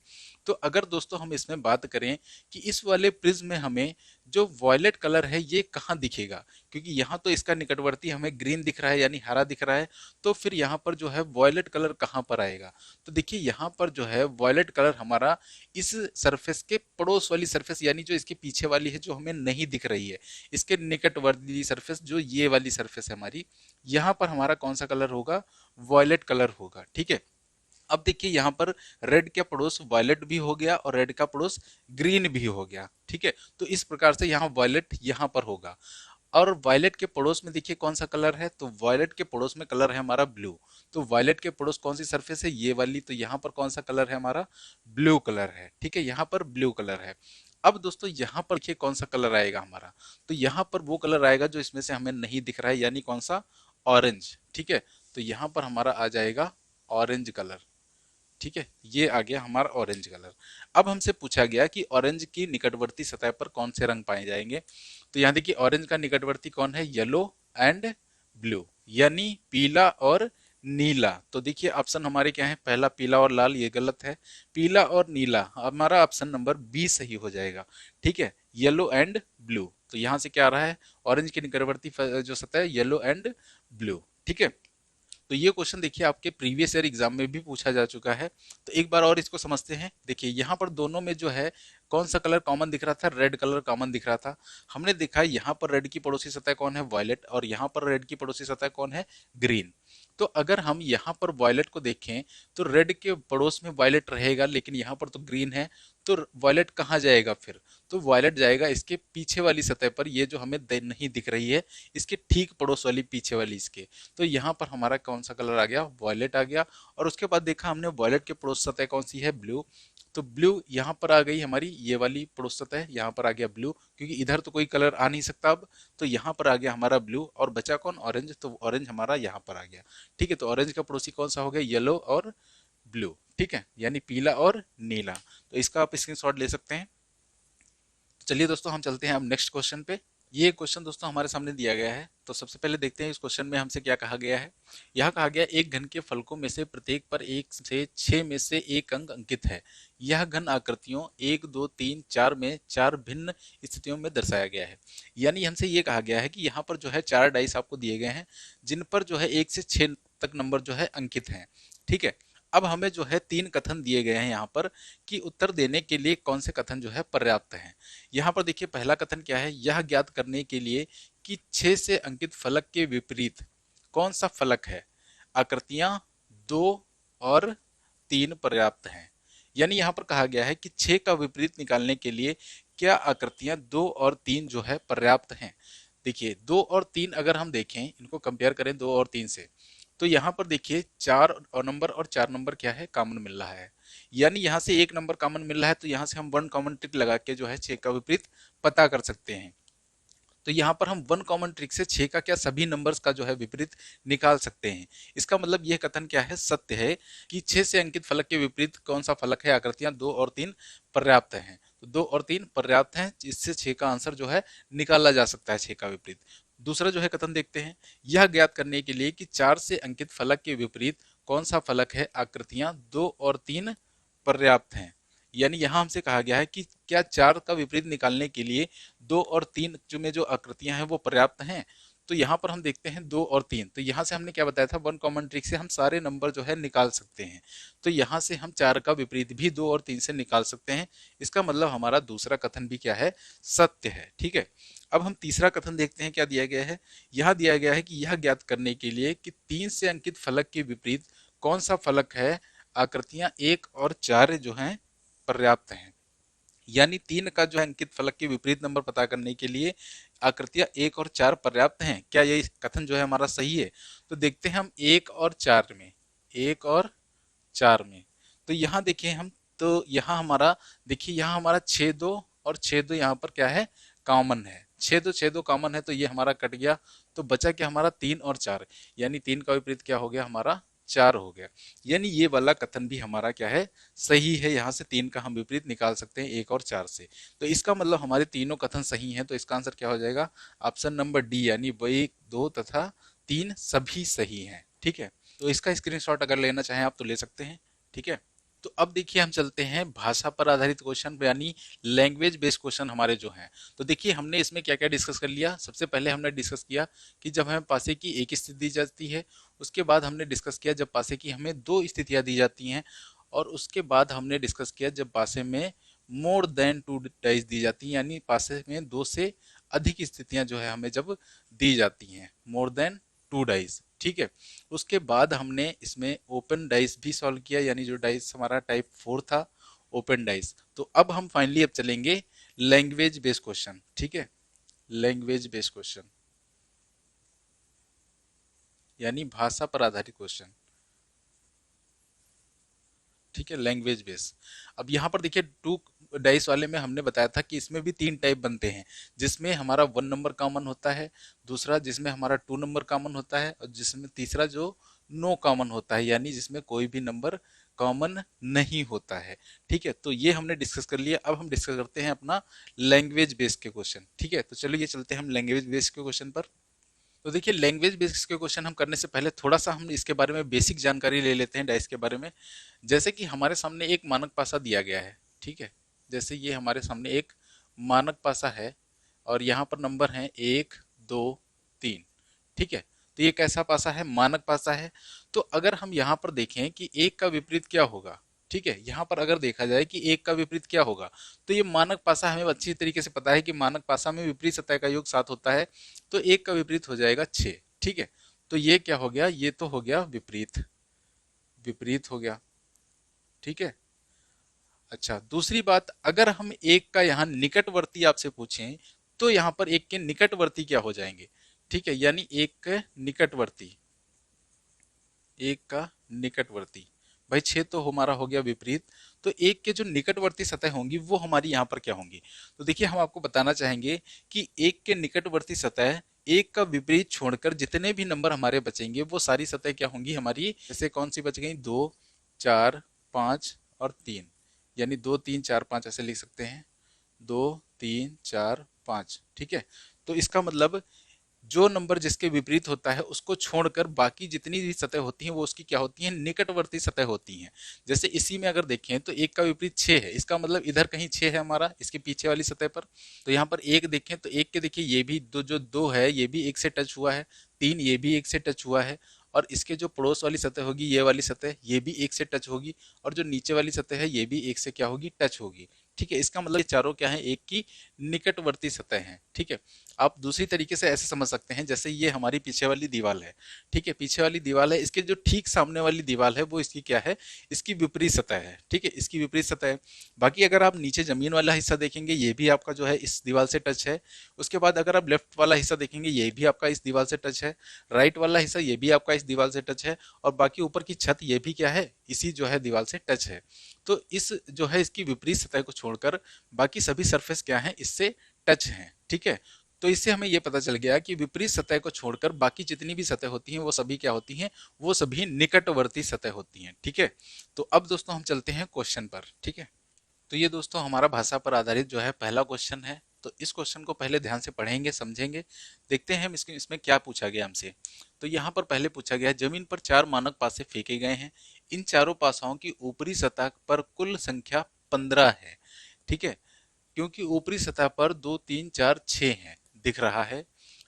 तो अगर दोस्तों हम इसमें बात करें कि इस वाले प्रिज्म में हमें जो वॉयलेट कलर है ये कहाँ दिखेगा, क्योंकि यहाँ तो इसका निकटवर्ती हमें ग्रीन दिख रहा है यानी हरा दिख रहा है, तो फिर यहाँ पर जो है वॉयलेट कलर कहाँ पर आएगा। तो देखिए यहाँ पर जो है वॉयलेट कलर हमारा इस सरफेस के पड़ोस वाली सरफेस, यानी जो इसके पीछे वाली है जो हमें नहीं दिख रही है, इसके निकटवर्ती सरफेस जो ये वाली सरफेस है हमारी, यहाँ पर हमारा कौन सा कलर होगा, वॉयलेट कलर होगा, ठीक है। अब देखिए यहाँ पर रेड का पड़ोस वायलेट भी हो गया और रेड का पड़ोस ग्रीन भी हो गया, ठीक है। तो इस प्रकार से यहाँ वायलेट यहाँ पर होगा, और वायलेट के पड़ोस में देखिए कौन सा कलर है, तो वायलेट के पड़ोस में कलर है हमारा ब्लू। तो वायलेट के पड़ोस कौन सी सरफेस है, ये वाली, तो यहाँ पर कौन सा कलर है हमारा, ब्लू कलर है, ठीक है, यहाँ पर ब्लू कलर है। अब दोस्तों यहाँ पर देखिए कौन सा कलर आएगा हमारा, तो यहाँ पर वो कलर आएगा जो इसमें से हमें नहीं दिख रहा है, यानी कौन सा, ऑरेंज, ठीक है। तो यहाँ पर हमारा आ जाएगा ऑरेंज कलर, ठीक है, ये आ गया हमारा ऑरेंज कलर। अब हमसे पूछा गया कि ऑरेंज की निकटवर्ती सतह पर कौन से रंग पाए जाएंगे। तो यहाँ देखिए ऑरेंज का निकटवर्ती कौन है, येलो एंड ब्लू, यानी पीला और नीला। तो देखिए ऑप्शन हमारे क्या है, पहला पीला और लाल, ये गलत है, पीला और नीला हमारा ऑप्शन नंबर बी सही हो जाएगा, ठीक है, येलो एंड ब्लू। तो यहाँ से क्या आ रहा है, ऑरेंज की निकटवर्ती जो सतह है येलो एंड ब्लू, ठीक है। तो ये क्वेश्चन देखिए आपके प्रीवियस ईयर एग्जाम में भी पूछा जा चुका है। तो एक बार और इसको समझते हैं। देखिए यहाँ पर दोनों में जो है कौन सा कलर कॉमन दिख रहा था, रेड कलर कॉमन दिख रहा था। हमने देखा यहाँ पर रेड की पड़ोसी सतह कौन है, वायलेट, और यहाँ पर रेड की पड़ोसी सतह कौन है, ग्रीन। तो अगर हम यहाँ पर वायलेट को देखें तो रेड के पड़ोस में वायलेट रहेगा, लेकिन यहाँ पर तो ग्रीन है, तो वायलेट कहाँ जाएगा फिर, तो वायलेट जाएगा इसके पीछे वाली सतह पर, ये जो हमें नहीं दिख रही है, इसके ठीक पड़ोस वाली पीछे वाली इसके। तो यहाँ पर हमारा कौन सा कलर आ गया, वायलेट आ गया। और उसके बाद देखा हमने वायलेट के पड़ोस सतह कौन सी है, ब्लू। तो ब्लू यहाँ पर आ गई हमारी, ये वाली पड़ोस सतह यहाँ पर आ गया ब्लू, क्योंकि इधर तो कोई कलर आ नहीं सकता अब। तो यहाँ पर आ गया हमारा ब्लू, और बचा कौन, ऑरेंज। तो ऑरेंज हमारा यहाँ पर आ गया। ठीक है, तो ऑरेंज का पड़ोसी कौन सा हो गया, येलो और ब्लू। ठीक है, यानी पीला और नीला। तो इसका आप स्क्रीनशॉट ले सकते हैं। तो चलिए दोस्तों हम चलते हैं अब नेक्स्ट क्वेश्चन पे। ये क्वेश्चन दोस्तों हमारे सामने दिया गया है। तो सबसे पहले देखते हैं इस क्वेश्चन में हमसे क्या कहा गया है। यहाँ कहा गया एक घन के फलकों में से प्रत्येक पर 1 से 6 में से एक अंक अंकित है। यह घन आकृतियों 1 2 3 4 में 4 भिन्न स्थितियों में दर्शाया गया है। यानी हमसे ये कहा गया है कि यहाँ पर जो है 4 डाइस आपको दिए गए हैं, जिन पर जो है 1 से 6 तक नंबर जो है अंकित हैं। ठीक है, अब हमें जो है 3 कथन दिए गए हैं यहाँ पर कि उत्तर देने के लिए कौन से कथन जो है पर्याप्त हैं। यहाँ पर देखिए पहला कथन क्या है, यह ज्ञात करने के लिए कि 6 से अंकित फलक के विपरीत कौन सा फलक है, आकृतियां 2 और 3 पर्याप्त हैं। यानी यहाँ पर कहा गया है कि 6 का विपरीत निकालने के लिए क्या आकृतियां 2 और 3 जो है पर्याप्त हैं। देखिए 2 और 3 अगर हम देखें, इनको कंपेयर करें 2 और 3 से, तो यहाँ पर देखिए 4 नंबर और 4 नंबर क्या है, कॉमन मिल रहा है। यानी यहाँ से एक नंबर कॉमन मिल रहा है, तो यहाँ से हम वन कॉमन ट्रिक लगा के जो है 6 का विपरीत पता कर सकते हैं। तो यहाँ पर हम वन कॉमन ट्रिक से 6 का क्या सभी नंबर्स का जो है विपरीत निकाल सकते हैं। इसका मतलब यह कथन क्या है, सत्य है कि 6 से अंकित फलक के विपरीत कौन सा फलक है, आकृतियां 2 और 3 पर्याप्त हैं। तो 2 और 3 पर्याप्त हैं, इससे 6 का आंसर जो है निकाला जा सकता है, 6 का विपरीत। दूसरा जो है कथन देखते हैं, यह ज्ञात करने के लिए कि 4 से अंकित फलक के विपरीत कौन सा फलक है, आकृतियां 2 और 3 पर्याप्त हैं। यानी यहाँ हमसे कहा गया है कि क्या 4 का विपरीत निकालने के लिए 2 और 3 में जो आकृतियां हैं वो पर्याप्त हैं। तो यहाँ पर हम देखते हैं 2 और 3, तो यहाँ से हमने क्या बताया था, वन कॉमन ट्रिक से हम सारे नंबर जो है निकाल सकते हैं। तो यहाँ से हम 4 का विपरीत भी 2 और 3 से निकाल सकते हैं। इसका मतलब हमारा दूसरा कथन भी क्या है, सत्य है। ठीक है, अब हम तीसरा कथन देखते हैं क्या दिया गया है। यहाँ दिया गया है कि यह ज्ञात करने के लिए कि 3 से अंकित फलक के विपरीत कौन सा फलक है, आकृतियां 1 और 4 जो हैं पर्याप्त हैं। यानी 3 का जो है अंकित फलक के विपरीत नंबर पता करने के लिए आकृतियां 1 और 4 पर्याप्त हैं। क्या ये कथन जो है हमारा सही है। तो देखते हैं हम 1 और 4 में, 1 और 4 में, तो यहाँ देखिए हम, तो यहाँ हमारा देखिए यहाँ हमारा 6 2 और 6 2 यहाँ पर क्या है, कॉमन है। 6 2 कॉमन है, तो ये हमारा कट गया। तो बचा क्या हमारा 3 और 4, यानी 3 का विपरीत क्या हो गया हमारा, 4 हो गया। यानी ये वाला कथन भी हमारा क्या है, सही है। यहाँ से 3 का हम विपरीत निकाल सकते हैं 1 और 4 से। तो इसका मतलब हमारे तीनों कथन सही हैं। तो इसका आंसर क्या हो जाएगा, ऑप्शन नंबर डी, यानी 1 2 तथा 3 सभी सही हैं। ठीक है, तो इसका स्क्रीनशॉट अगर लेना चाहें आप तो ले सकते हैं। ठीक है, तो अब देखिए हम चलते हैं भाषा पर आधारित क्वेश्चन, यानी लैंग्वेज बेस्ड क्वेश्चन हमारे जो हैं। तो देखिए हमने इसमें क्या क्या डिस्कस कर लिया। सबसे पहले हमने डिस्कस किया कि जब हमें पासे की एक स्थिति दी जाती है, उसके बाद हमने डिस्कस किया जब पासे की हमें 2 स्थितियां दी जाती हैं, और उसके बाद हमने डिस्कस किया जब पासे में मोर देन 2 डाइस दी जाती हैं, यानी पासे में 2 से अधिक स्थितियां जो है हमें जब दी जाती हैं, मोर देन 2 डाइस। ठीक है, उसके बाद हमने इसमें ओपन डाइस भी सॉल्व किया, यानी जो डाइस हमारा टाइप 4 था, ओपन डाइस। तो अब हम फाइनली अब चलेंगे लैंग्वेज बेस्ड क्वेश्चन। ठीक है, लैंग्वेज बेस्ड क्वेश्चन यानी भाषा पर आधारित क्वेश्चन। ठीक है, लैंग्वेज बेस। अब यहाँ पर देखिए 2 डाइस वाले में हमने बताया था कि इसमें भी 3 टाइप बनते हैं, जिसमें हमारा 1 नंबर कॉमन होता है, दूसरा जिसमें हमारा 2 नंबर कॉमन होता है, और जिसमें तीसरा जो नो कॉमन होता है, यानी जिसमें कोई भी नंबर कॉमन नहीं होता है। ठीक है, तो ये हमने डिस्कस कर लिया। अब हम डिस्कस करते हैं अपना लैंग्वेज बेस के क्वेश्चन। ठीक है, तो चलिए चलते हैं हम लैंग्वेज बेस के क्वेश्चन पर। तो देखिए लैंग्वेज बेसिक्स के क्वेश्चन हम करने से पहले थोड़ा सा हम इसके बारे में बेसिक जानकारी ले लेते हैं डाइस के बारे में। जैसे कि हमारे सामने एक मानक पासा दिया गया है। ठीक है, जैसे ये हमारे सामने एक मानक पासा है, और यहाँ पर नंबर हैं 1 2 3। ठीक है, तो ये कैसा पासा है, मानक पासा है। तो अगर हम यहाँ पर देखें कि एक का विपरीत क्या होगा, ठीक है, यहाँ पर अगर देखा जाए कि एक का विपरीत क्या होगा, तो ये मानक पासा हमें अच्छी तरीके से पता है कि मानक पासा में विपरीत सतह का योग 7 होता है, तो एक का विपरीत हो जाएगा 6। ठीक है, तो ये क्या हो गया, ये तो हो गया विपरीत, विपरीत हो गया। ठीक है, अच्छा दूसरी बात, अगर हम एक का यहाँ निकटवर्ती आपसे पूछें तो यहाँ पर एक के निकटवर्ती क्या हो जाएंगे, ठीक है, यानी एक के निकटवर्ती, एक का निकटवर्ती, भाई 6 तो हमारा हो गया विपरीत, तो एक के जो निकटवर्ती सतह होंगी वो हमारी यहाँ पर क्या होंगी। तो देखिए हम आपको बताना चाहेंगे कि एक के निकटवर्ती सतह एक का विपरीत छोड़कर जितने भी नंबर हमारे बचेंगे वो सारी सतह क्या होंगी हमारी, जैसे कौन सी बच गई, 2, 4, 5 और 3, यानी 2, 3, 4, 5 ऐसे लिख सकते हैं, 2, 3, 4, 5। ठीक है, तो इसका मतलब जो नंबर जिसके विपरीत होता है उसको छोड़कर बाकी जितनी भी सतह होती हैं वो उसकी क्या होती हैं, निकटवर्ती सतह होती हैं। जैसे इसी में अगर देखें तो एक का विपरीत 6 है, इसका मतलब इधर कहीं 6 है हमारा इसके पीछे वाली सतह पर। तो यहाँ पर एक देखें तो एक के देखिए ये भी दो, जो 2 है ये भी एक से टच हुआ है, 3 ये भी एक से टच हुआ है, और इसके जो पड़ोस वाली सतह होगी ये वाली सतह ये भी एक से टच होगी, और जो नीचे वाली सतह है ये भी एक से क्या होगी, टच होगी। ठीक है, इसका मतलब ये चारों क्या है, एक की निकटवर्ती सतह है। ठीक है, आप दूसरी तरीके से ऐसे समझ सकते हैं, जैसे ये हमारी पीछे वाली दीवार है, ठीक है, पीछे वाली दीवार है, इसके जो ठीक सामने वाली दीवार है वो इसकी क्या है, इसकी विपरीत सतह है। ठीक है, इसकी विपरीत सतह है। बाकी अगर आप नीचे जमीन वाला हिस्सा देखेंगे ये भी आपका जो है इस दीवार से टच है। उसके बाद अगर आप लेफ्ट वाला हिस्सा देखेंगे ये भी आपका इस दीवार से टच है, राइट वाला हिस्सा ये भी आपका इस दीवार से टच है, और बाकी ऊपर की छत ये भी क्या है, इसी जो है दीवार से टच है। तो इस जो है इसकी विपरीत सतह को छोड़कर बाकी सभी सरफेस क्या है, इससे टच हैं। ठीक है, तो इससे हमें यह पता चल गया कि विपरीत सतह को छोड़कर बाकी जितनी भी सतह होती हैं वो सभी क्या होती हैं, वो सभी निकटवर्ती सतह होती हैं। ठीक है, तो अब दोस्तों हम चलते हैं क्वेश्चन पर। ठीक है, तो ये दोस्तों हमारा भाषा पर आधारित जो है पहला क्वेश्चन है। तो इस क्वेश्चन को पहले ध्यान से पढ़ेंगे, समझेंगे, देखते हैं हम इसमें क्या पूछा गया हमसे। तो यहाँ पर पहले पूछा गया, जमीन पर 4 मानक पासे फेंके गए हैं, इन चारों पासाओं की ऊपरी सतह पर कुल संख्या 15 है। ठीक है, क्योंकि ऊपरी सतह पर 2, 3, 4, 6 है दिख रहा है,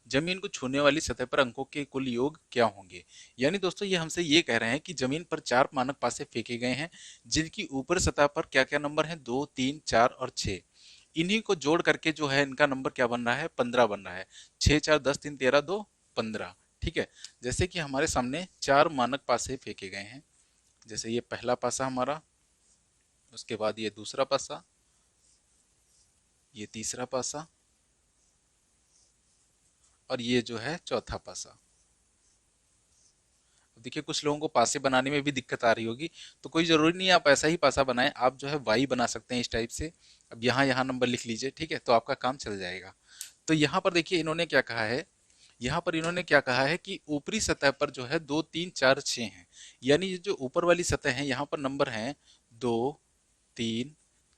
जमीन को छूने वाली सतह पर अंकों के कुल योग क्या होंगे। यानी दोस्तों ये हमसे ये कह रहे हैं कि जमीन पर 4 मानक पासे फेंके गए हैं जिनकी ऊपर सतह पर क्या क्या नंबर हैं, 2, 3, 4 और 6, इन्हीं को जोड़ करके जो है इनका नंबर क्या बन रहा है, 15 बन रहा है। 6, 4, 10, 3, 13, 2, 15। ठीक है, जैसे कि हमारे सामने 4 मानक पासे फेंके गए हैं, जैसे ये पहला पासा हमारा, उसके बाद ये दूसरा पासा, ये तीसरा पासा, और ये जो है चौथा पासा। देखिए कुछ लोगों को पासे बनाने में भी दिक्कत आ रही होगी, तो कोई जरूरी नहीं है आप ऐसा ही पासा बनाएं, आप जो है वाई बना सकते हैं इस टाइप से। अब यहाँ यहाँ नंबर लिख लीजिए, ठीक है, तो आपका काम चल जाएगा। तो यहाँ पर देखिए इन्होंने क्या कहा है, यहाँ पर इन्होंने क्या कहा है कि ऊपरी सतह पर जो है 2, 3, 4, 6 है, यानी ये जो ऊपर वाली सतह है यहाँ पर नंबर है 2, 3,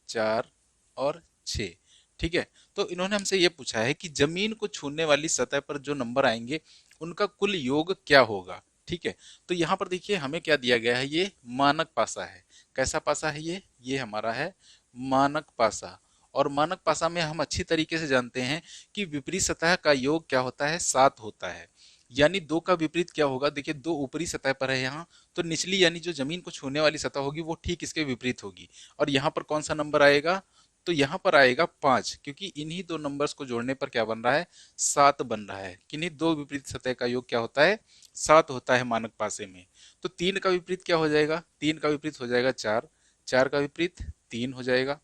4 और 6। ठीक है, तो इन्होंने हमसे ये पूछा है कि जमीन को छूने वाली सतह पर जो नंबर आएंगे उनका कुल योग क्या होगा। ठीक है, तो यहाँ पर देखिए हमें क्या दिया गया है, ये मानक पासा है। कैसा पासा है ये हमारा है मानक पासा। और मानक पासा में हम अच्छी तरीके से जानते हैं कि विपरीत सतह का योग क्या होता है, 7 होता है। यानी 2 का विपरीत क्या होगा, देखिए 2 ऊपरी सतह पर है यहाँ, तो निचली यानी जो जमीन को छूने वाली सतह होगी वो ठीक इसके विपरीत होगी। और यहाँ पर कौन सा नंबर आएगा, तो यहाँ पर आएगा 5, क्योंकि इन्हीं दो नंबर्स को जोड़ने पर क्या बन रहा है, 7 बन रहा है। किन्हीं दो विपरीत सतह का योग क्या होता है, 7 होता है मानक पासे में। तो 3 का विपरीत क्या हो जाएगा, 3 का विपरीत हो जाएगा 4, 4 का विपरीत 3 हो जाएगा,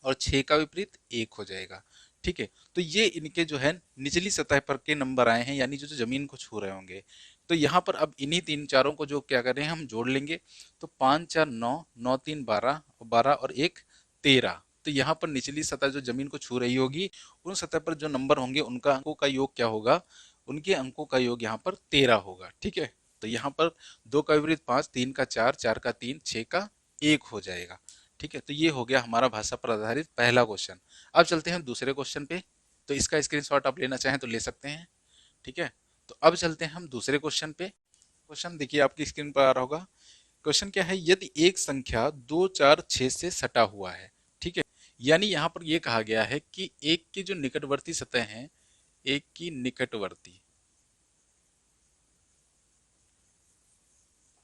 और 6 का विपरीत 1 हो जाएगा। ठीक है, तो ये इनके जो है निचली सतह पर के नंबर आए हैं, यानी जो जो जमीन को छू रहे होंगे। तो यहाँ पर अब इन्हीं तीन चारों को जो क्या कर रहे हैं हम जोड़ लेंगे, तो 5, 4, 9, 9, 3, 12, 12 और 1, 13। तो यहाँ पर निचली सतह जो जमीन को छू रही होगी उन सतह पर जो नंबर होंगे उनका अंकों का योग क्या होगा, उनके अंकों का योग यहाँ पर 13 होगा। ठीक है, तो यहाँ पर 2 का विपरीत 5, 3 का 4, 4 का 3, 6 का 1 हो जाएगा। ठीक है, तो ये हो गया हमारा भाषा पर आधारित पहला क्वेश्चन। अब चलते हैं दूसरे क्वेश्चन पे। तो इसका स्क्रीनशॉट आप लेना चाहें तो ले सकते हैं। ठीक है, तो अब चलते हैं हम दूसरे क्वेश्चन पे। क्वेश्चन देखिए आपकी स्क्रीन पर आ रहा होगा। क्वेश्चन क्या है, यदि एक संख्या 2, 4, 6 से सटा हुआ है, ठीक है, यानी यहाँ पर यह कहा गया है कि एक की जो निकटवर्ती सतह है, एक की निकटवर्ती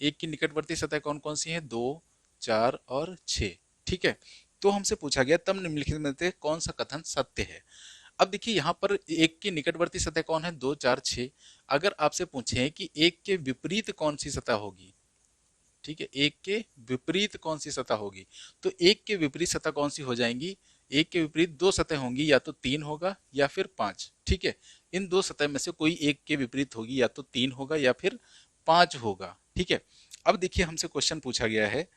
एक की निकटवर्ती सतह कौन कौन सी है, 2, 4 और 6। ठीक है, तो हमसे पूछा गया तब निम्नलिखित में से कौन सा कथन सत्य है। अब देखिए यहाँ पर एक की निकटवर्ती सतह कौन है, 2, 4, 6। अगर आपसे पूछे कि एक के विपरीत कौन सी सतह होगी, ठीक है, एक के विपरीत कौन सी सतह होगी, तो एक के विपरीत सतह कौन सी हो जाएंगी, एक के विपरीत दो सतह होंगी, या तो 3 होगा या फिर 5। ठीक है, इन दो सतह में से कोई एक के विपरीत होगी, या तो 3 होगा या फिर 5 होगा। ठीक है, अब देखिए हमसे क्वेश्चन पूछा गया है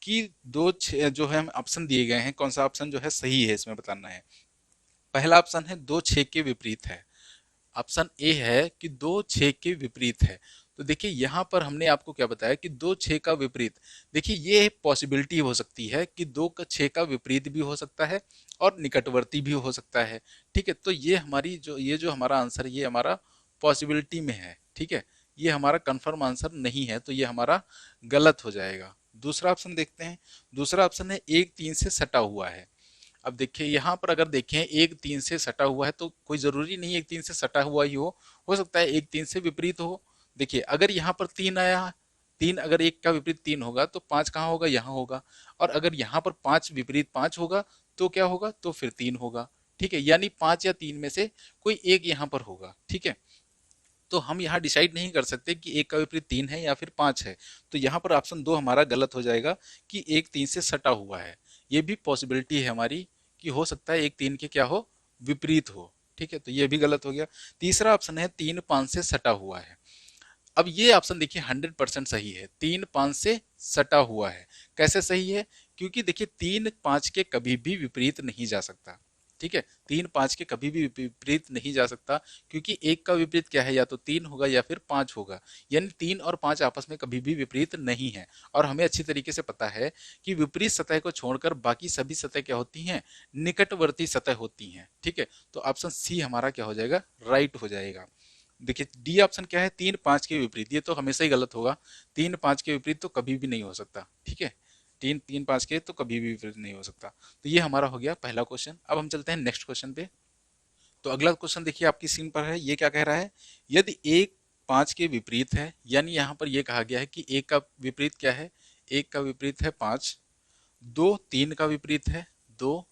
कि जो है ऑप्शन दिए गए हैं, कौन सा ऑप्शन जो है सही है इसमें बताना है। पहला ऑप्शन है 2, 6 के विपरीत है। ऑप्शन ए है कि 2, 6 के विपरीत है। तो देखिए यहाँ पर हमने आपको क्या बताया कि 2, 6 का विपरीत, देखिए ये पॉसिबिलिटी हो सकती है कि 2 का 6 का विपरीत भी हो सकता है और निकटवर्ती भी हो सकता है। ठीक है, तो ये जो हमारा आंसर, ये हमारा पॉसिबिलिटी में है। ठीक है, ये हमारा कंफर्म आंसर नहीं है, तो ये हमारा गलत हो जाएगा। दूसरा ऑप्शन देखते हैं। दूसरा ऑप्शन है 1, 3 से सटा हुआ है। अब देखिए यहाँ पर अगर देखें 1, 3 से सटा हुआ है, तो कोई जरूरी नहीं 1, 3 से सटा हुआ ही हो सकता है 1, 3 से विपरीत हो। देखिए अगर यहाँ पर 3 आया, 3 अगर 1 का विपरीत 3 होगा तो 5 कहाँ होगा, यहाँ होगा। और अगर यहाँ पर 5 विपरीत 5 होगा तो क्या होगा, तो फिर 3 होगा। ठीक है, यानी 5 या 3 में से कोई एक यहाँ पर होगा। ठीक है, तो हम यहाँ डिसाइड नहीं कर सकते कि एक का विपरीत 3 है या फिर 5 है। तो यहाँ पर ऑप्शन 2 हमारा गलत हो जाएगा कि 1, 3 से सटा हुआ है। ये भी पॉसिबिलिटी है हमारी कि हो सकता है 1, 3 के क्या हो, विपरीत हो। ठीक है, तो ये भी गलत हो गया। तीसरा ऑप्शन है 3, 5 से सटा हुआ है। अब ये ऑप्शन देखिए 100% सही है, 3, 5 से सटा हुआ है। कैसे सही है, क्योंकि देखिए 3, 5 के कभी भी विपरीत नहीं जा सकता। ठीक है, 3, 5 के कभी भी विपरीत नहीं जा सकता, क्योंकि एक का विपरीत क्या है, या तो 3 होगा या फिर 5 होगा। यानी 3 और 5 आपस में कभी भी विपरीत नहीं है। और हमें अच्छी तरीके से पता है कि विपरीत सतह को छोड़कर बाकी सभी सतह क्या होती हैं, निकटवर्ती सतह होती हैं। ठीक है, तो ऑप्शन सी हमारा क्या हो जाएगा, राइट हो जाएगा। देखिए डी ऑप्शन क्या है, 3, 5 के विपरीत, ये तो हमेशा ही गलत होगा। 3, 5 के विपरीत तो कभी भी नहीं हो सकता। ठीक है, 3, 3, 5 के तो कभी भी विपरीत नहीं हो सकता। तो ये हमारा हो गया पहला क्वेश्चन। अब हम चलते हैं नेक्स्ट क्वेश्चन पे। तो अगला क्वेश्चन देखिए आपकी स्क्रीन पर है, ये क्या कह रहा है, यदि एक 5 के विपरीत है, यानी यहाँ पर ये कहा गया है कि एक का विपरीत क्या है, एक का विपरीत है 5, 2, 3 का विपरीत है, 2,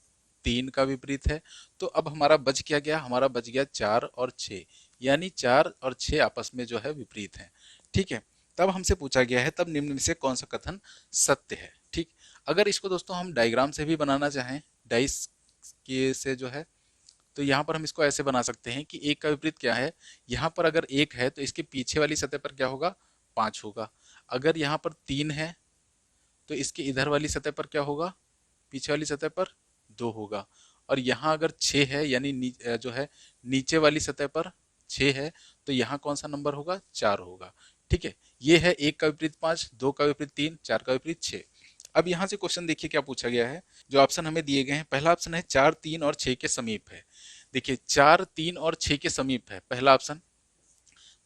3 का विपरीत है। तो अब हमारा बच क्या गया, हमारा बच गया 4 और 6, यानी 4 और 6 आपस में जो है विपरीत है। ठीक है, तब हमसे पूछा गया है तब निम्न में से कौन सा कथन सत्य है। ठीक, अगर इसको दोस्तों हम डायग्राम से भी बनाना चाहें, डाइस के से जो है, तो यहाँ पर हम इसको ऐसे बना सकते हैं कि एक का विपरीत क्या है, यहाँ पर अगर एक है तो इसके पीछे वाली सतह पर क्या होगा, 5 होगा। अगर यहाँ पर 3 है तो इसके इधर वाली सतह पर क्या होगा, पीछे वाली सतह पर 2 होगा। और यहाँ अगर 6 है, यानी जो है नीचे वाली सतह पर 6 है, तो यहाँ कौन सा नंबर होगा, 4 होगा। ठीक है, ये है एक का विपरीत 5, 2 का विपरीत 3, 4 का विपरीत 6। अब यहाँ से क्वेश्चन देखिए क्या पूछा गया है। जो ऑप्शन हमें दिए गए हैं, पहला ऑप्शन है 4, 3 और 6 के समीप है। देखिए 4, 3 और 6 के समीप है पहला ऑप्शन।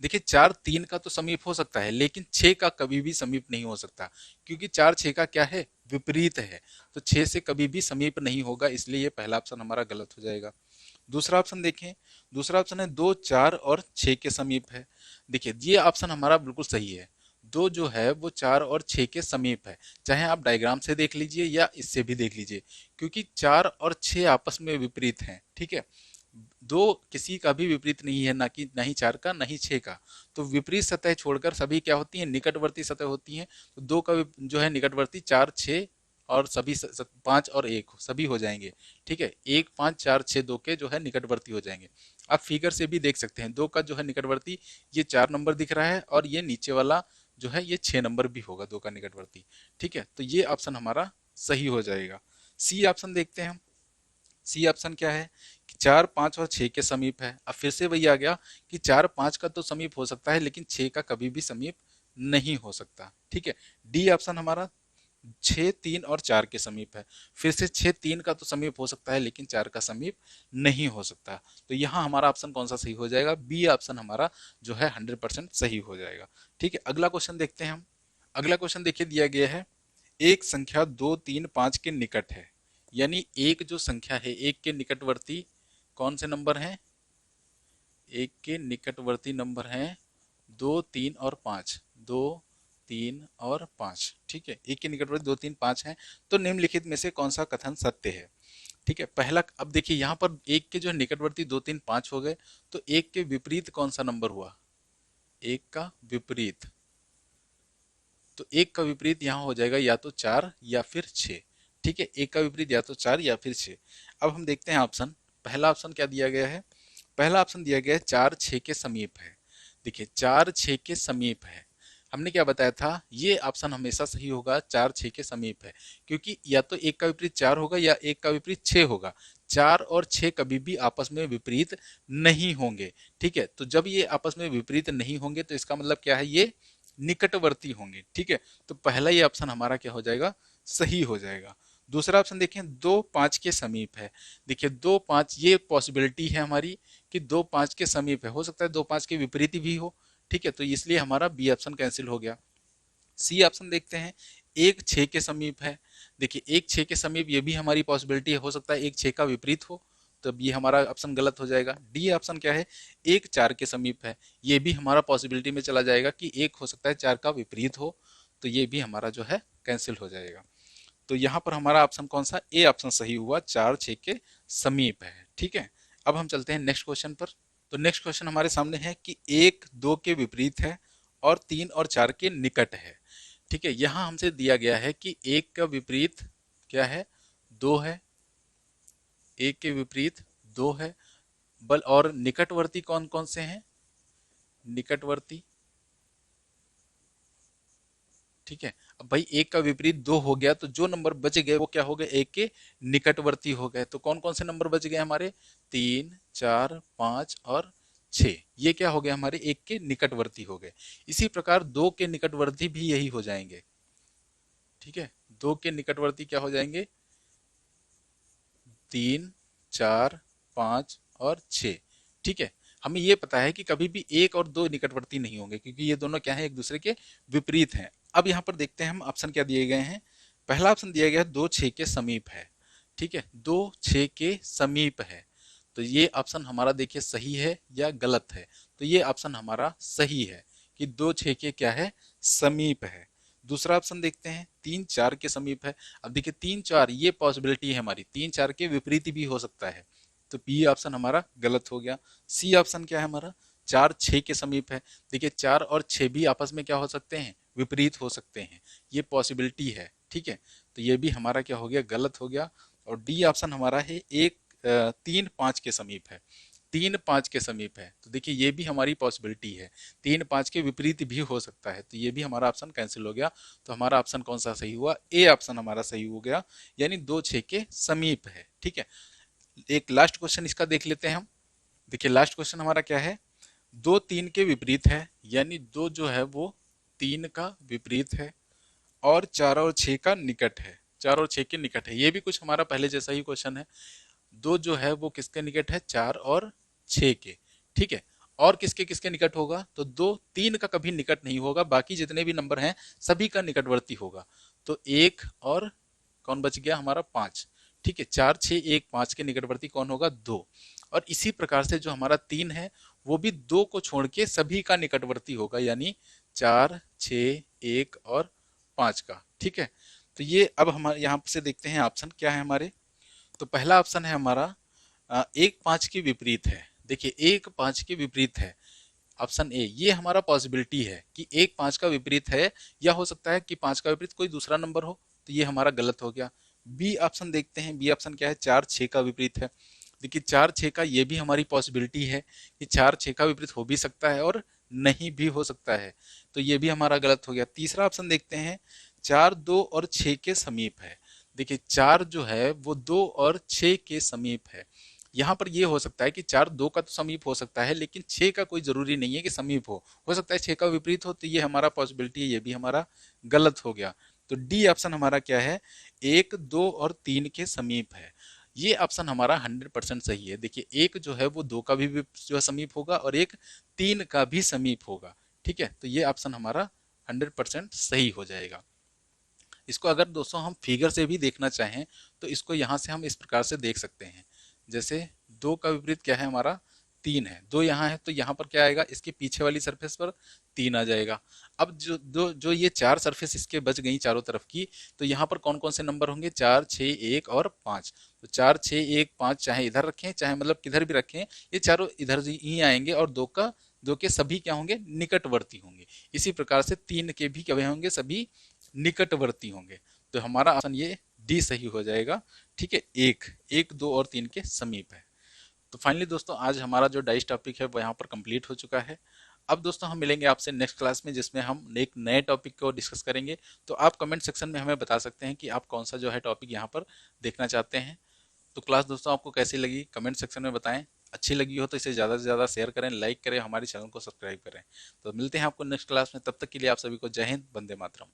देखिए 4, 3 का तो समीप हो सकता है, लेकिन 6 का कभी भी समीप नहीं हो सकता, क्योंकि 4, 6 का क्या है, विपरीत है। तो 6 से कभी भी समीप नहीं होगा, इसलिए ये पहला ऑप्शन हमारा गलत हो जाएगा। दूसरा ऑप्शन देखें, दूसरा ऑप्शन है 2, 4 और 6 के समीप है। देखिए ये ऑप्शन हमारा बिल्कुल सही है, 2 जो है वो 4 और 6 के समीप है। चाहे आप डायग्राम से देख लीजिए या इससे भी देख लीजिए, क्योंकि 4 और 6 आपस में विपरीत हैं। ठीक है, 2 किसी का भी विपरीत नहीं है, ना कि ना ही 4 का ना ही 6 का। तो विपरीत सतह छोड़कर सभी क्या होती हैं, निकटवर्ती सतह होती हैं। तो 2 का जो है निकटवर्ती 4, 6 और सभी 5 और 1 सभी हो जाएंगे। ठीक है, 1, 5, 4, 6 2 के जो है निकटवर्ती हो जाएंगे। आप फिगर से भी देख सकते हैं, 2 का जो है निकटवर्ती ये 4 नंबर दिख रहा है, और ये नीचे वाला जो है ये 6 नंबर भी होगा 2 का निकटवर्ती। ठीक है, तो ये ऑप्शन हमारा सही हो जाएगा। सी ऑप्शन देखते हैं हम। सी ऑप्शन क्या है कि 4, 5 और 6 के समीप है। अब फिर से वही आ गया कि 4, 5 का तो समीप हो सकता है, लेकिन 6 का कभी भी समीप नहीं हो सकता। ठीक है, डी ऑप्शन हमारा 6, 3 और 4 के समीप है। फिर से 6, 3 का तो समीप हो सकता है, लेकिन 4 का समीप नहीं हो सकता। तो यहाँ हमारा ऑप्शन कौन सा सही हो जाएगा, बी ऑप्शन हमारा जो है 100% सही हो जाएगा। ठीक है, अगला क्वेश्चन देखते हैं हम। अगला क्वेश्चन देखिए दिया गया है, एक संख्या 2, 3, 5 के निकट है। यानी एक जो संख्या है, एक के निकटवर्ती कौन से नंबर हैं, एक के निकटवर्ती नंबर हैं 2, 3 और 5। 2, 3 और 5। ठीक है, एक के निकटवर्ती 2 3 5 हैं, तो निम्नलिखित में से कौन सा कथन सत्य है। ठीक है, पहला, अब देखिए यहाँ पर एक के जो है निकटवर्ती 2 3 5 हो गए, तो एक के विपरीत कौन सा नंबर हुआ, एक का विपरीत, तो एक का विपरीत यहाँ हो जाएगा या तो 4 या फिर 6। ठीक है, एक का विपरीत या तो 4 या फिर 6। अब हम देखते हैं ऑप्शन, पहला ऑप्शन क्या दिया गया है, पहला ऑप्शन दिया गया है 4 6 के समीप है। देखिए 4 6 के समीप है, हमने क्या बताया था, ये ऑप्शन हमेशा सही होगा, 4 6 के समीप है, क्योंकि या तो एक का विपरीत 4 होगा या एक का विपरीत 6 होगा। 4 और 6 कभी भी आपस में विपरीत नहीं होंगे। ठीक है, तो जब ये आपस में विपरीत नहीं होंगे तो इसका मतलब क्या है, ये निकटवर्ती होंगे। ठीक है, तो पहला ये ऑप्शन हमारा क्या हो जाएगा, सही हो जाएगा। दूसरा ऑप्शन देखें, 2 5 के समीप है। देखिए 2 5, ये पॉसिबिलिटी है हमारी कि 2 5 के समीप है, हो सकता है 2 5 के विपरीत भी हो। ठीक है, तो इसलिए हमारा बी ऑप्शन कैंसिल हो गया। सी ऑप्शन देखते हैं, 1 6 के समीप है। देखिए 1 6 के समीप, ये भी हमारी पॉसिबिलिटी है, हो सकता है 1 6 का विपरीत हो, तो अब ये हमारा ऑप्शन गलत हो जाएगा। डी ऑप्शन क्या है, 1 4 के समीप है, ये भी हमारा पॉसिबिलिटी में चला जाएगा कि एक हो सकता है 4 का विपरीत हो, तो ये भी हमारा जो है कैंसिल हो जाएगा। तो यहाँ पर हमारा ऑप्शन कौन सा, ए ऑप्शन सही हुआ, 4 6 के समीप है। ठीक है, अब हम चलते हैं नेक्स्ट क्वेश्चन पर। तो नेक्स्ट क्वेश्चन हमारे सामने है कि 1 2 के विपरीत है और 3 और 4 के निकट है। ठीक है, यहाँ हमसे दिया गया है कि 1 का विपरीत क्या है, 2 है, 1 के विपरीत 2 है, बल और निकटवर्ती कौन कौन से हैं, निकटवर्ती। ठीक है, अब भाई एक का विपरीत 2 हो गया, तो जो नंबर बच गए वो क्या हो गए, एक के निकटवर्ती हो गए। तो कौन कौन से नंबर बच गए हमारे, 3 4 5 और 6, ये क्या हो गए हमारे एक के निकटवर्ती हो गए। इसी प्रकार 2 के निकटवर्ती भी यही हो जाएंगे। ठीक है, 2 के निकटवर्ती क्या हो जाएंगे, 3 4 5 और 6। ठीक है, हमें ये पता है कि कभी भी 1 और 2 निकटवर्ती नहीं होंगे, क्योंकि ये दोनों क्या है, एक दूसरे के विपरीत हैं। अब यहाँ पर देखते हैं हम ऑप्शन क्या दिए गए हैं। पहला ऑप्शन दिया गया है 2 6 के समीप है। ठीक है, 2 6 के समीप है, तो ये ऑप्शन हमारा देखिए सही है या गलत है। तो ये ऑप्शन हमारा सही है कि 2 6 के क्या है, समीप है। दूसरा ऑप्शन देखते हैं, 3 4 के समीप है। अब देखिए 3 4, ये पॉसिबिलिटी है हमारी, 3 4 के विपरीत भी हो सकता है, तो बी ऑप्शन हमारा गलत हो गया। सी ऑप्शन क्या है हमारा, 4 6 के समीप है। देखिए 4 और 6 भी आपस में क्या हो सकते हैं, विपरीत हो सकते हैं, ये पॉसिबिलिटी है। ठीक है, तो ये भी हमारा क्या हो गया, गलत हो गया। और डी ऑप्शन हमारा है 3 5 के समीप है, 3 5 के समीप है, तो देखिए ये भी हमारी पॉसिबिलिटी है, 3 5 के विपरीत भी हो सकता है, तो ये भी हमारा ऑप्शन कैंसिल हो गया। तो हमारा ऑप्शन कौन सा सही हुआ, ए ऑप्शन हमारा सही हो गया, यानी 2 6 के समीप है। ठीक है, एक लास्ट क्वेश्चन इसका देख लेते हैं हम। देखिए लास्ट क्वेश्चन हमारा क्या है, 2 3 के विपरीत है, यानी 2 जो है वो 3 का विपरीत है, और 4 और 6 का निकट है, 4 और 6 के निकट है। ये भी कुछ हमारा पहले जैसा ही क्वेश्चन है, 2 जो है वो किसके निकट है, 4 और 6 के। ठीक है, और किसके किसके निकट होगा, तो 2 3 का कभी निकट नहीं होगा, बाकी जितने भी नंबर हैं सभी का निकटवर्ती होगा। तो 1 और कौन बच गया हमारा, 5। ठीक है, 4 6 1 5 के निकटवर्ती कौन होगा, 2। और इसी प्रकार से जो हमारा 3 है वो भी 2 को छोड़ के सभी का निकटवर्ती होगा, यानी 4 6 1 और 5 का। ठीक है, तो ये अब हम यहाँ से देखते हैं ऑप्शन क्या है हमारे। तो पहला ऑप्शन है हमारा 1 5 के विपरीत है। देखिए 1 5 के विपरीत है, ऑप्शन ए, ये हमारा पॉसिबिलिटी है कि 1 5 का विपरीत है, या हो सकता है कि 5 का विपरीत कोई दूसरा नंबर हो, तो ये हमारा गलत हो गया। बी ऑप्शन देखते हैं, बी ऑप्शन क्या है, 4 6 का विपरीत है। देखिए 4 6 का ये भी हमारी पॉसिबिलिटी है कि 4 6 का विपरीत हो भी सकता है और नहीं भी हो सकता है, तो ये भी हमारा गलत हो गया। तीसरा ऑप्शन देखते हैं, 4 2 और 6 के समीप है। देखिए 4 जो है वो 2 और 6 के समीप है। यहाँ पर ये हो सकता है कि 4 2 का तो समीप हो सकता है, लेकिन 6 का कोई जरूरी नहीं है कि समीप हो सकता है 6 का विपरीत हो, तो ये हमारा पॉसिबिलिटी है, ये भी हमारा गलत हो गया। तो डी ऑप्शन हमारा क्या है, 1 2 और 3 के समीप है, ये ऑप्शन हमारा 100% सही है। देखिए एक जो है वो 2 का भी जो है समीप होगा, और एक 3 का भी समीप होगा। ठीक है, तो ये ऑप्शन हमारा 100% सही हो जाएगा। इसको अगर दोस्तों हम फिगर से भी देखना चाहें तो इसको यहाँ से हम इस प्रकार से देख सकते हैं, जैसे 2 का विपरीत क्या है हमारा, 3 है, 2 यहाँ है, तो यहाँ पर क्या आएगा, इसके पीछे वाली सरफेस पर 3 आ जाएगा। अब जो ये 4 सरफेस इसके बच गई चारों तरफ की, तो यहाँ पर कौन कौन से नंबर होंगे, 4, 6, 1 और 5। तो 4, 6, 1, 5 चाहे इधर रखें चाहे मतलब किधर भी रखें, ये चारों इधर ही आएंगे और दो के सभी क्या होंगे, निकटवर्ती होंगे। इसी प्रकार से 3 के भी क्या होंगे, सभी निकटवर्ती होंगे। तो हमारा ऑप्शन ये डी सही हो जाएगा। ठीक है, एक एक 2 और 3 के समीप है। तो फाइनली दोस्तों आज हमारा जो डाइस टॉपिक है वो यहाँ पर कंप्लीट हो चुका है। अब दोस्तों हम मिलेंगे आपसे नेक्स्ट क्लास में, जिसमें हम एक नए टॉपिक को डिस्कस करेंगे। तो आप कमेंट सेक्शन में हमें बता सकते हैं कि आप कौन सा जो है टॉपिक यहाँ पर देखना चाहते हैं। तो क्लास दोस्तों आपको कैसी लगी कमेंट सेक्शन में बताएं। अच्छी लगी हो तो इसे ज़्यादा से ज़्यादा शेयर करें, लाइक करें, हमारे चैनल को सब्सक्राइब करें। तो मिलते हैं आपको नेक्स्ट क्लास में, तब तक के लिए आप सभी को जय हिंद, वंदे मातरम।